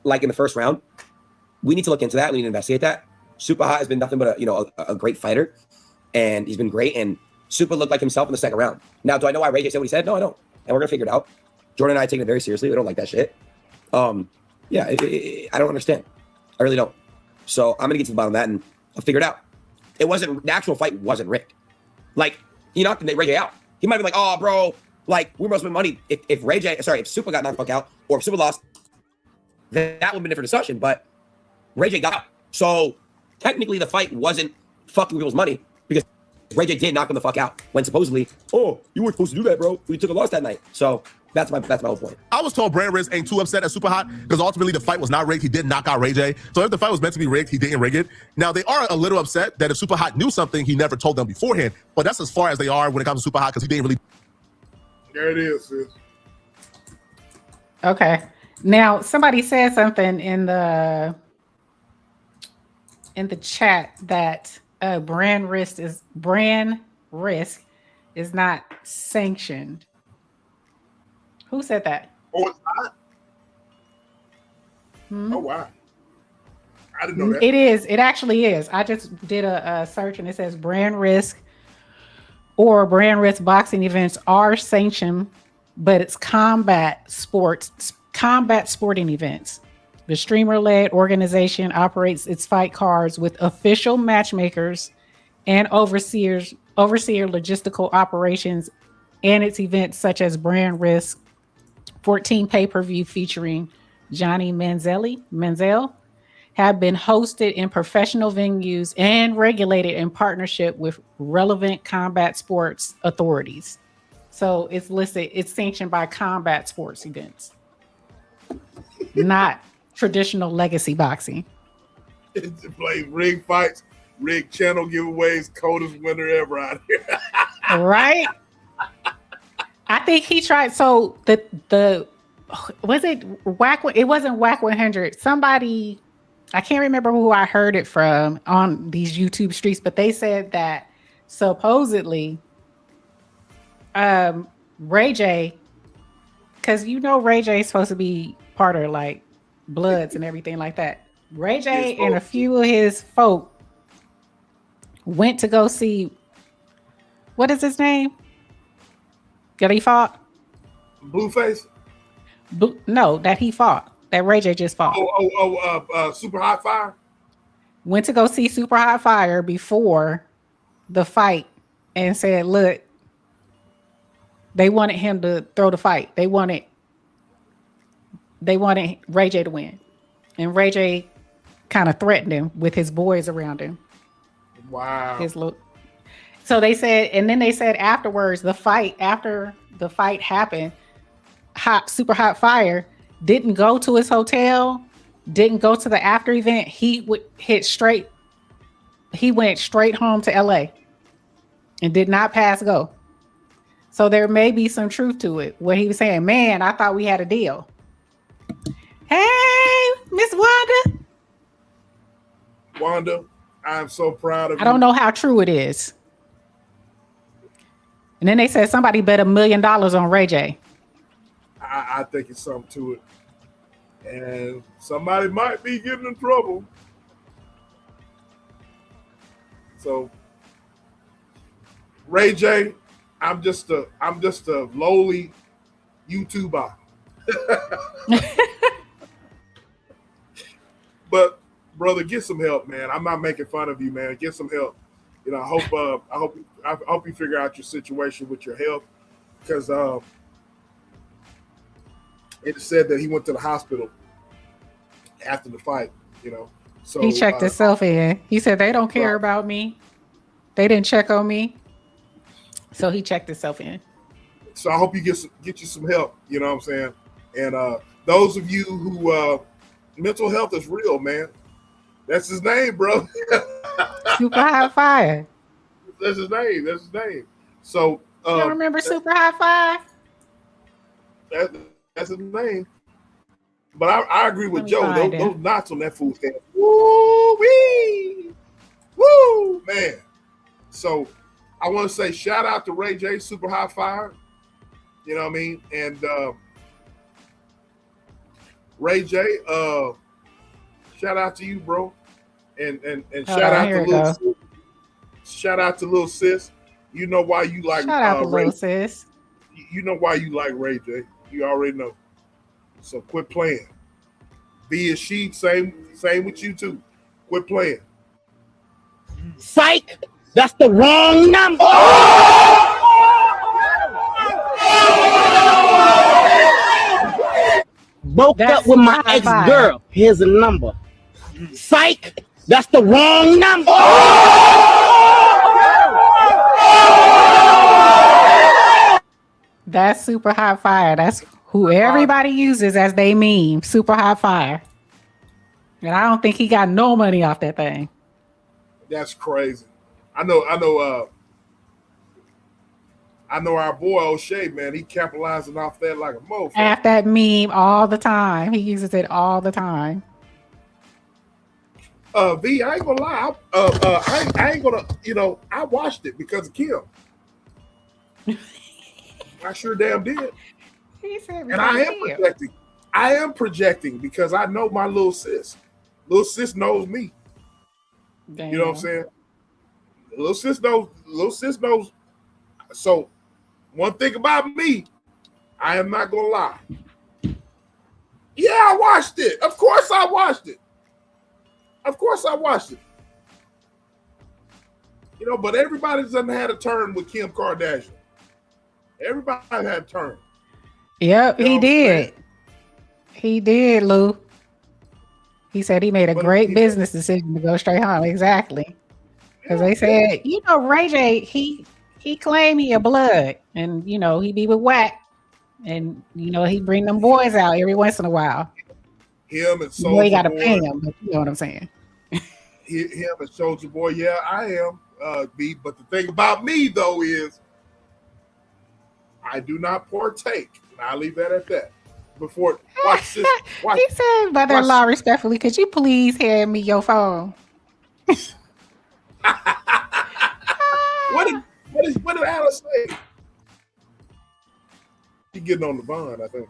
like in the first round. We need to look into that. We need to investigate that. Super Hot has been nothing but a great fighter, and he's been great. And Super looked like himself in the second round. Now, do I know why Ray J said what he said? No, I don't. And we're gonna figure it out. Jordan and I taking it very seriously. We don't like that shit. Yeah, I don't understand. I really don't. So I'm gonna get to the bottom of that and I'll figure it out. The actual fight wasn't rigged. Like, he knocked Ray J out. He might be like, oh, bro, like, we must spend money. If Super got knocked the fuck out, or if Super lost, then that would have been a different discussion. But Ray J got out. So technically the fight wasn't fucking people's money because Ray J did knock him the fuck out when supposedly, oh, you weren't supposed to do that, bro. We took a loss that night. So that's my whole point. I was told Brand Risk ain't too upset at Super Hot because ultimately the fight was not rigged. He did knock out Ray J. So if the fight was meant to be rigged, he didn't rig it. Now, they are a little upset that if Super Hot knew something, he never told them beforehand. But that's as far as they are when it comes to Super Hot because he didn't really. There it is, sis. Okay. Now, somebody said something in the chat that brand risk is not sanctioned. Who said that? Oh, it's not? Hmm? Oh, wow. I didn't know that. It is. It actually is. I just did a search and it says brand risk or brand risk boxing events are sanctioned, but it's combat sporting events. The streamer-led organization operates its fight cards with official matchmakers and overseer logistical operations, and its events such as brand risk 14 pay-per-view featuring Johnny Manziel have been hosted in professional venues and regulated in partnership with relevant combat sports authorities. So it's listed, it's sanctioned by combat sports events, not traditional legacy boxing. It's to play rig fights, rig channel giveaways, coldest winter ever out here. Right? I think he tried. So the was it Whack? It wasn't Whack 100. Somebody, I can't remember who I heard it from on these YouTube streets, but they said that supposedly Ray J, because you know Ray J is supposed to be part of like Bloods and everything like that. Ray J and a few of his folk went to go see, what is his name? That he fought? Blueface? No, that he fought. That Ray J just fought. Super Hot Fire? Went to go see Super Hot Fire before the fight and said, look, they wanted him to throw the fight. They wanted Ray J to win. And Ray J kind of threatened him with his boys around him. Wow. So they said, and then they said afterwards, after the fight happened, Super Hot Fire didn't go to his hotel, didn't go to the after event. He went straight home to LA and did not pass go. So there may be some truth to it. What he was saying, man, I thought we had a deal. Hey, Miss Wanda. Wanda, I'm so proud of you. I don't know how true it is. And then they said somebody bet $1 million on Ray J. I think it's something to it. And somebody might be getting in trouble. So Ray J, I'm just a lowly YouTuber. But brother, get some help, man. I'm not making fun of you, man. Get some help. You know, I hope you figure out your situation with your health, because it said that he went to the hospital after the fight. You know, so he checked himself in. He said they don't care about me. They didn't check on me, so he checked himself in. So I hope you get you some help. You know what I'm saying? And those of you who mental health is real, man. That's his name, bro. Super Hot Fire. That's his name. That's his name. So you don't remember Super Hot Fire? That's his name. But I agree with Joe. Those knots on that fool's head. Woo-wee! Woo, man. So I want to say shout out to Ray J, Super Hot Fire. You know what I mean? And Ray J, shout out to you, bro. And shout out to little sis. You know why you like shout out to little sis. You know why you like Ray J. You already know. So quit playing. Be a sheep, same with you too. Quit playing. Psych! That's the wrong number. Broke up with my ex-girl. Here's a number. Psych! That's the wrong number. That's Super Hot Fire. That's who everybody uses as they meme. Super Hot Fire. And I don't think he got no money off that thing. That's crazy. I know our boy O'Shea, man, he capitalizing off that like a mofo. At that meme all the time. He uses it all the time. V, I ain't gonna lie. I ain't gonna, I watched it because of Kim. I sure damn did. He said, and I am projecting because I know my little sis. Little sis knows me. Damn. You know what I'm saying? Little sis knows. Little sis knows. So, one thing about me, I am not gonna lie. Yeah, I watched it. Of course, I watched it. Of course, I watched it. You know, but everybody doesn't have a turn with Kim Kardashian. Everybody had a turn. Yep, You know he what I'm saying? did. He did, Lou. He said he made a great business decision to go straight home. Exactly. Because they said, you know, Ray J, he claimed he a blood. And, you know, he be with Wack. And, you know, he bring them boys out every once in a while. Him and You know, he Soulja got to Boy. pay him, but you know what I'm saying. Him and Soulja Boy. Yeah, I am. B. But the thing about me, though, is I do not partake. And I'll leave that at that. Before, watch this. Watch, He said, mother-in-law, respectfully, could you please hand me your phone? What did Alice say? She getting on the bond, I think.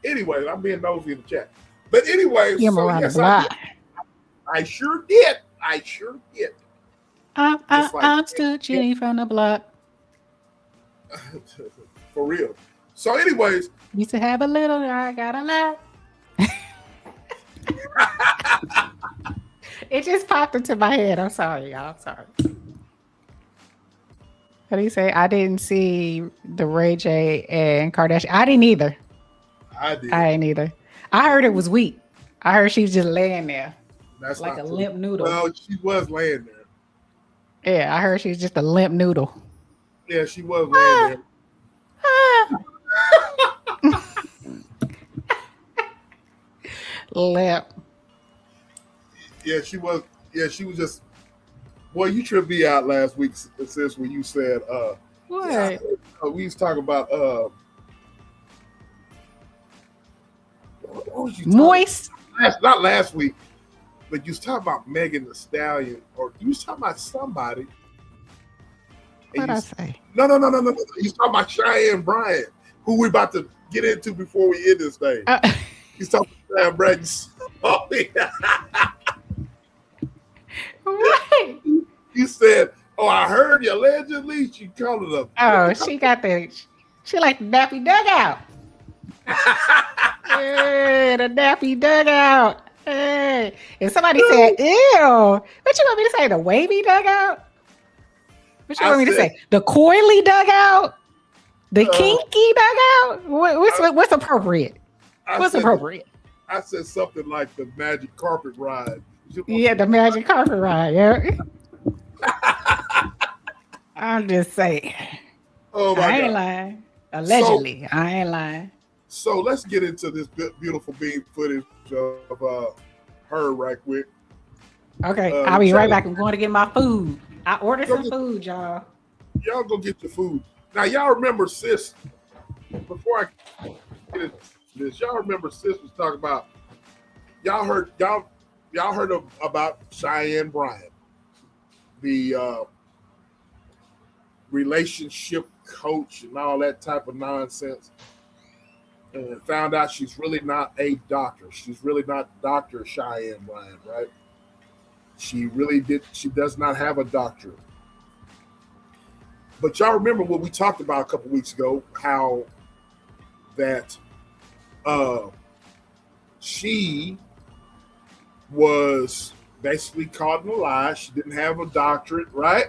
Anyway, I'm being nosy in the chat. But anyway, You're around the block. I sure did. I sure did. I'm still Jenny from the block. For real. So, anyways, used to have a little, I got a lot. It just popped into my head. I'm sorry, y'all. I'm sorry. What do you say? I didn't see the Ray J and Kardashian. I didn't either. I ain't either. I heard it was weak. I heard she was just laying there. That's like not a true. limp noodle. Well, she was laying there. Yeah, I heard she was just a limp noodle. Yeah, she was laying there. Limp. Yeah, she was. Yeah, she was just. Boy, you tripped me out last week, sis, when you said, what? Yeah, we was talking about what was you moist? Not last week, but you was talking about Megan Thee Stallion, or you was talking about somebody. What'd I say? No. You was talking about Cheyenne Bryant, who we about to get into before we end this thing. You talking about Cheyenne Bryant. Oh, yeah. What? You said, "Oh, I heard you allegedly." She called it a. Oh, she got the. She like the nappy dugout. Hey, the nappy dugout. Hey, and somebody said, "Ew." What you want me to say? The wavy dugout? What you want me to say? The coily dugout? The kinky dugout? What's appropriate? What's appropriate? I said something like the magic carpet ride. Yeah, the magic carpet ride. Yeah. I'm just saying. Oh my I ain't God. lying. Allegedly, I ain't lying. So let's get into this beautiful beam footage of her right quick. Okay, I'll be right back. I'm going to get my food. I ordered some food, y'all. Y'all go get your food. Now, y'all remember sis, before I get into this, y'all remember sis was talking about, y'all heard about Cheyenne Bryant, the relationship coach and all that type of nonsense, and found out she's really not a doctor. She's really not Dr. Cheyenne Bryant, right? She does not have a doctorate. But y'all remember what we talked about a couple weeks ago, how that she was basically caught in a lie. She didn't have a doctorate, right?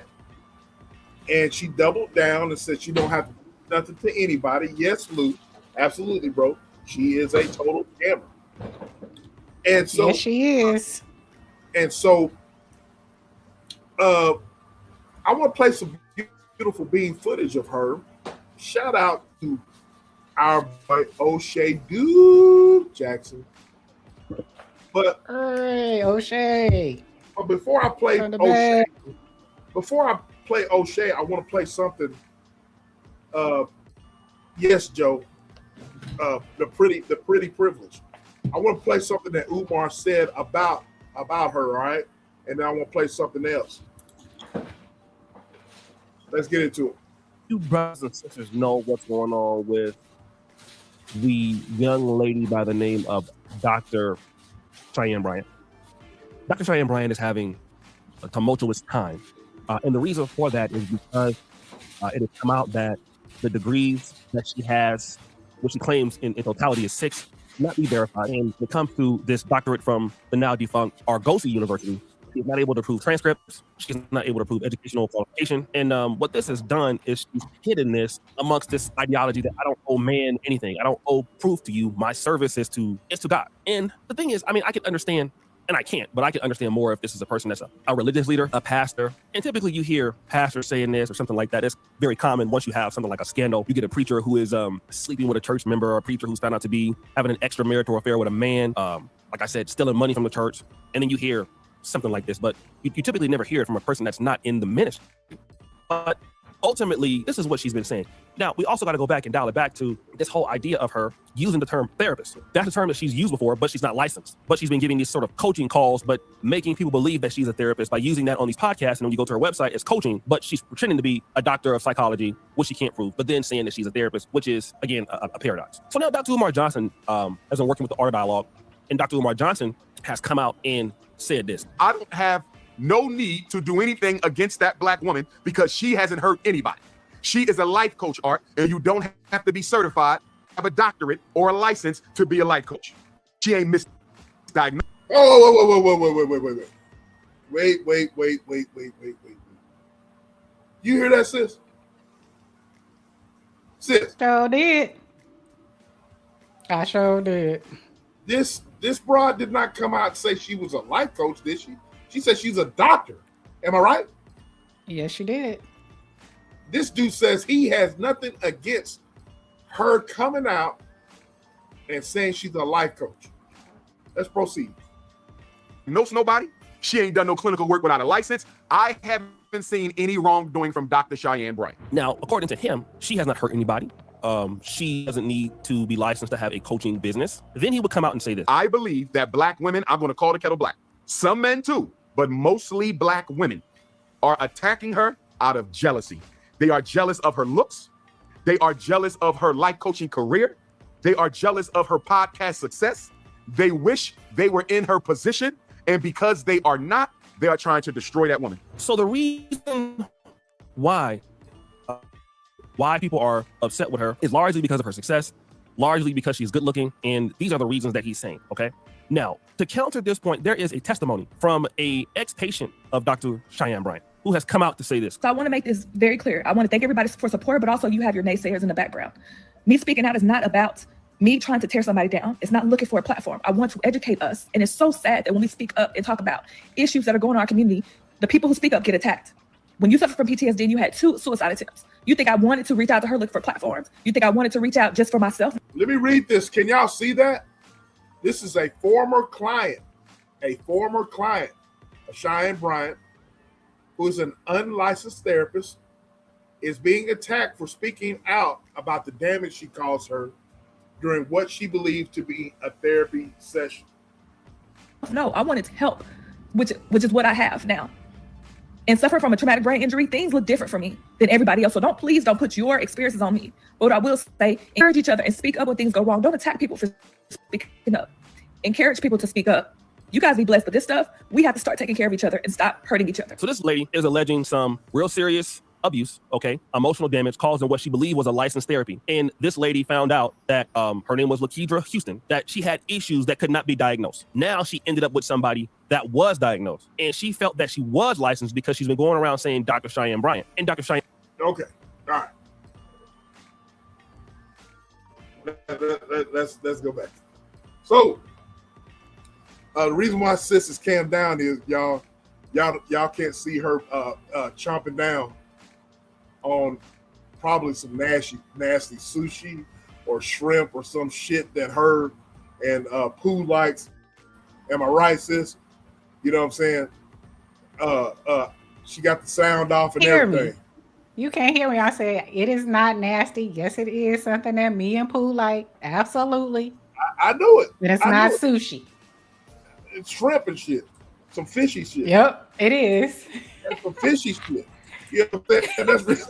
And she doubled down and said she don't have to do nothing to anybody. Yes, Luke, absolutely, bro. She is a total scammer. And so yes, she is. And so I want to play some beautiful beam footage of her. Shout out to our boy O'Shea Dude Jackson. But hey, O'Shea. But before I play O'Shea, I want to play something. Yes, Joe. The pretty privilege. I want to play something that Umar said about her, all right? And then I want to play something else. Let's get into it. You brothers and sisters know what's going on with the young lady by the name of Dr. Cheyenne Bryant. Dr. Cheyenne Bryant is having a tumultuous time. And the reason for that is because it has come out that the degrees that she has, which she claims in totality is 6, not be verified. And when it comes to this doctorate from the now defunct Argosy University, she's not able to prove transcripts. She's not able to prove educational qualification. And what this has done is she's hidden this amongst this ideology that I don't owe man anything. I don't owe proof to you. My service is to God. And the thing is, I mean, I can understand, and I can't, but I can understand more if this is a person that's a religious leader, a pastor. And typically you hear pastors saying this or something like that. It's very common once you have something like a scandal. You get a preacher who is sleeping with a church member, or a preacher who's found out to be having an extramarital affair with a man, like I said, stealing money from the church. And then you hear something like this, but you typically never hear it from a person that's not in the ministry. But ultimately, this is what she's been saying. Now, we also got to go back and dial it back to this whole idea of her using the term therapist. That's a term that she's used before, but she's not licensed. But she's been giving these sort of coaching calls, but making people believe that she's a therapist by using that on these podcasts. And when you go to her website, it's coaching, but she's pretending to be a doctor of psychology, which she can't prove, but then saying that she's a therapist, which is, again, a paradox. So now Dr. Umar Johnson has been working with the Art of Dialogue, and Dr. Umar Johnson has come out and said this. I don't have no need to do anything against that black woman because she hasn't hurt anybody. She is a life coach, Art, and you don't have to be certified, have a doctorate or a license to be a life coach. She ain't misdiagnosed. Wait. You hear that, sis? Sis. Sure did. I sure did. This broad did not come out and say she was a life coach, did she? She said she's a doctor. Am I right? Yes, she did. This dude says he has nothing against her coming out and saying she's a life coach. Let's proceed. Knows nobody. She ain't done no clinical work without a license. I haven't seen any wrongdoing from Dr. Cheyenne Bryant. Now, according to him, she has not hurt anybody. She doesn't need to be licensed to have a coaching business. Then he would come out and say this. I believe that black women, I'm going to call the kettle black. Some men too, but mostly black women are attacking her out of jealousy. They are jealous of her looks. They are jealous of her life coaching career. They are jealous of her podcast success. They wish they were in her position. And because they are not, they are trying to destroy that woman. So the reason why people are upset with her is largely because of her success, largely because she's good looking. And these are the reasons that he's saying, okay? Now, to counter this point, there is a testimony from a ex-patient of Dr. Cheyenne Bryant who has come out to say this. So I want to make this very clear. I want to thank everybody for support, but also you have your naysayers in the background. Me speaking out is not about me trying to tear somebody down. It's not looking for a platform. I want to educate us. And it's so sad that when we speak up and talk about issues that are going on in our community, the people who speak up get attacked. When you suffer from PTSD and you had 2 suicide attempts, you think I wanted to reach out to her looking for platforms? You think I wanted to reach out just for myself? Let me read this. Can y'all see that? This is a former client of Cheyenne Bryant, who is an unlicensed therapist, is being attacked for speaking out about the damage she caused her during what she believed to be a therapy session. No, I wanted to help, which is what I have now. And suffering from a traumatic brain injury, things look different for me than everybody else. So please don't put your experiences on me. But what I will say, encourage each other and speak up when things go wrong. Don't attack people for speaking up. Encourage people to speak up. You guys be blessed, but this stuff, we have to start taking care of each other and stop hurting each other. So this lady is alleging some real serious abuse, okay, emotional damage caused in what she believed was a licensed therapy. And this lady found out that her name was Lakedra Houston, that she had issues that could not be diagnosed. Now she ended up with somebody that was diagnosed. And she felt that she was licensed because she's been going around saying Dr. Cheyenne Bryant. And Dr. Cheyenne. Okay, all right. Let's go back. So the reason why sis is calmed down is y'all can't see her chomping down on probably some nasty sushi or shrimp or some shit that her and Pooh likes. Am I right, sis? You know what I'm saying? She got the sound off and everything. Me. You can't hear me. I said it is not nasty. Yes, it is something that me and Pooh like. Absolutely. I know it. But it's not sushi. It's shrimp and shit. Some fishy shit. Yep, it is. That's some fishy shit. You know what I'm saying? That's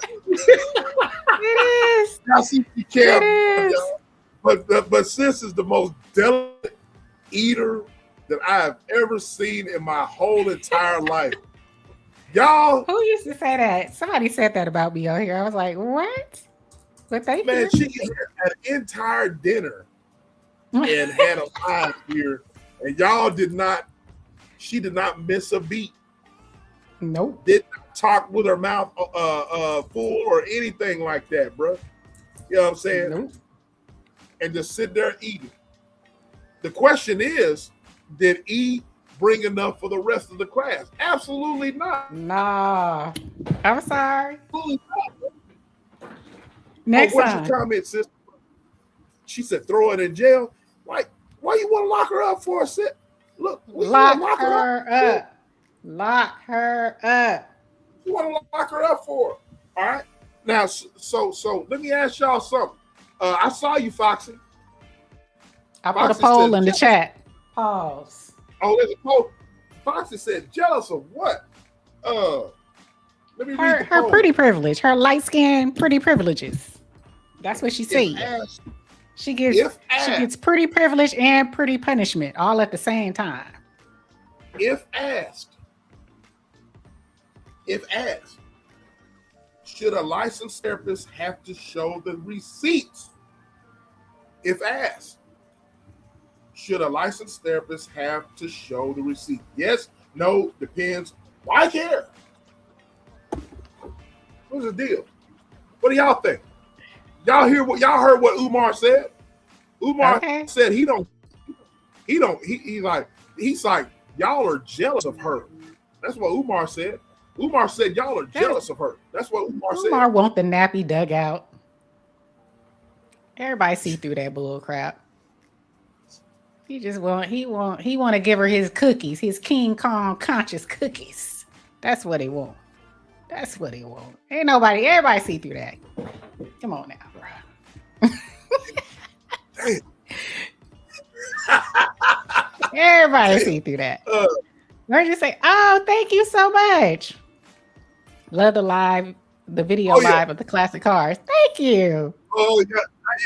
it is. Y'all see she can't. But sis is the most delicate eater that I have ever seen in my whole entire life. Y'all, who used to say that? Somebody said that about me on here. I was like, what? But they man, she had an entire dinner and had a live here, and she did not miss a beat. Nope. Did not talk with her mouth full or anything like that, bro. You know what I'm saying? Nope. And just sit there eating. The question is, did E bring enough for the rest of the class? Absolutely not. Nah. I'm sorry. Absolutely not. Next what's time. your comment, sister? She said, throw it in jail. Why you want to lock her up for a sit? Look, lock her up. Lock her up. You want to lock her up for? All right. Now, so let me ask y'all something. I saw you, Foxy. I put a poll in the chat. Pause. Oh, there's a poll. Foxy said, jealous of what? Let me read the Her poll. pretty privilege. Her light skin pretty privileges. That's what she said. She gets pretty privilege and pretty punishment all at the same time. If asked, should a licensed therapist have to show the receipts? If asked, should a licensed therapist have to show the receipt? Yes, no, depends. Why care? What's the deal? What do y'all think? Y'all heard what Umar said? Umar said he's like, y'all are jealous of her. That's what Umar said. Umar said y'all are jealous of her. That's what Umar said. Umar want the nappy dugout. Everybody see through that bull crap. He want to give her his cookies, his King Kong conscious cookies. That's what he want. That's what he want. Everybody see through that. Come on now, bro. Everybody see through that. Where'd you say, oh, thank you so much. Love the video live of the classic cars. Thank you. Oh,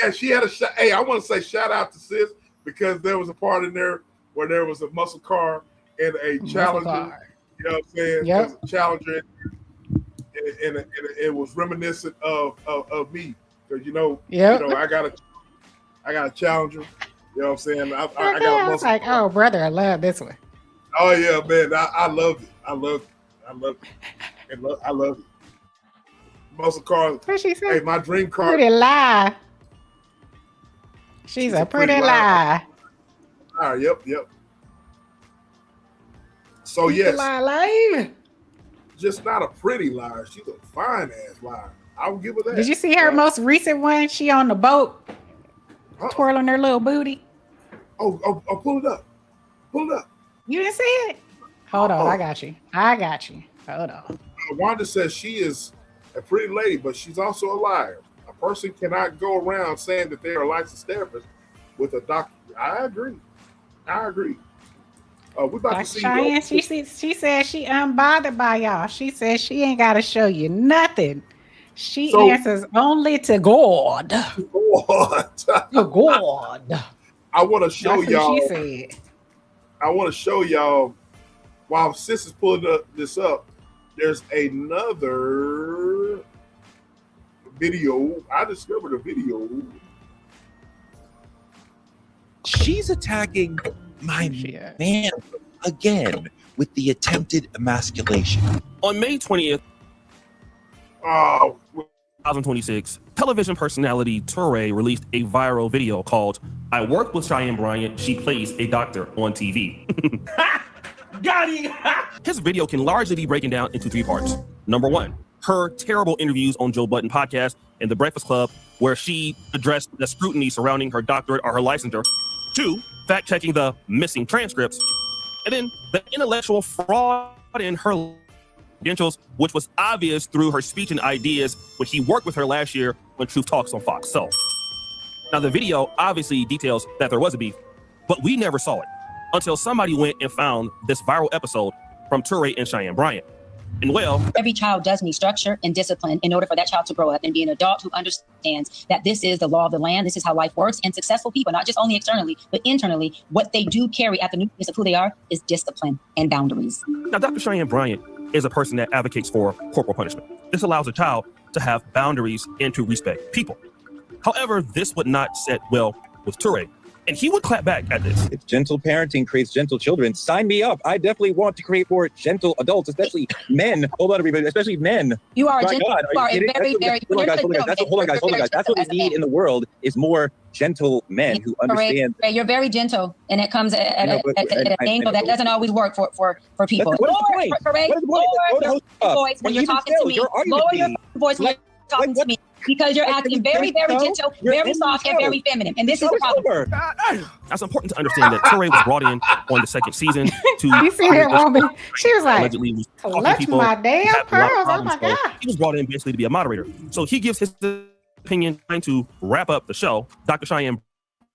yeah, she had a shot. Hey, I want to say shout out to sis because there was a part in there where there was a muscle car and a Challenger. You know what I'm saying? Yep. There was a Challenger, and it was reminiscent of me because I got a Challenger. You know what I'm saying? I got a muscle like, car. oh, brother, I love this one. Oh yeah, man, I loved it. I loved it. Muscle cars. What she say? Hey, my dream car. Pretty lie. She's a pretty lie. All right, yep. So She's yes, a lie. just not a pretty liar. She's a fine ass liar. I will give her that. Did you see her most recent one? She on the boat, twirling her little booty. Oh, pull it up. Pull it up. You didn't see it? Hold on, I got you. Hold on. Wanda says she is a pretty lady, but she's also a liar. A person cannot go around saying that they are a licensed therapist with a doctor. I agree. We're about to see. Cheyenne, she said she unbothered by y'all. She said she ain't got to show you nothing. She answers only to God. To God. I want to show y'all. She said. I want to show y'all while sis is pulling this up. There's another video. I discovered a video. She's attacking my man again with the attempted emasculation. On May 20th, 2026, television personality Touré released a viral video called I Worked with Cheyenne Bryant, She Plays a Doctor on TV. Got it! His video can largely be broken down into 3 parts. Number 1, her terrible interviews on Joe Budden podcast and The Breakfast Club, where she addressed the scrutiny surrounding her doctorate or her licensure. 2, fact-checking the missing transcripts. And then the intellectual fraud in her credentials, which was obvious through her speech and ideas when he worked with her last year when Truth Talks on Fox. So, now the video obviously details that there was a beef, but we never saw it until somebody went and found this viral episode from Touré and Cheyenne Bryant. And well, every child does need structure and discipline in order for that child to grow up and be an adult who understands that this is the law of the land. This is how life works. And successful people, not just only externally, but internally, what they do carry at the nucleus of who they are is discipline and boundaries. Now, Dr. Cheyenne Bryant is a person that advocates for corporal punishment. This allows a child to have boundaries and to respect people. However, this would not set well with Toure, and he would clap back at this. If gentle parenting creates gentle children, sign me up. I definitely want to create more gentle adults, especially men. Hold on, everybody, especially men. You are My gentle. God, You are you a kidding? very, Hold on, guys. very. Hold on, guys. That's what we need in the world is more gentle men who understand. You're very gentle, and it comes at an angle that doesn't always work for people. What is the point? Correct. What is the point? Lower your voice when you're talking to me. Lower your voice when you're talking to me. Because you're acting very, very gentle, very soft, and very feminine. And this is the problem. That's important to understand that Toure was brought in on the second season to. You see that woman? She was like, allegedly was talking to clutch people, my damn had a lot of pearls. Oh problems. my So God. he was brought in basically to be a moderator. So he gives his opinion trying to wrap up the show. Dr. Cheyenne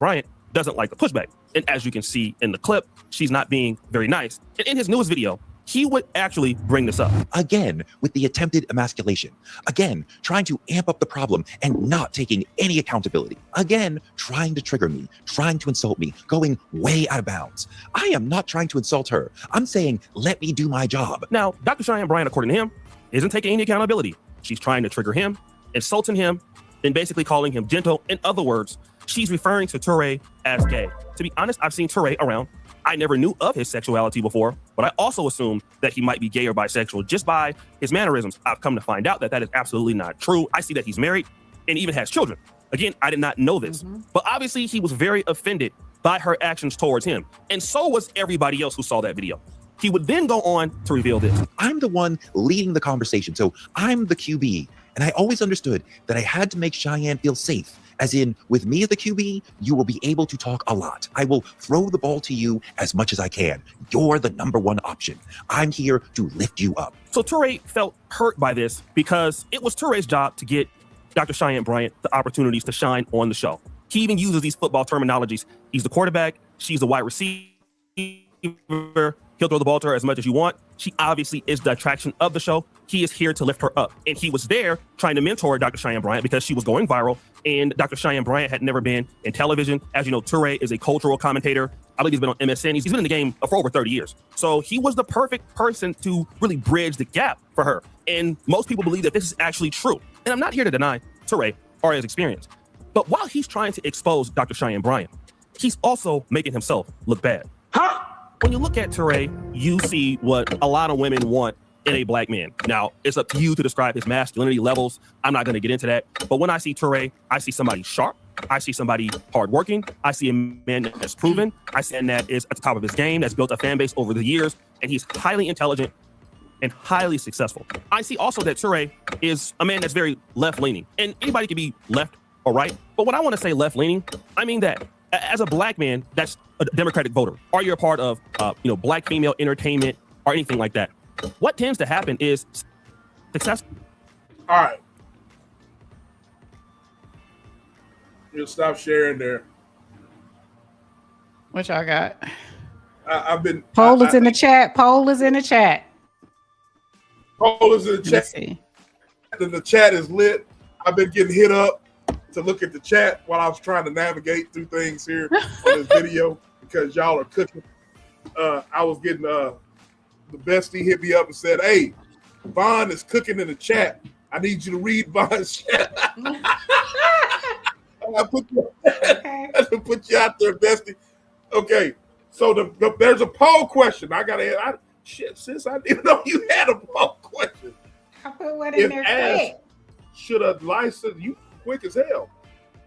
Bryant doesn't like the pushback. And as you can see in the clip, she's not being very nice. And in his newest video, he would actually bring this up. Again, with the attempted emasculation. Again, trying to amp up the problem and not taking any accountability. Again, trying to trigger me, trying to insult me, going way out of bounds. I am not trying to insult her. I'm saying, let me do my job. Now, Dr. Cheyenne Bryant, according to him, isn't taking any accountability. She's trying to trigger him, insulting him, and basically calling him gentle. In other words, she's referring to Toure as gay. To be honest, I've seen Toure around. I never knew of his sexuality before, but I also assumed that he might be gay or bisexual just by his mannerisms. I've come to find out that that is absolutely not true. I see that he's married and even has children. Again, I did not know this, but obviously he was very offended by her actions towards him. And so was everybody else who saw that video. He would then go on to reveal this. I'm the one leading the conversation, so I'm the QB. And I always understood that I had to make Cheyenne feel safe. As in, with me as the QB, you will be able to talk a lot. I will throw the ball to you as much as I can. You're the number one option. I'm here to lift you up. So Toure felt hurt by this because it was Toure's job to get Dr. Cheyenne Bryant the opportunities to shine on the show. He even uses these football terminologies. He's the quarterback. She's the wide receiver. He'll throw the ball to her as much as you want. She obviously is the attraction of the show. He is here to lift her up. And he was there trying to mentor Dr. Cheyenne Bryant because she was going viral. And Dr. Cheyenne Bryant had never been in television. As you know, Toure is a cultural commentator. I believe he's been on MSN. He's been in the game for over 30 years. So he was the perfect person to really bridge the gap for her. And most people believe that this is actually true. And I'm not here to deny Toure or his experience. But while he's trying to expose Dr. Cheyenne Bryant, he's also making himself look bad. When you look at Toure, you see what a lot of women want in a black man. Now, it's up to you to describe his masculinity levels. I'm not going to get into that. But when I see Toure, I see somebody sharp. I see somebody hardworking. I see a man that's proven. I see a man that is at the top of his game, that's built a fan base over the years, and he's highly intelligent and highly successful. I see also that Toure is a man that's very left-leaning. And anybody can be left or right. But when I want to say left-leaning, I mean that. As a black man, that's a Democratic voter, or you're a part of, black female entertainment or anything like that. What tends to happen is success. All right. You'll stop sharing there. What y'all got? I've been. Poll is in the chat. Poll is in the chat. Poll is in the chat. And the chat is lit. I've been getting hit up to look at the chat while I was trying to navigate through things here on this video because y'all are cooking. I was getting the bestie hit me up and said, "Hey, Vaughn is cooking in the chat. I need you to read Vaughn's chat." I put you out there, bestie. Okay, so there's a poll question. I gotta. Shit, sis, I didn't know you had a poll question. I put one in there quick. Should a license, you quick as hell.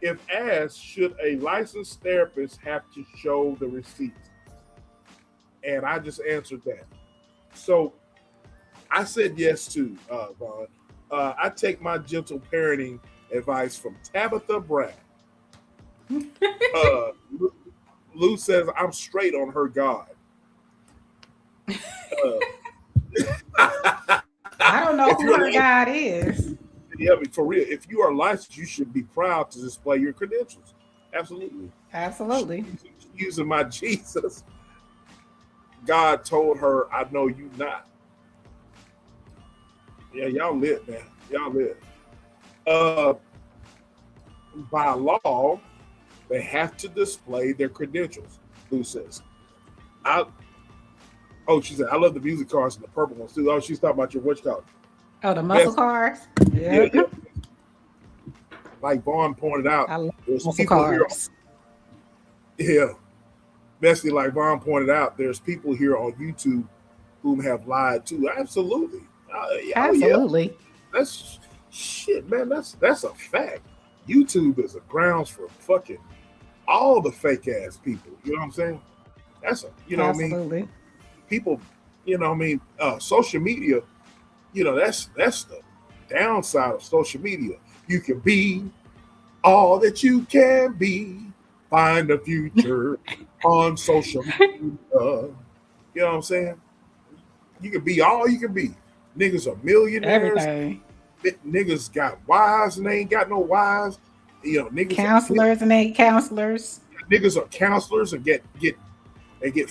If asked, should a licensed therapist have to show the receipt? And I just answered that. So I said yes to Vaughn. I take my gentle parenting advice from Tabitha Brown. Lou says I'm straight on her God. I don't know who her God is. Yeah, I mean, for real, if you are licensed, you should be proud to display your credentials. Absolutely. Absolutely. Using my Jesus. God told her, I know you not. Yeah, y'all lit, man. Y'all lit. By law, they have to display their credentials. Who says? She said, I love the music cards and the purple ones too. Oh, she's talking about your witch card. Oh, the muscle cars? Yeah. Like Vaughn pointed out, I love there's muscle people cars. here. Yeah. Basically, like Vaughn pointed out, there's people here on YouTube whom have lied too. Absolutely. Absolutely. Yeah. That's shit, man. That's a fact. YouTube is a grounds for fucking all the fake ass people. You know what I'm saying? That's what I mean? People, social media, that's the downside of social media. You can be all that you can be. Find the future on social media. You know what I'm saying? You can be all you can be. Niggas are millionaires. Everything. Niggas got wives and they ain't got no wives. Niggas counselors and ain't counselors. Niggas are counselors and get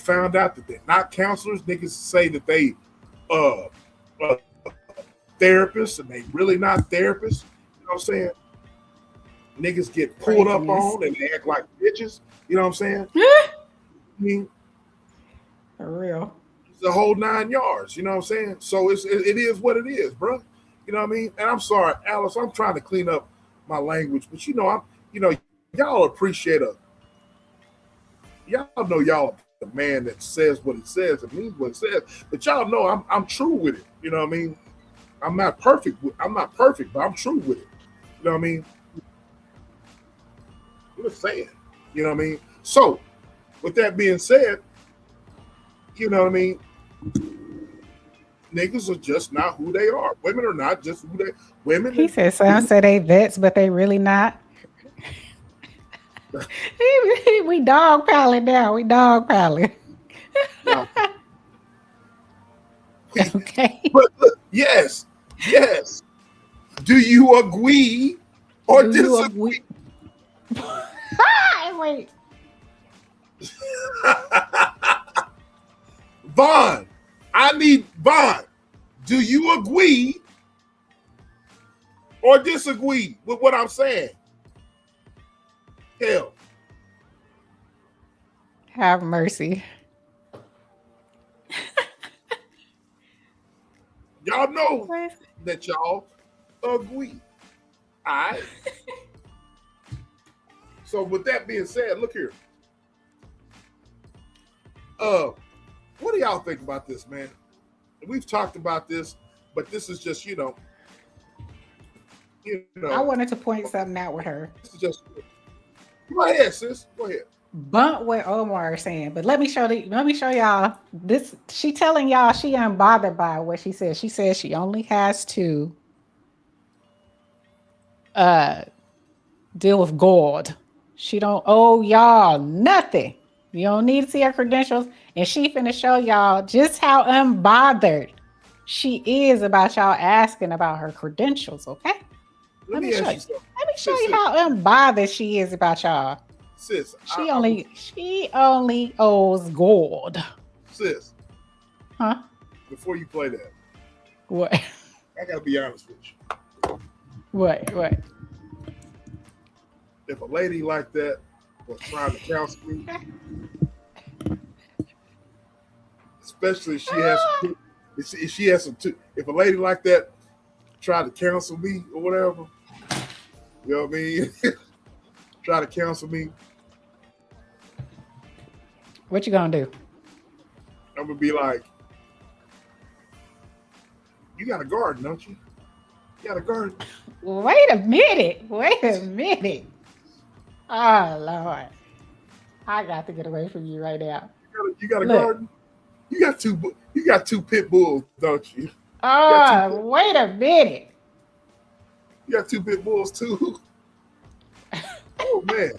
found out that they're not counselors. Niggas say that they therapists and they really not therapists. You know what I'm saying? Niggas get pulled up on and they act like bitches. You know what I'm saying? I mean, for real. It's the whole 9 yards. You know what I'm saying? So it is what it is, bro. You know what I mean? And I'm sorry, Alice. I'm trying to clean up my language, but y'all appreciate y'all know y'all the man that says what he says and means what he says. But y'all know I'm true with it. You know what I mean? I'm not perfect, but I'm true with it. You know what I mean? I'm just saying. You know what I mean? So, with that being said, you know what I mean? Niggas are just not who they are. Women are not just who they. Women. He said some say they vets, but they really not. We dog piling now. We dog piling. Okay. But look, yes. Do you agree or disagree? Wait. Vaughn, I need Vaughn. Do you agree or disagree with what I'm saying? Hell. Have mercy. Y'all know that y'all agree. All right. So with that being said, look here. What do y'all think about this, man? We've talked about this, but this is just, I wanted to point something out with her. This is just. Go ahead, sis. Go ahead. Bump what Omar is saying, but let me show y'all this. She telling y'all she unbothered by what she says. She says she only has to deal with God. She don't owe y'all nothing. You don't need to see her credentials, and she finna show y'all just how unbothered she is about y'all asking about her credentials. Okay, let me show you how unbothered she is about y'all. Sis, she only owes God. Sis, huh? Before you play that, what? I gotta be honest with you. What? If a lady like that was trying to counsel me, especially if she has some, if a lady like that tried to counsel me or whatever, you know what I mean? Try to counsel me. What you gonna do? I'm gonna be like, you got a garden, don't you? You got a garden. Wait a minute. Oh Lord, I got to get away from you right now. You got a garden. You got two pit bulls, don't you? Wait a minute. You got 2 pit bulls too. Oh man.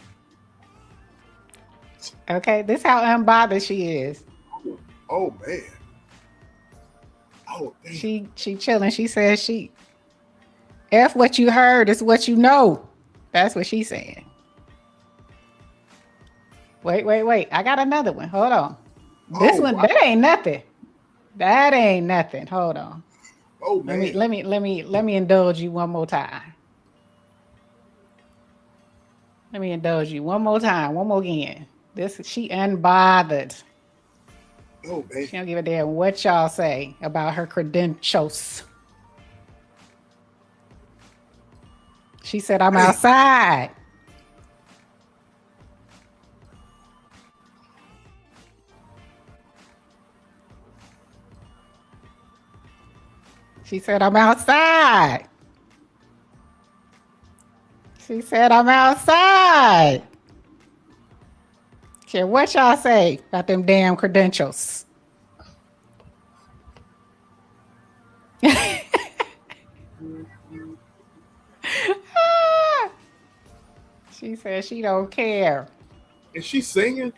Okay, this is how unbothered she is. Oh man. Oh damn. She chilling. She says she F what you heard is what you know. That's what she's saying. Wait. I got another one. Hold on. This one, that ain't nothing. Hold on. Oh man. Let me indulge you one more time. Let me indulge you one more time, one more again. She unbothered. Oh man. She don't give a damn what y'all say about her credentials. She said, I'm outside. She said, I'm outside. She said, I'm outside. Care what y'all say about them damn credentials. She said she don't care. Is she singing?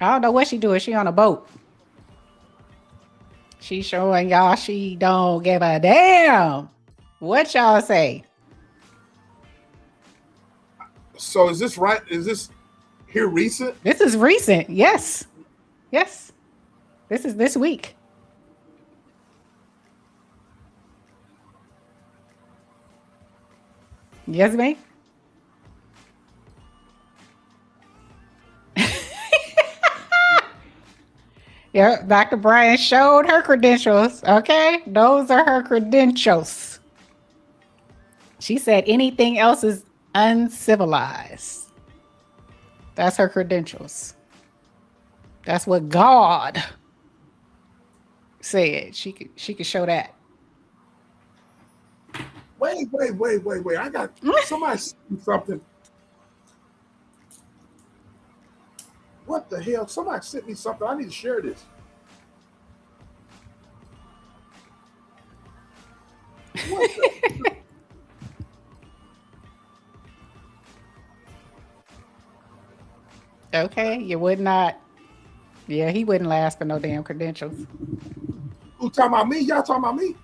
I don't know what she doing. She on a boat. She showing y'all she don't give a damn what y'all say. So is this right? Is this here recent? This is recent. Yes. Yes. This is this week. Yes, ma'am. Yeah, Dr. Bryant showed her credentials. Okay, those are her credentials. She said anything else is uncivilized. That's her credentials. That's what God said. She could show that. Wait. I got somebody sent me something. What the hell? Somebody sent me something. I need to share this. What the? Okay, you would not. Yeah, he wouldn't last for no damn credentials. Who talking about me? Y'all talking about me?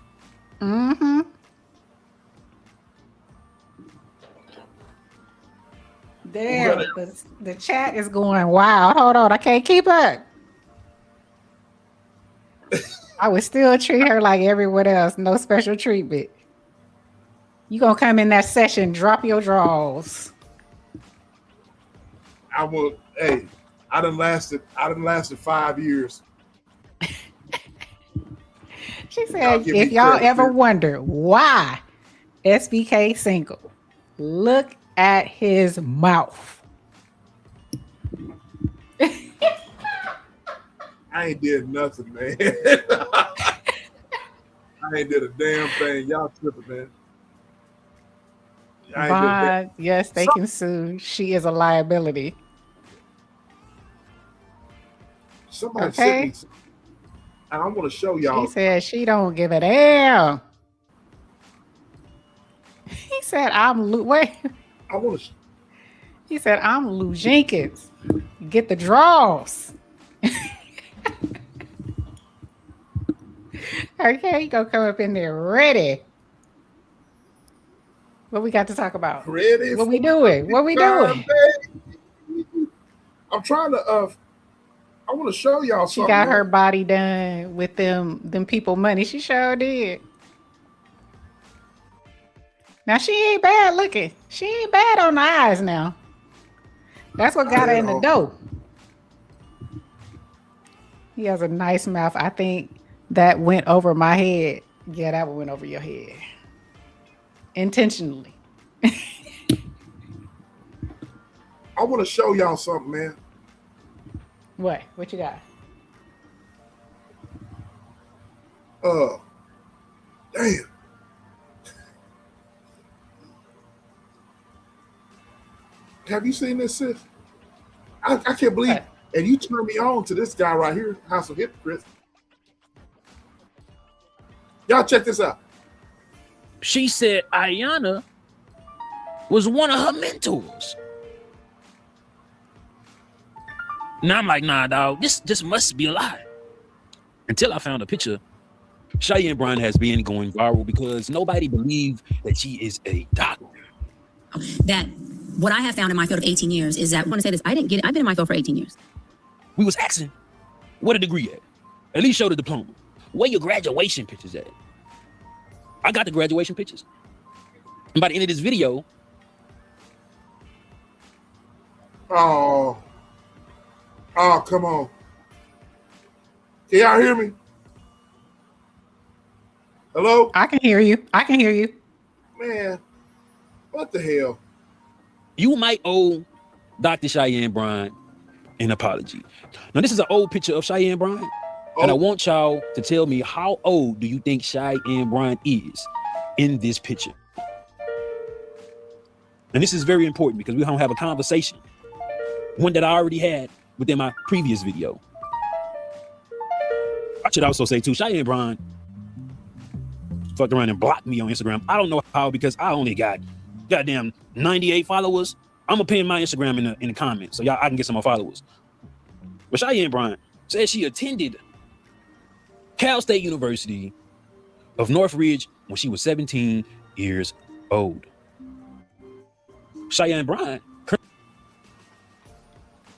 Mm-hmm. Damn, the chat is going wild. Hold on, I can't keep up. I would still treat her like everyone else. No special treatment. You gonna come in that session, drop your drawers. I will. Hey, I done lasted 5 years. She said, if y'all ever wonder why SBK single, look at his mouth. I ain't did nothing, man. I ain't did a damn thing. Y'all tripping, man. Bond, yes, they can sue. She is a liability. Somebody sent me something, and I want to show y'all. She said she don't give a damn. He said, wait. I want to. He said, I'm Lou Jenkins. Get the draws. Okay, you gonna come up in there ready. What we got to talk about? Ready? What we doing? What we doing? I'm trying to. I want to show y'all something. She got her body done with them people money. She sure did. Now she ain't bad looking. She ain't bad on the eyes now. That's what got her in the dough. He has a nice mouth. I think that went over my head. Yeah, that one went over your head. Intentionally. I want to show y'all something, man. What? What you got? Damn. Have you seen this, sis? I can't believe it. And you turned me on to this guy right here, House of Hypocrites. Y'all check this out. She said Ayana was one of her mentors. Now I'm like, nah, dog, this must be a lie. Until I found a picture. Cheyenne Bryant has been going viral because nobody believed that she is a doctor. That what I have found in my field of 18 years is that, I want to say this, I didn't get it. I've been in my field for 18 years. We was asking, what a degree at? At least show the diploma. Where your graduation pictures at? I got the graduation pictures. I got the graduation pictures. And by the end of this video, Oh, come on. Can y'all hear me? Hello? I can hear you. I can hear you. Man, what the hell? you might owe Dr. Cheyenne Bryant an apology. Now, this is an old picture of Cheyenne Bryant, and I want y'all to tell me how old do you think Cheyenne Bryant is in this picture? And this is very important because we're gonna have a conversation, one that I already had within my previous video. I should also say too, Cheyenne Bryant fucked around and blocked me on Instagram. I don't know how, because I only got goddamn 98 followers. I'm gonna pin my Instagram in the comments so y'all I can get some more followers. But Cheyenne Bryant said she attended Cal State University of Northridge when she was 17 years old. Cheyenne Bryant.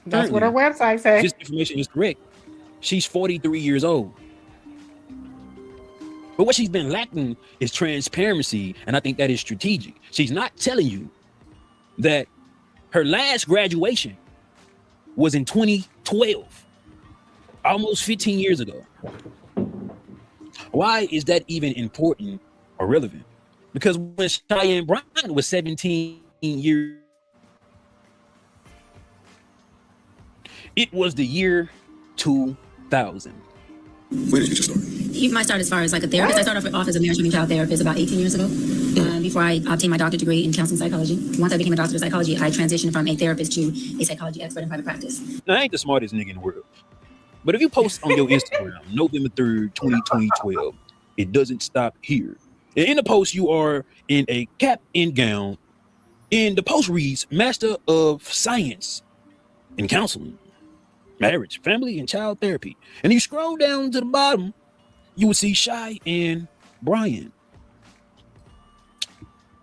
That's what her website says. This information is correct. She's 43 years old. But what she's been lacking is transparency, and I think that is strategic. She's not telling you that her last graduation was in 2012, almost 15 years ago. Why is that even important or relevant? Because when Cheyenne Bryant was 17 years, it was the year 2000. Where did you start? You might start as far as like a therapist. I started off as a marriage and child therapist about 18 years ago, before I obtained my doctorate degree in counseling psychology. Once I became a doctor of psychology, I transitioned from a therapist to a psychology expert in private practice. Now, I ain't the smartest nigga in the world, but if you post on your Instagram, November 3rd, 2012, it doesn't stop here. And in the post, you are in a cap and gown, and the post reads, Master of Science in Counseling, Marriage, Family, and Child Therapy. And you scroll down to the bottom, you will see Cheyenne Bryant.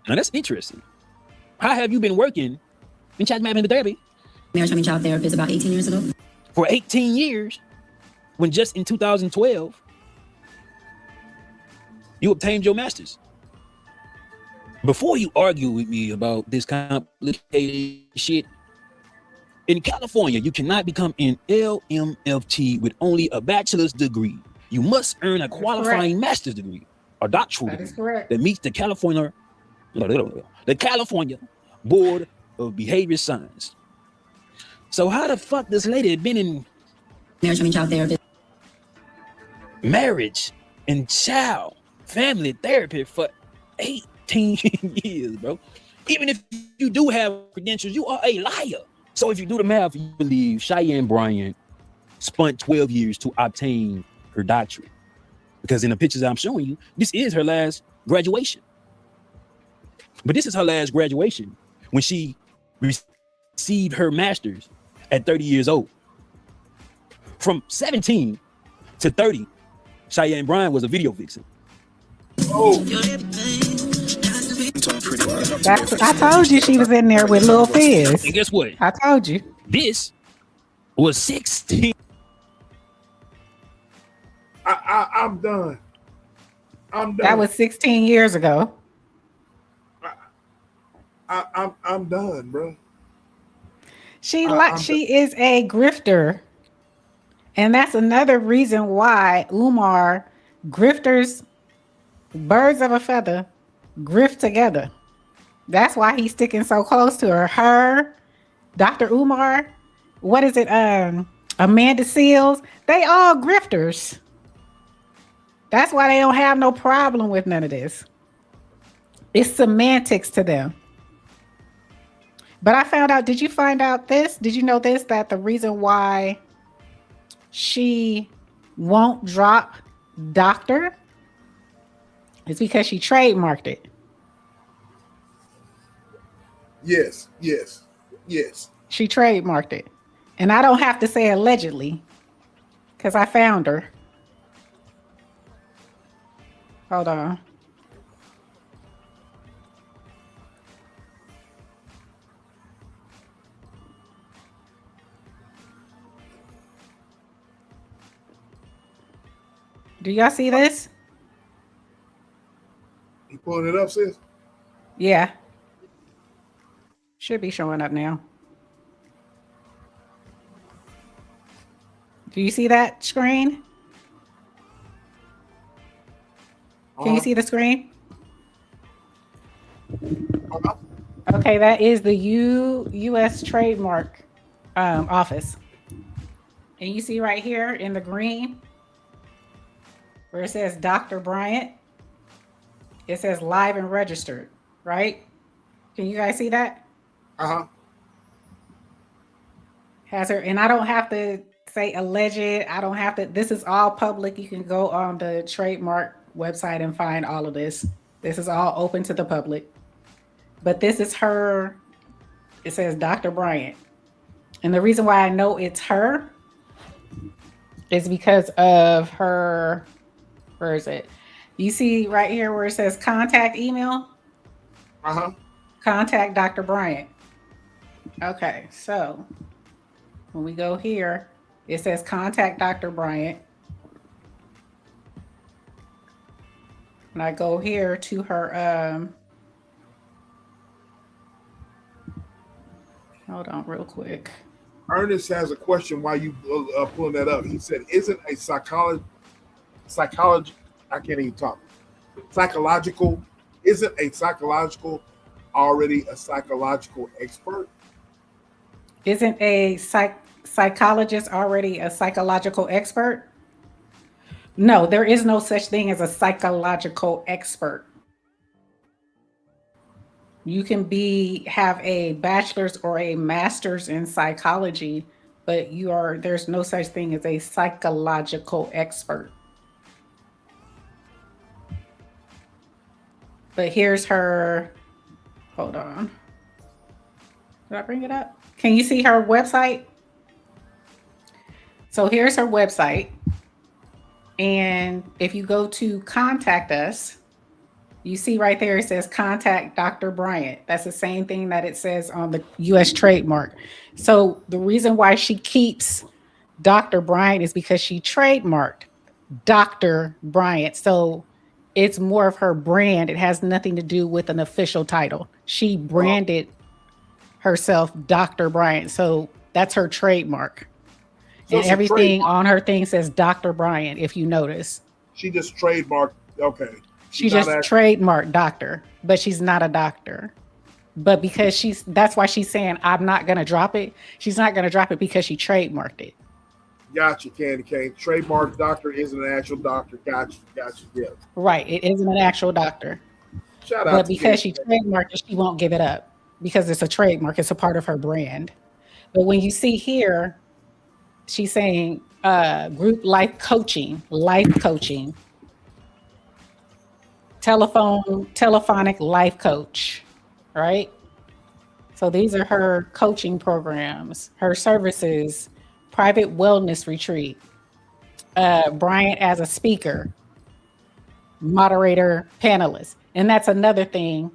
Now that's interesting. How have you been working in child management therapy? Marriage and child therapist about 18 years ago. For 18 years, when just in 2012, you obtained your master's. Before you argue with me about this complicated shit, in California, you cannot become an LMFT with only a bachelor's degree. You must earn a qualifying master's degree, a doctoral degree that meets the California Board of Behavior Science. So how the fuck this lady had been in marriage and child therapy, marriage and child family therapy for 18 years, bro? Even if you do have credentials, you are a liar. So if you do the math, you believe Cheyenne Bryant spent 12 years to obtain her doctorate. Because in the pictures I'm showing you, this is her last graduation. But this is her last graduation when she received her master's at 30 years old. From 17 to 30, Cheyenne Bryant was a video vixen. Oh. I told you she was in there with Lil Fizz. And guess what? I told you. This was 16. I'm done. I'm done. That was 16 years ago. I'm done, bro. She is a grifter. And that's another reason why Umar grifters, birds of a feather, grift together. That's why he's sticking so close to her. Her, Dr. Umar, what is it? Amanda Seals, they all grifters. That's why they don't have no problem with none of this. It's semantics to them. But I found out, did you find out this? Did you know this? That the reason why she won't drop doctor is because she trademarked it. Yes. She trademarked it. And I don't have to say allegedly because I found her. Hold on. Do y'all see this? You pulling it up, sis? Yeah. Should be showing up now. Do you see that screen? Can you see the screen? Okay, that is the U.S. Trademark Office. And you see right here in the green where it says Dr. Bryant, it says live and registered, right? Can you guys see that? Uh-huh. Has her, and I don't have to say alleged. I don't have to, this is all public. You can go on the trademark website and find all of this. This is all open to the public. But this is her, it says Dr. Bryant. And the reason why I know it's her is because of her, where is it? You see right here where it says contact email? Uh-huh. Contact Dr. Bryant. Okay, so when we go here, it says contact Dr. Bryant. And I go here to her, hold on real quick. Ernest has a question while you pulling that up. He said, isn't a psychology, I can't even talk. Psychological, isn't a psychological already a psychological expert? Isn't a psychologist already a psychological expert? No, there is no such thing as a psychological expert. You can have a bachelor's or a master's in psychology, but there's no such thing as a psychological expert. But here's her, hold on. Did I bring it up? Can you see her website? So here's her website. And if you go to contact us, you see right there, it says contact Dr. Bryant. That's the same thing that it says on the U.S. trademark. So the reason why she keeps Dr. Bryant is because she trademarked Dr. Bryant. So it's more of her brand. It has nothing to do with an official title. She branded herself Dr. Bryant. So that's her trademark. So and everything on her thing says Dr. Bryant, if you notice. She just trademarked, okay. She just trademarked doctor, but she's not a doctor. But because that's why she's saying, I'm not going to drop it. She's not going to drop it because she trademarked it. Gotcha, Candy Cane. Trademark doctor isn't an actual doctor. Gotcha. Yeah. Right. It isn't an actual doctor. Shout out but to because Candy she trademarked it, she won't give it up because it's a trademark. It's a part of her brand. But when you see here, she's saying group telephonic life coach, right? So these are her coaching programs, her services, private wellness retreat, Bryant as a speaker, moderator, panelist. And that's another thing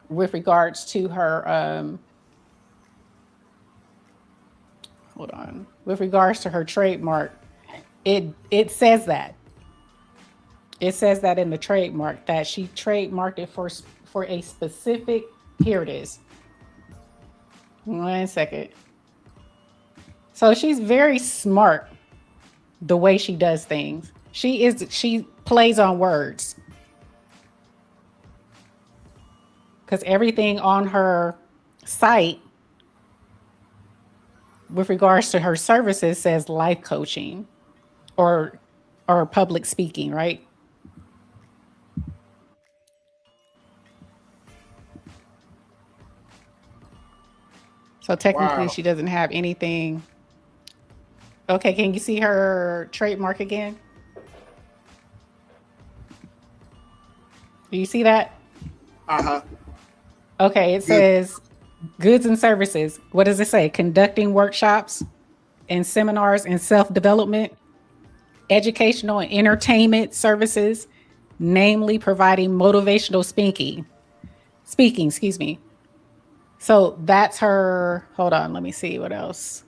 with regards to her, hold on, with regards to her trademark, it says that. It says that in the trademark that she trademarked it for a specific, here it is. 1 second. So she's very smart the way she does things. She plays on words. Because everything on her site with regards to her services says life coaching or public speaking, right? So technically she doesn't have anything. Okay, can you see her trademark again? Do you see that? Uh-huh. Okay, it says goods and services. What does it say? Conducting workshops and seminars and self-development, educational and entertainment services, namely providing motivational speaking, excuse me. So that's her, hold on, let me see what else.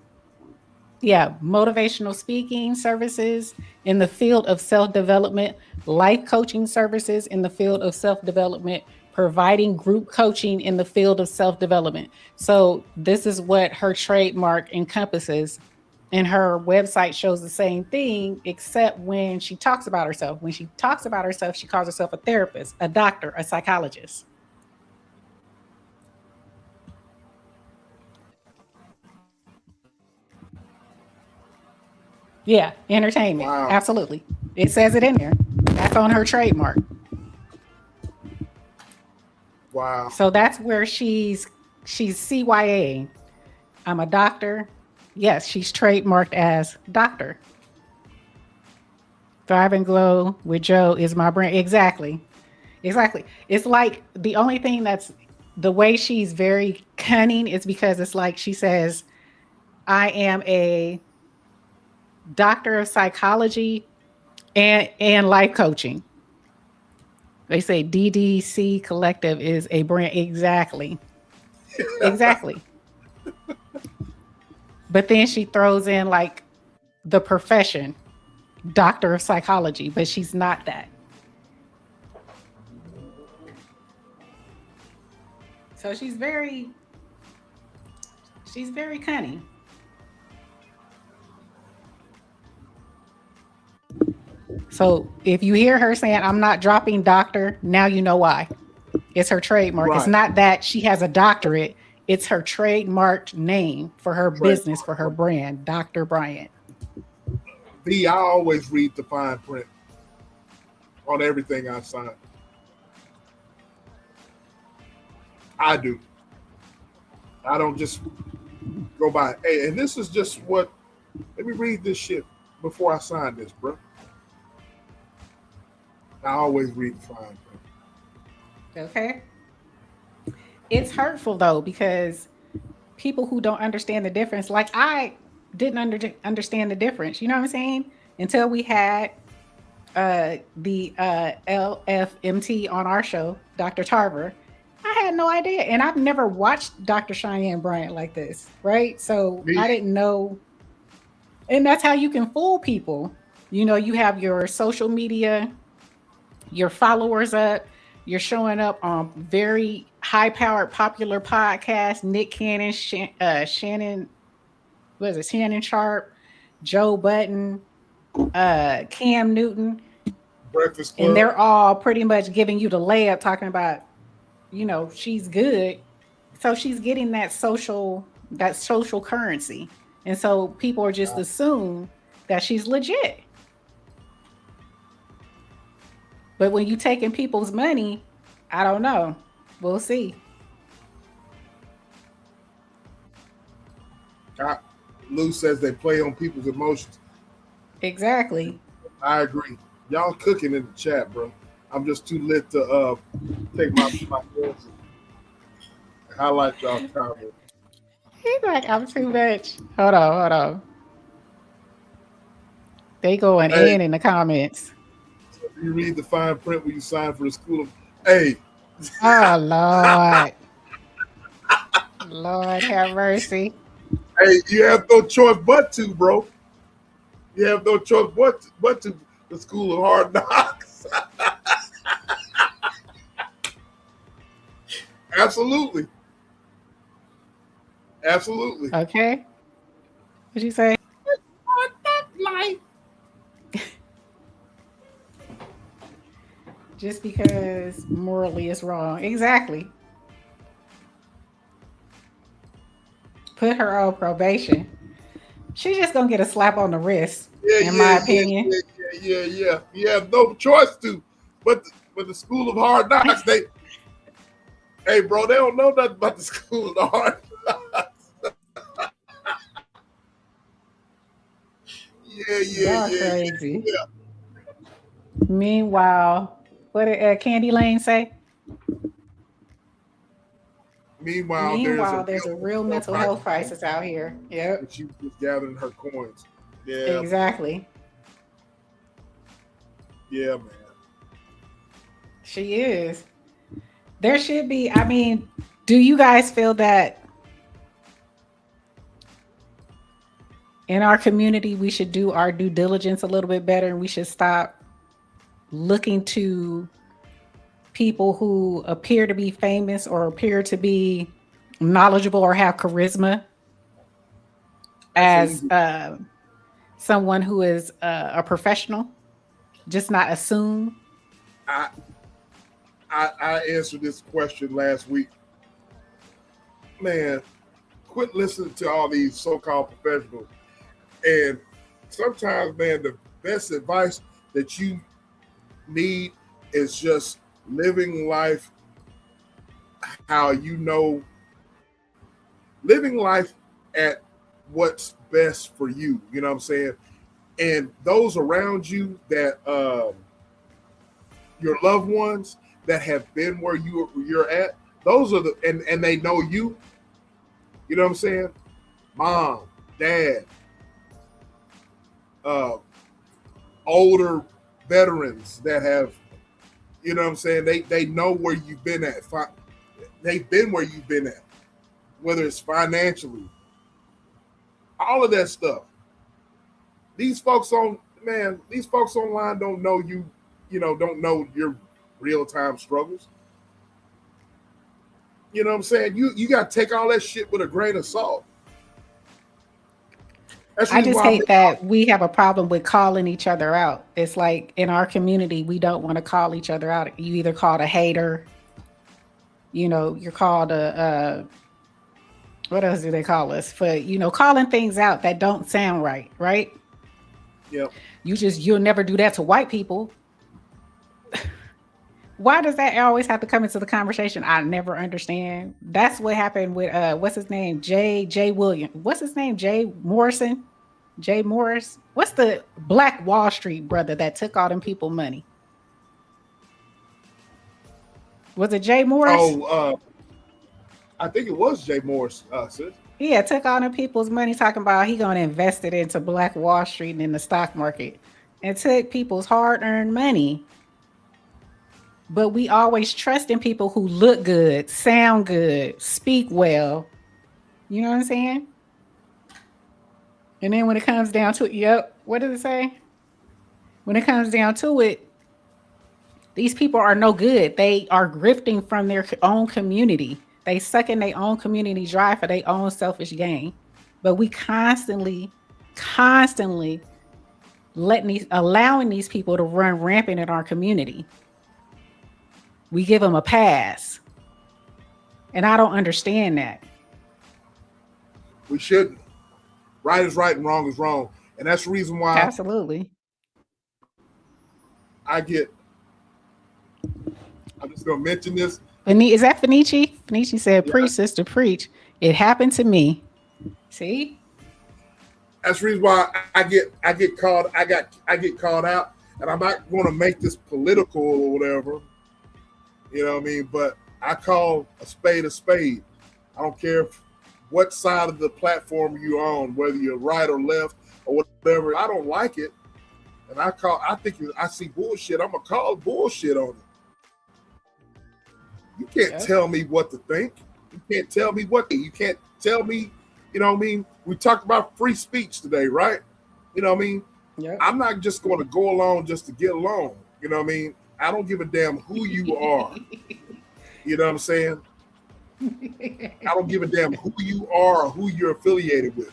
Yeah, motivational speaking services in the field of self-development, life coaching services in the field of self-development, providing group coaching in the field of self-development. So this is what her trademark encompasses. And her website shows the same thing, except when she talks about herself. When she talks about herself, she calls herself a therapist, a doctor, a psychologist. Yeah, entertainment. Wow. Absolutely. It says it in there. That's on her trademark. Wow. So that's where she's CYA. I'm a doctor. Yes, she's trademarked as doctor. Thrive and Glow with Joe is my brand. Exactly. Exactly. It's like the only thing that's the way she's very cunning is because it's like she says, I am a doctor of psychology and life coaching. They say DDC Collective is a brand. Exactly. Exactly. But then she throws in like the profession, doctor of psychology, but she's not that. So she's very cunning. So if you hear her saying, I'm not dropping doctor, now you know why. It's her trademark. Right. It's not that she has a doctorate. It's her trademarked name for her business, for her brand, Dr. Bryant. I always read the fine print on everything I sign. I do. I don't just go by. Hey, and this is just what. Let me read this shit before I sign this, bro. I always read the fine print. Okay. It's hurtful though, because people who don't understand the difference, like I didn't understand the difference, you know what I'm saying? Until we had the LFMT on our show, Dr. Tarver. I had no idea. And I've never watched Dr. Cheyenne Bryant like this, right? So I didn't know. And that's how you can fool people. You know, you have your social media, your followers up, you're showing up on very high-powered, popular podcasts, Nick Cannon, Shannon, what is it, Shannon Sharp, Joe Budden, Cam Newton. Breakfast Club. And they're all pretty much giving you the layup, talking about, you know, she's good. So she's getting that social currency. And so people are just assume that she's legit. But when you taking people's money, I don't know. We'll see. Lou says they play on people's emotions. Exactly. I agree. Y'all cooking in the chat, bro. I'm just too lit to take my voice and highlight y'all comment. He's like, I'm too much. Hold on. They going in the comments. You read the fine print when you sign for the school of. Hey. Oh Lord. Lord have mercy. Hey, you have no choice but to, bro. You have no choice but to the school of hard knocks. Absolutely. Absolutely. Okay. What'd you say? Just because morally it's wrong. Exactly. Put her on probation. She's just gonna get a slap on the wrist, in my opinion. Yeah. You have no choice to. But the school of hard knocks, hey, bro, they don't know nothing about the school of hard knocks. Yeah. Crazy. Yeah. Meanwhile, what did Candy Lane say? Meanwhile, there's a real mental health crisis out here. Yep. She was gathering her coins. Yeah. Exactly. Yeah, man. She is. There should be, I mean, do you guys feel that in our community, we should do our due diligence a little bit better, and we should stop looking to people who appear to be famous or appear to be knowledgeable or have charisma as someone who is a professional. Just not assume. I answered this question last week. Man, quit listening to all these so-called professionals. And sometimes, man, the best advice that you need is just living life how you know, living life at what's best for you. You know what I'm saying? And those around you that your loved ones that have been where you're at, those are the and they know you. You know what I'm saying? Mom, dad, older veterans that have, you know what I'm saying? They know where you've been at. They've been where you've been at, whether it's financially, all of that stuff. These folks online don't know you, don't know your real-time struggles. You know what I'm saying? You got to take all that shit with a grain of salt. I just hate that we have a problem with calling each other out. It's like in our community, we don't want to call each other out. You either called a hater, you're called what else do they call us for, calling things out that don't sound right, right? Yep. You'll never do that to white people. Why does that always have to come into the conversation? I never understand. That's what happened with what's his name? Jay William. What's his name? Jay Morrison? Jay Morris? What's the Black Wall Street brother that took all them people money? Was it Jay Morris? I think it was Jay Morris, sis. Yeah, took all them people's money talking about he gonna invest it into Black Wall Street and in the stock market, and took people's hard-earned money. But we always trust in people who look good, sound good, speak well. You know what I'm saying? And then when it comes down to it, what does it say? When it comes down to it, these people are no good. They are grifting from their own community. They sucking their own community dry for their own selfish gain. But we constantly allowing these people to run rampant in our community. We give them a pass. And I don't understand that. We shouldn't. Right is right and wrong is wrong. And that's the reason why absolutely I'm just going to mention this. Is that Fenici? Fenici said, preach, sister, preach. It happened to me. See? That's the reason why I get called out, and I'm not going to make this political or whatever. You know what I mean? But I call a spade a spade. I don't care what side of the platform you're on, whether you're right or left or whatever. I don't like it. And I think I see bullshit, I'm going to call bullshit on it. You can't tell me what to think. You can't tell me you can't tell me, you know what I mean? We talked about free speech today, right? You know what I mean? Yeah. I'm not just going to go along just to get along. You know what I mean? I don't give a damn who you are. You know what I'm saying? I don't give a damn who you are or who you're affiliated with.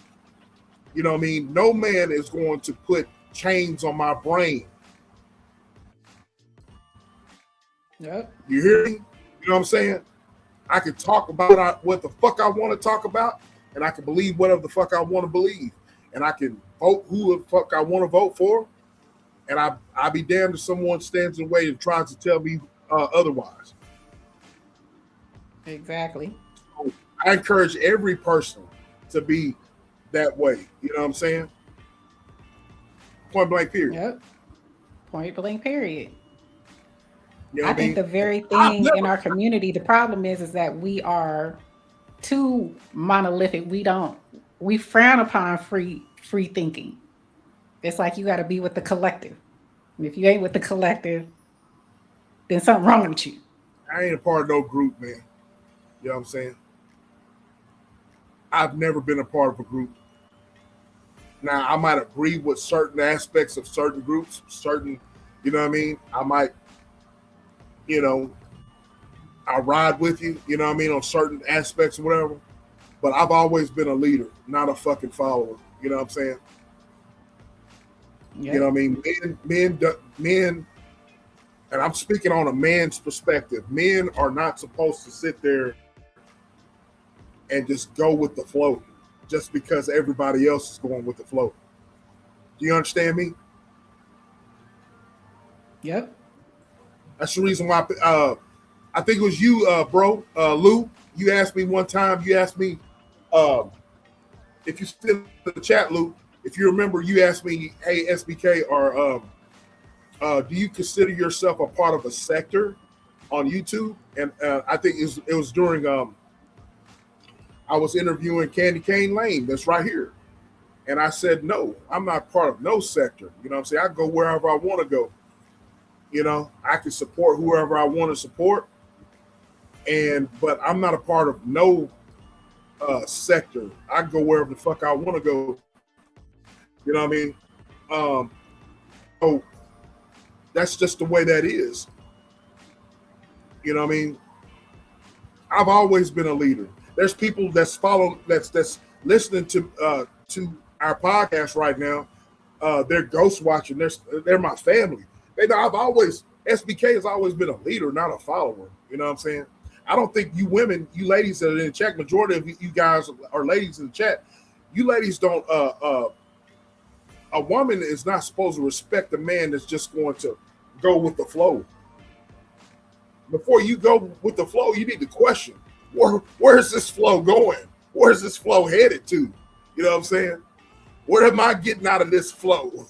You know what I mean? No man is going to put chains on my brain. Yep. You hear me? You know what I'm saying? I can talk about what the fuck I want to talk about, and I can believe whatever the fuck I want to believe, and I can vote who the fuck I want to vote for, and I be damned if someone stands in the way and tries to tell me otherwise. Exactly. So I encourage every person to be that way. You know what I'm saying? Point blank period. Yep. Point blank period. You know I think the very thing in our community, the problem is that we are too monolithic. We frown upon free thinking. It's like you got to be with the collective. And if you ain't with the collective, then something wrong with you. I ain't a part of no group, man. You know what I'm saying? I've never been a part of a group. Now, I might agree with certain aspects of certain groups, certain, you know what I mean? I might, you know, I ride with you, you know what I mean, on certain aspects or whatever. But I've always been a leader, not a fucking follower. You know what I'm saying? Yep. You know what I mean? Men, and I'm speaking on a man's perspective. Men are not supposed to sit there and just go with the flow just because everybody else is going with the flow. Do you understand me? Yep. That's the reason why I think it was you, bro, Lou. You asked me one time, if you still in the chat, Lou, if you remember, you asked me, hey, SBK, or do you consider yourself a part of a sector on YouTube? And I think it was during I was interviewing Candy Cane Lane, that's right here. And I said, no, I'm not part of no sector. You know what I'm saying? I go wherever I want to go. You know, I can support whoever I want to support. But I'm not a part of no sector. I can go wherever the fuck I want to go. You know what I mean? So that's just the way that is. You know what I mean? I've always been a leader. There's people that's listening to our podcast right now. They're ghost watching. They're my family. They know SBK has always been a leader, not a follower. You know what I'm saying? I don't think you women, you ladies that are in the chat, majority of you guys are ladies in the chat. You ladies don't. A woman is not supposed to respect a man that's just going to go with the flow. Before you go with the flow, you need to question where's this flow going? Where's this flow headed to? You know what I'm saying? What am I getting out of this flow?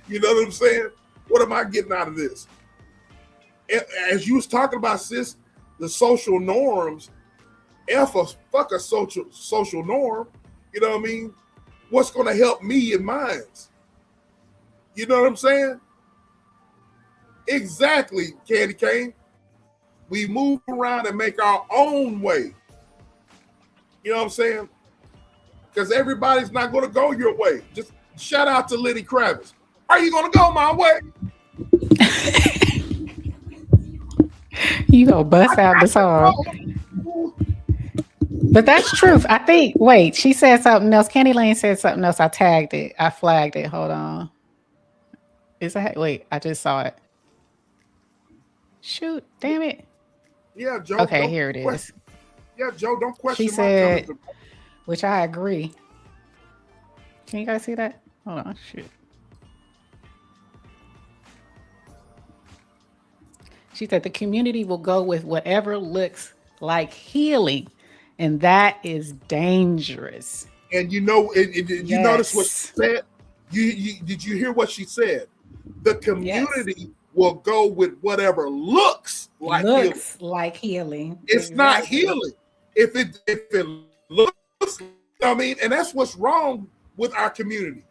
You know what I'm saying? What am I getting out of this? As you was talking about, sis, the social norms, fuck a social norm. You know what I mean? What's going to help me and mine? You know what I'm saying? Exactly, Candy Cane. We move around and make our own way. You know what I'm saying? Because everybody's not going to go your way. Just shout out to Lenny Kravitz. Are you going to go my way? You gonna bust out the song. But that's truth. I think, wait, she said something else. Candy Lane said something else. I tagged it. I flagged it. Hold on. Wait, I just saw it. Shoot, damn it. Yeah, Joe. Okay, here it is. Yeah, Joe, don't question She said, which I agree. Can you guys see that? Hold on, shoot. She said the community will go with whatever looks like healing, and that is dangerous. And you know, you notice what she said? Did you hear what she said? The community will go with whatever looks like healing. It's not healing. If it looks, I mean, and that's what's wrong with our community.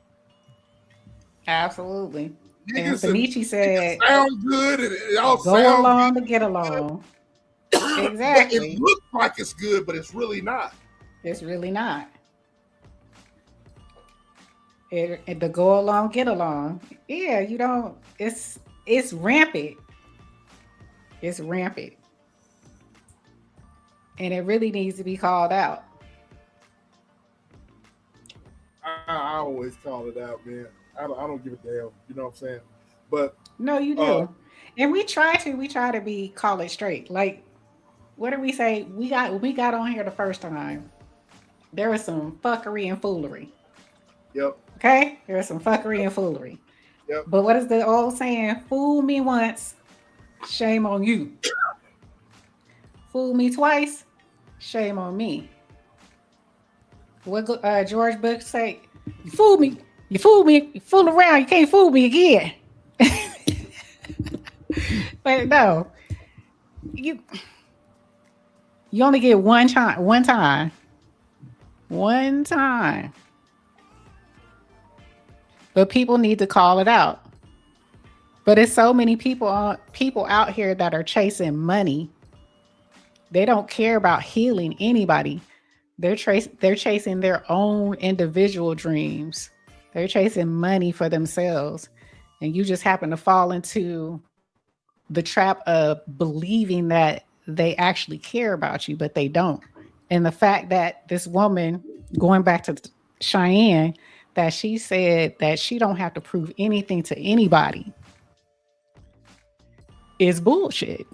Absolutely. And Famichi said, sound good and it all go sound along good. to get along. Exactly. But it looks like it's good, but it's really not. It's really not. The go along, get along. Yeah, you don't. It's rampant. It's rampant, and it really needs to be called out. I always call it out, man. I don't give a damn. You know what I'm saying? But no, you do. And we try to call it straight. Like, what did we say? We got on here the first time. There was some fuckery and foolery. Yep. Okay? There was some fuckery and foolery. Yep. But what is the old saying? Fool me once, shame on you. Fool me twice, shame on me. What George Bush say? You fool me, you fool around, you can't fool me again. But no, you only get one time. But people need to call it out. But it's so many people out here that are chasing money. They don't care about healing anybody. They're chasing their own individual dreams. They're chasing money for themselves. And you just happen to fall into the trap of believing that they actually care about you, but they don't. And the fact that this woman, going back to Cheyenne, that she said that she don't have to prove anything to anybody is bullshit.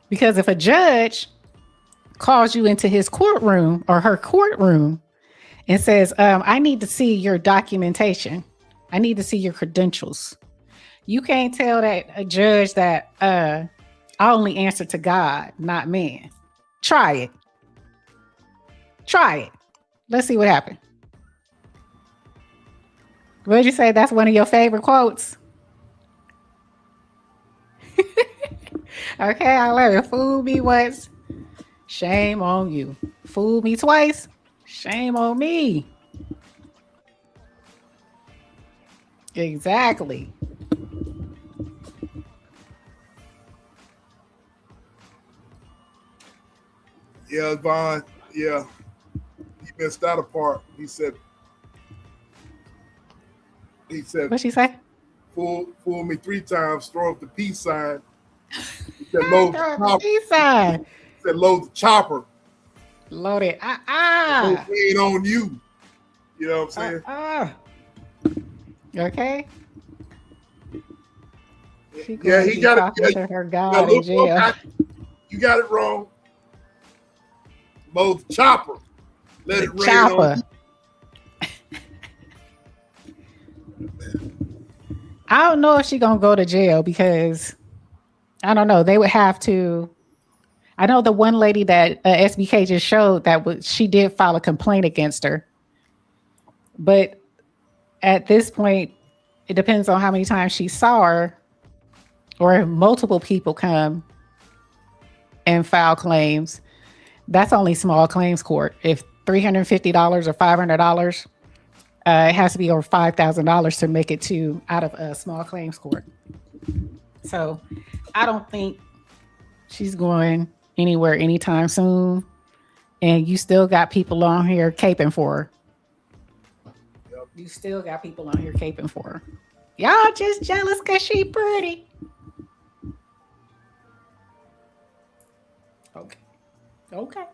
Because if a judge calls you into his courtroom or her courtroom and says, I need to see your documentation, I need to see your credentials, you can't tell that a judge that I only answer to God, not man. Try it. Try it. Let's see what happened. What did you say? That's one of your favorite quotes? Okay, I love it. Fool me once, shame on you. Fool me twice, shame on me. Exactly. Yeah, Vaughn. Yeah, he missed out a part. He said. What'd she say? Fool me 3 times. Throw up the peace sign. He said, load the chopper. Peace sign. He said, load the chopper. Load it. Ain't on you. You know what I'm saying? Okay. Yeah, he got it. To her God in jail. You got it wrong. Load the chopper. Let it rain Chopper. on you. I don't know if she's gonna go to jail because I don't know. They would have to. I know the one lady that SBK just showed that she did file a complaint against her, but at this point, it depends on how many times she saw her, or if multiple people come and file claims. That's only small claims court. If $350 or $500. It has to be over $5,000 to make it to out of a small claims court. So I don't think she's going anywhere anytime soon. And you still got people on here caping for her. Yep. You still got people on here caping for her. Y'all just jealous because she pretty. Okay. Okay.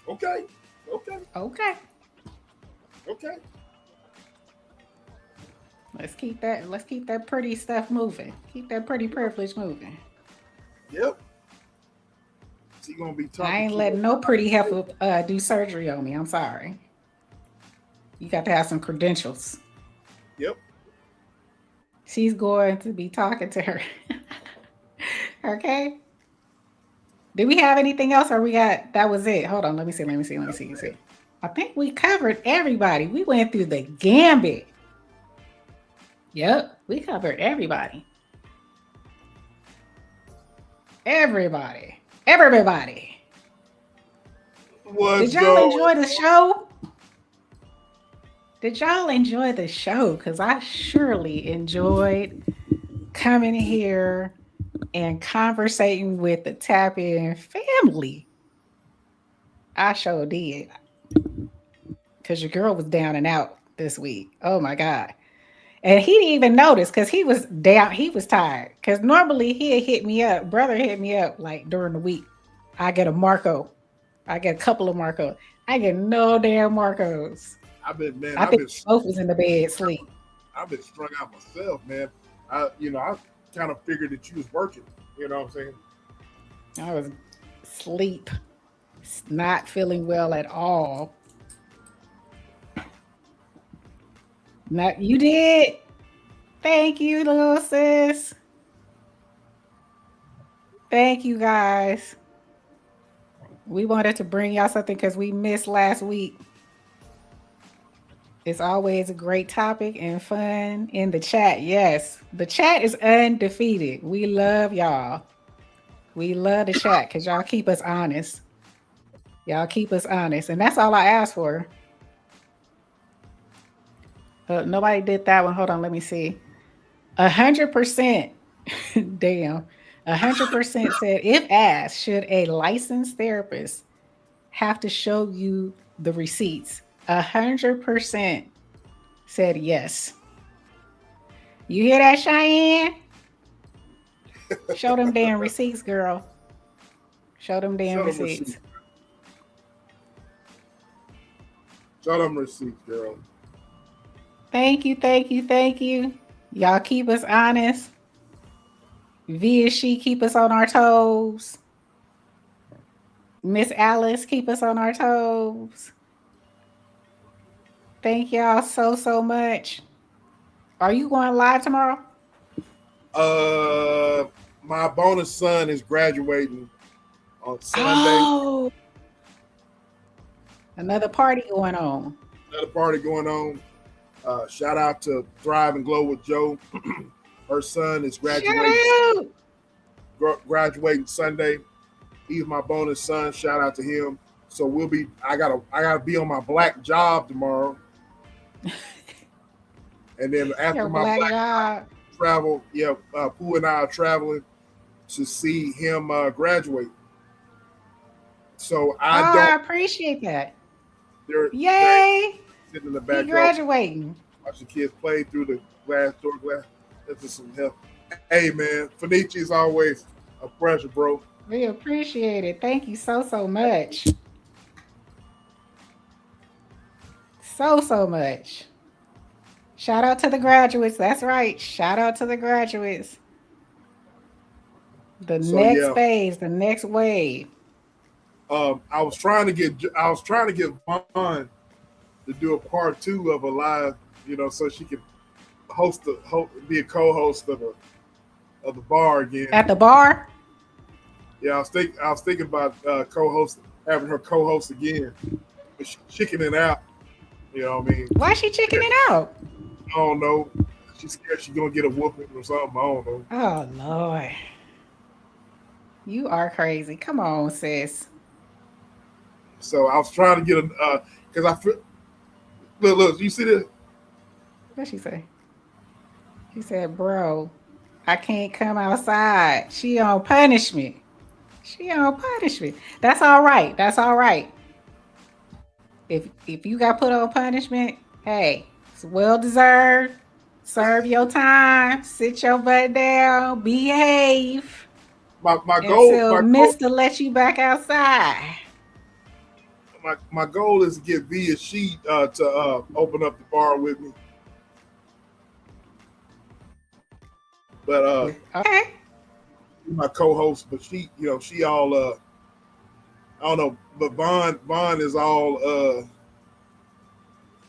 Okay. Okay. Okay. Okay. Let's keep that pretty stuff moving. Keep that pretty privilege moving. Yep. She gonna be talking. I ain't letting no pretty heifer do surgery on me. I'm sorry. You got to have some credentials. Yep. She's going to be talking to her. Okay. Do we have anything else, or that was it? Hold on. Let me see. I think we covered everybody. We went through the gambit. Yep, we covered everybody. Everybody. Did y'all enjoy the show? Because I surely enjoyed coming here and conversating with the Tap In family. I sure did. Because your girl was down and out this week. Oh my God. And he didn't even notice because he was down. He was tired. Because normally he'd hit me up. Brother hit me up like during the week. I get a Marco. I get a couple of Marcos. I get no damn Marcos. I think both was in the bed sleep. I've been strung out myself, man. I kind of figured that you was working. You know what I'm saying? I was asleep. Not feeling well at all. Not you did. Thank you, little sis. Thank you, guys. We wanted to bring y'all something because we missed last week. It's always a great topic and fun in the chat. Yes, the chat is undefeated. We love y'all. We love the chat because y'all keep us honest. Y'all keep us honest. And that's all I ask for. Nobody did that one. Hold on. Let me see. 100%. Damn. 100% said, if asked, should a licensed therapist have to show you the receipts? 100% said yes. You hear that, Cheyenne? Show them damn receipts, girl. Show them damn receipts. Show them receipts, girl. Thank you, thank you, thank you. Y'all keep us honest. V is she keep us on our toes. Miss Alice keep us on our toes. Thank y'all so much. Are you going live tomorrow? My bonus son is graduating on Sunday. Oh, another party going on. Shout out to Thrive and Glow with Joe. Her son is graduating Sunday. He's my bonus son. Shout out to him. So I gotta be on my black job tomorrow. And then after my black job travel, Pooh and I are traveling to see him graduate. So I appreciate that. Yay! Sitting in the back, graduating. Watch the kids play through the glass door. That's just some help. Hey man, Fenici is always a pleasure, bro. We appreciate it. Thank you so much. So much. Shout out to the graduates. That's right. Shout out to the graduates. The next phase, the next wave. I was trying to get Vaughn to do a part 2 of a live, so she could be a co-host of the bar again. At the bar? Yeah, I was thinking about having her co-host again, but she's chickening out. You know what I mean? Why is she chickening out? I don't know. She's scared she's gonna get a whooping or something. I don't know. Oh Lord, you are crazy. Come on, sis. So I was trying to get because I feel. Look, you see this? What'd she say? She said, "Bro, I can't come outside. She on punishment. That's all right. That's all right. If you got put on punishment, hey, it's well deserved. Serve your time. Sit your butt down. Behave. My goal, Mr. let you back outside. My goal is to get V and she to open up the bar with me. But okay, my co-host, but she all I don't know, but Vaughn is all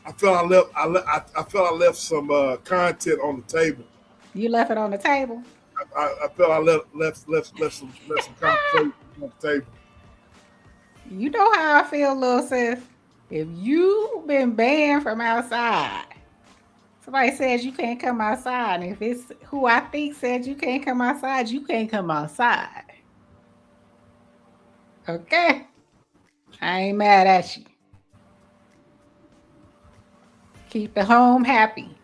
I felt I left some content on the table. You left it on the table? I felt I left some content on the table. You know how I feel, little sis. If you've been banned from outside, somebody says you can't come outside, and if it's who I think said you can't come outside, you can't come outside. Okay? I ain't mad at you. Keep the home happy.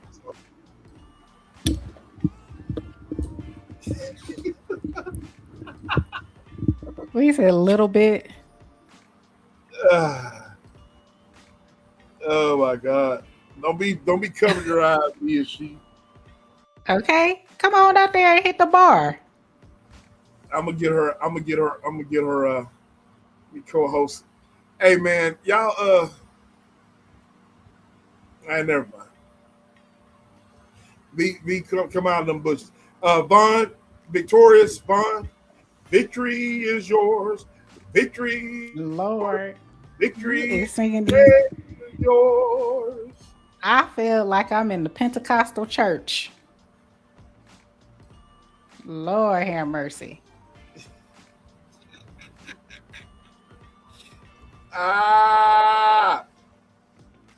We said a little bit. Oh my God! Don't be covering your eyes, he or she. Okay, come on out there and hit the bar. I'm gonna get her. Co-host. Hey man, y'all. Never mind. V come out of them bushes. Vaughn, victorious Vaughn. Victory is yours. Victory, Lord. Victory is singing is yours. I feel like I'm in the Pentecostal church. Lord have mercy.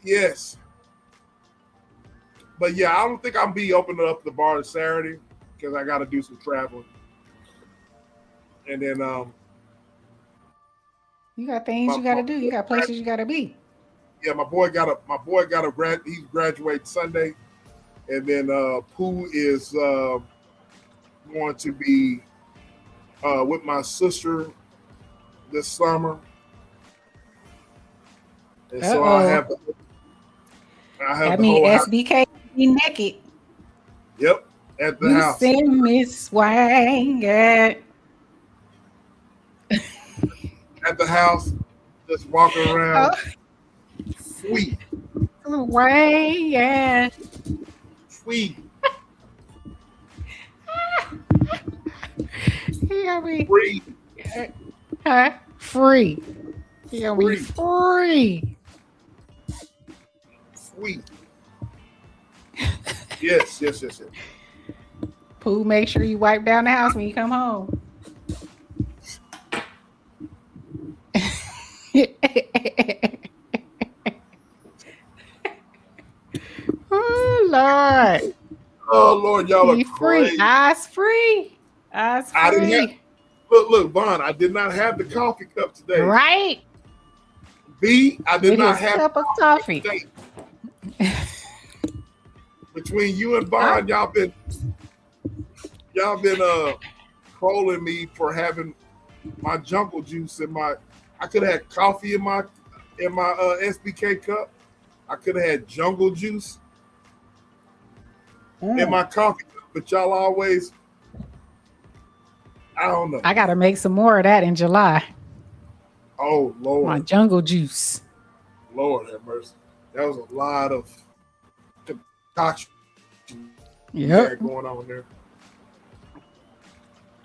Yes. But yeah, I don't think I'll be opening up the bar on Saturday because I got to do some traveling. And then you got things you got to do. You got places you got to be. Yeah, he's graduating Sunday, and then Pooh is going to be with my sister this summer, and so I have I the mean, whole house. SBK be naked. Yep, at the You house. send me swanging. At the house, just walking around. Oh, Sweet. swanging. Sweet. He gonna be Free. huh? Free. He gonna be free. Sweet. Yes. Pooh, make sure you wipe down the house when you come home. Oh Lord. Oh Lord, y'all are Be free. crazy. Eyes free. Eyes I didn't have. free. Look, Vaughn. I did not have the coffee cup today. Right. B, I did With not his have cup of coffee. today. Between you and Vaughn, y'all been trolling me for having my jungle juice in my. I could have had coffee in my SBK cup. I could have had jungle juice in my coffee cup, but y'all always. I don't know. I gotta make some more of that in July. Oh Lord. My jungle juice. Lord have mercy. That was a lot of concoction you Yep. had going on there.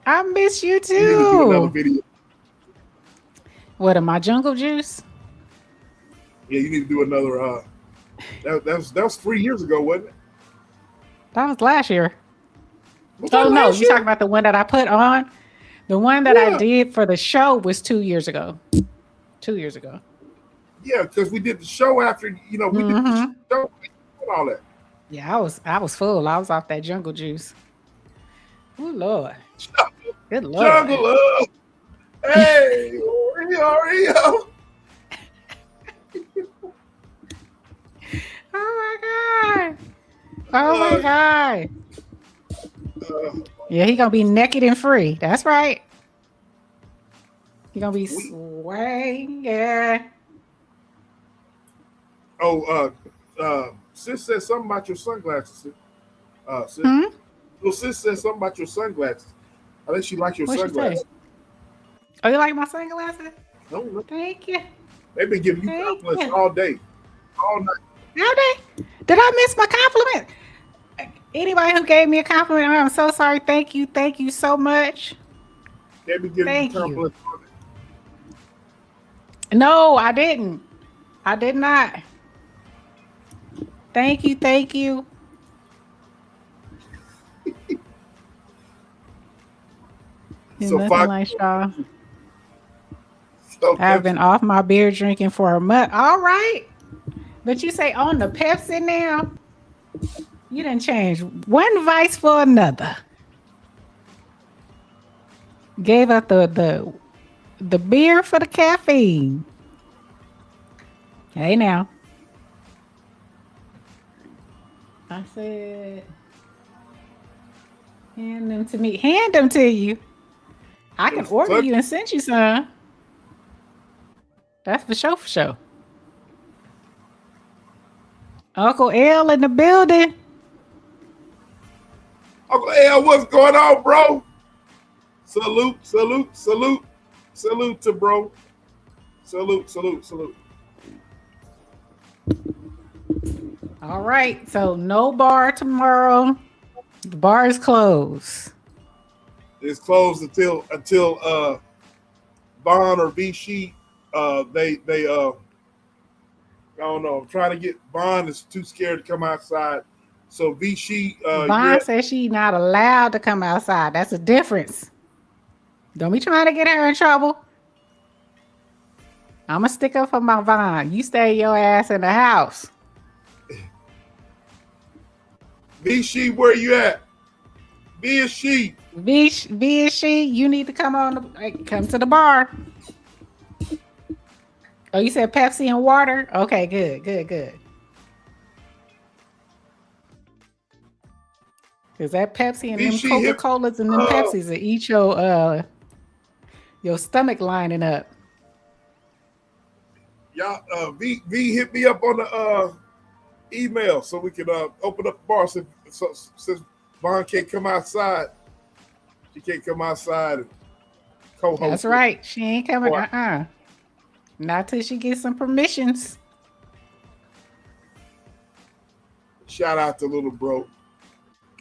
I miss you You need to do another too. video. What am I jungle juice? Yeah, you need to do another. That was 3 years ago, wasn't it? That was last year. Was that Oh no, last you year? talking about the one that I put on? The one that I did for the show was 2 years ago. 2 years ago. Yeah, because we did the show after we did the show and all that. Yeah, I was full. I was off that jungle juice. Oh Lord. Good Lord. Jungle love. Hey, Oreo. Oh my God. Oh my God. Yeah, he gonna be naked and free. That's right. He gonna be swanging. Oh, sis said something about your sunglasses. Sis. Well, sis said something about your sunglasses. I think she likes your What'd she sunglasses. say? Oh, you like my sunglasses? No, Thank you. they've been giving you Thank compliments you. all day, all night. Did I miss my compliment? Anybody who gave me a compliment, I'm so sorry. Thank you. Thank you so much. They've been giving Thank you you. compliments all day. No, I didn't. I did not. Thank you. Thank you. It's So nothing like y'all. So I've been off my beer drinking for a month. All right. But you say on the Pepsi now? You didn't change one vice for another. Gave up the beer for the caffeine. Hey now. I said, hand them to me. Hand them to you. I can order you and send you some. That's for sure, for sure. Uncle L in the building. Uncle L, what's going on, bro? Salute to bro. Salute. All right, so no bar tomorrow. The bar is closed. It's closed until Vaughn or V-Sheet they I don't know. I'm trying to get Vaughn is too scared to come outside. So V-Sheet Vaughn says she's not allowed to come outside. That's a difference. Don't be trying to get her in trouble. I'm gonna stick up for my Vaughn. You stay your ass in the house. V-Sheet, where you at? V and she. V and she, you need to come come to the bar. Oh, you said Pepsi and water? Okay, good. Cause that Pepsi and them Coca-Colas and them Pepsis will eat your stomach lining up. Y'all V hit me up on email so we can open up the bar since Vaughn can't come outside. She can't come outside and co-host. That's right. She ain't coming. Not till she gets some permissions. Shout out to little bro.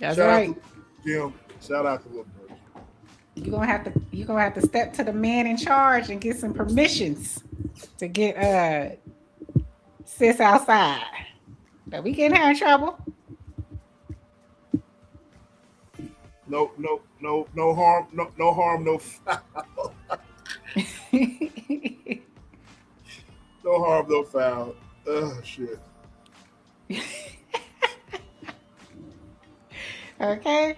That's Shout right. out to Jim. Shout out to little bro. You're gonna have to step to the man in charge and get some permissions to get sis outside. But we getting her in trouble. No harm, no harm, no foul. No harm, no foul. Oh shit. Okay.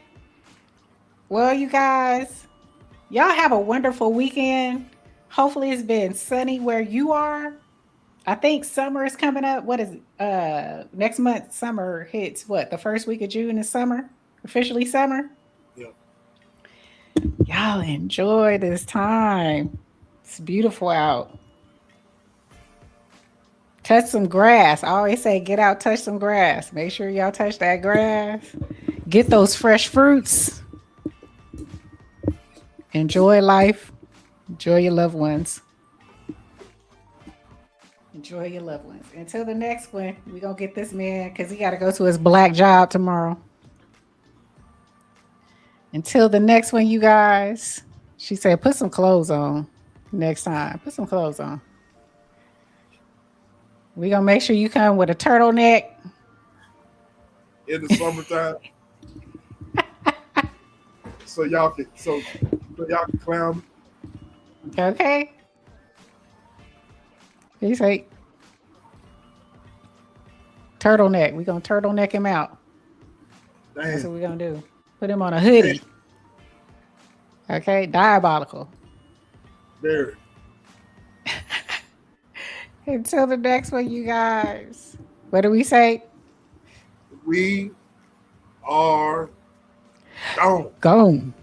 Well, you guys, y'all have a wonderful weekend. Hopefully it's been sunny where you are. I think summer is coming up. What is it? Next month, summer hits what? The first week of June is summer? Officially summer? Yeah. Y'all enjoy this time. It's beautiful out. Touch some grass. I always say get out, touch some grass. Make sure y'all touch that grass. Get those fresh fruits. Enjoy life. Enjoy your loved ones. Enjoy your loved ones. Until the next one, we're going to get this man because he got to go to his black job tomorrow. Until the next one, you guys. She said, put some clothes on next time. Put some clothes on. We're going to make sure you come with a turtleneck. In the summertime. so y'all can clown. Okay. He say turtleneck. We're going to turtleneck him out. Damn. That's what we're going to do. Put him on a hoodie. Okay. Diabolical. Very. Until the next one, you guys. What do we say? We are gone. Gone.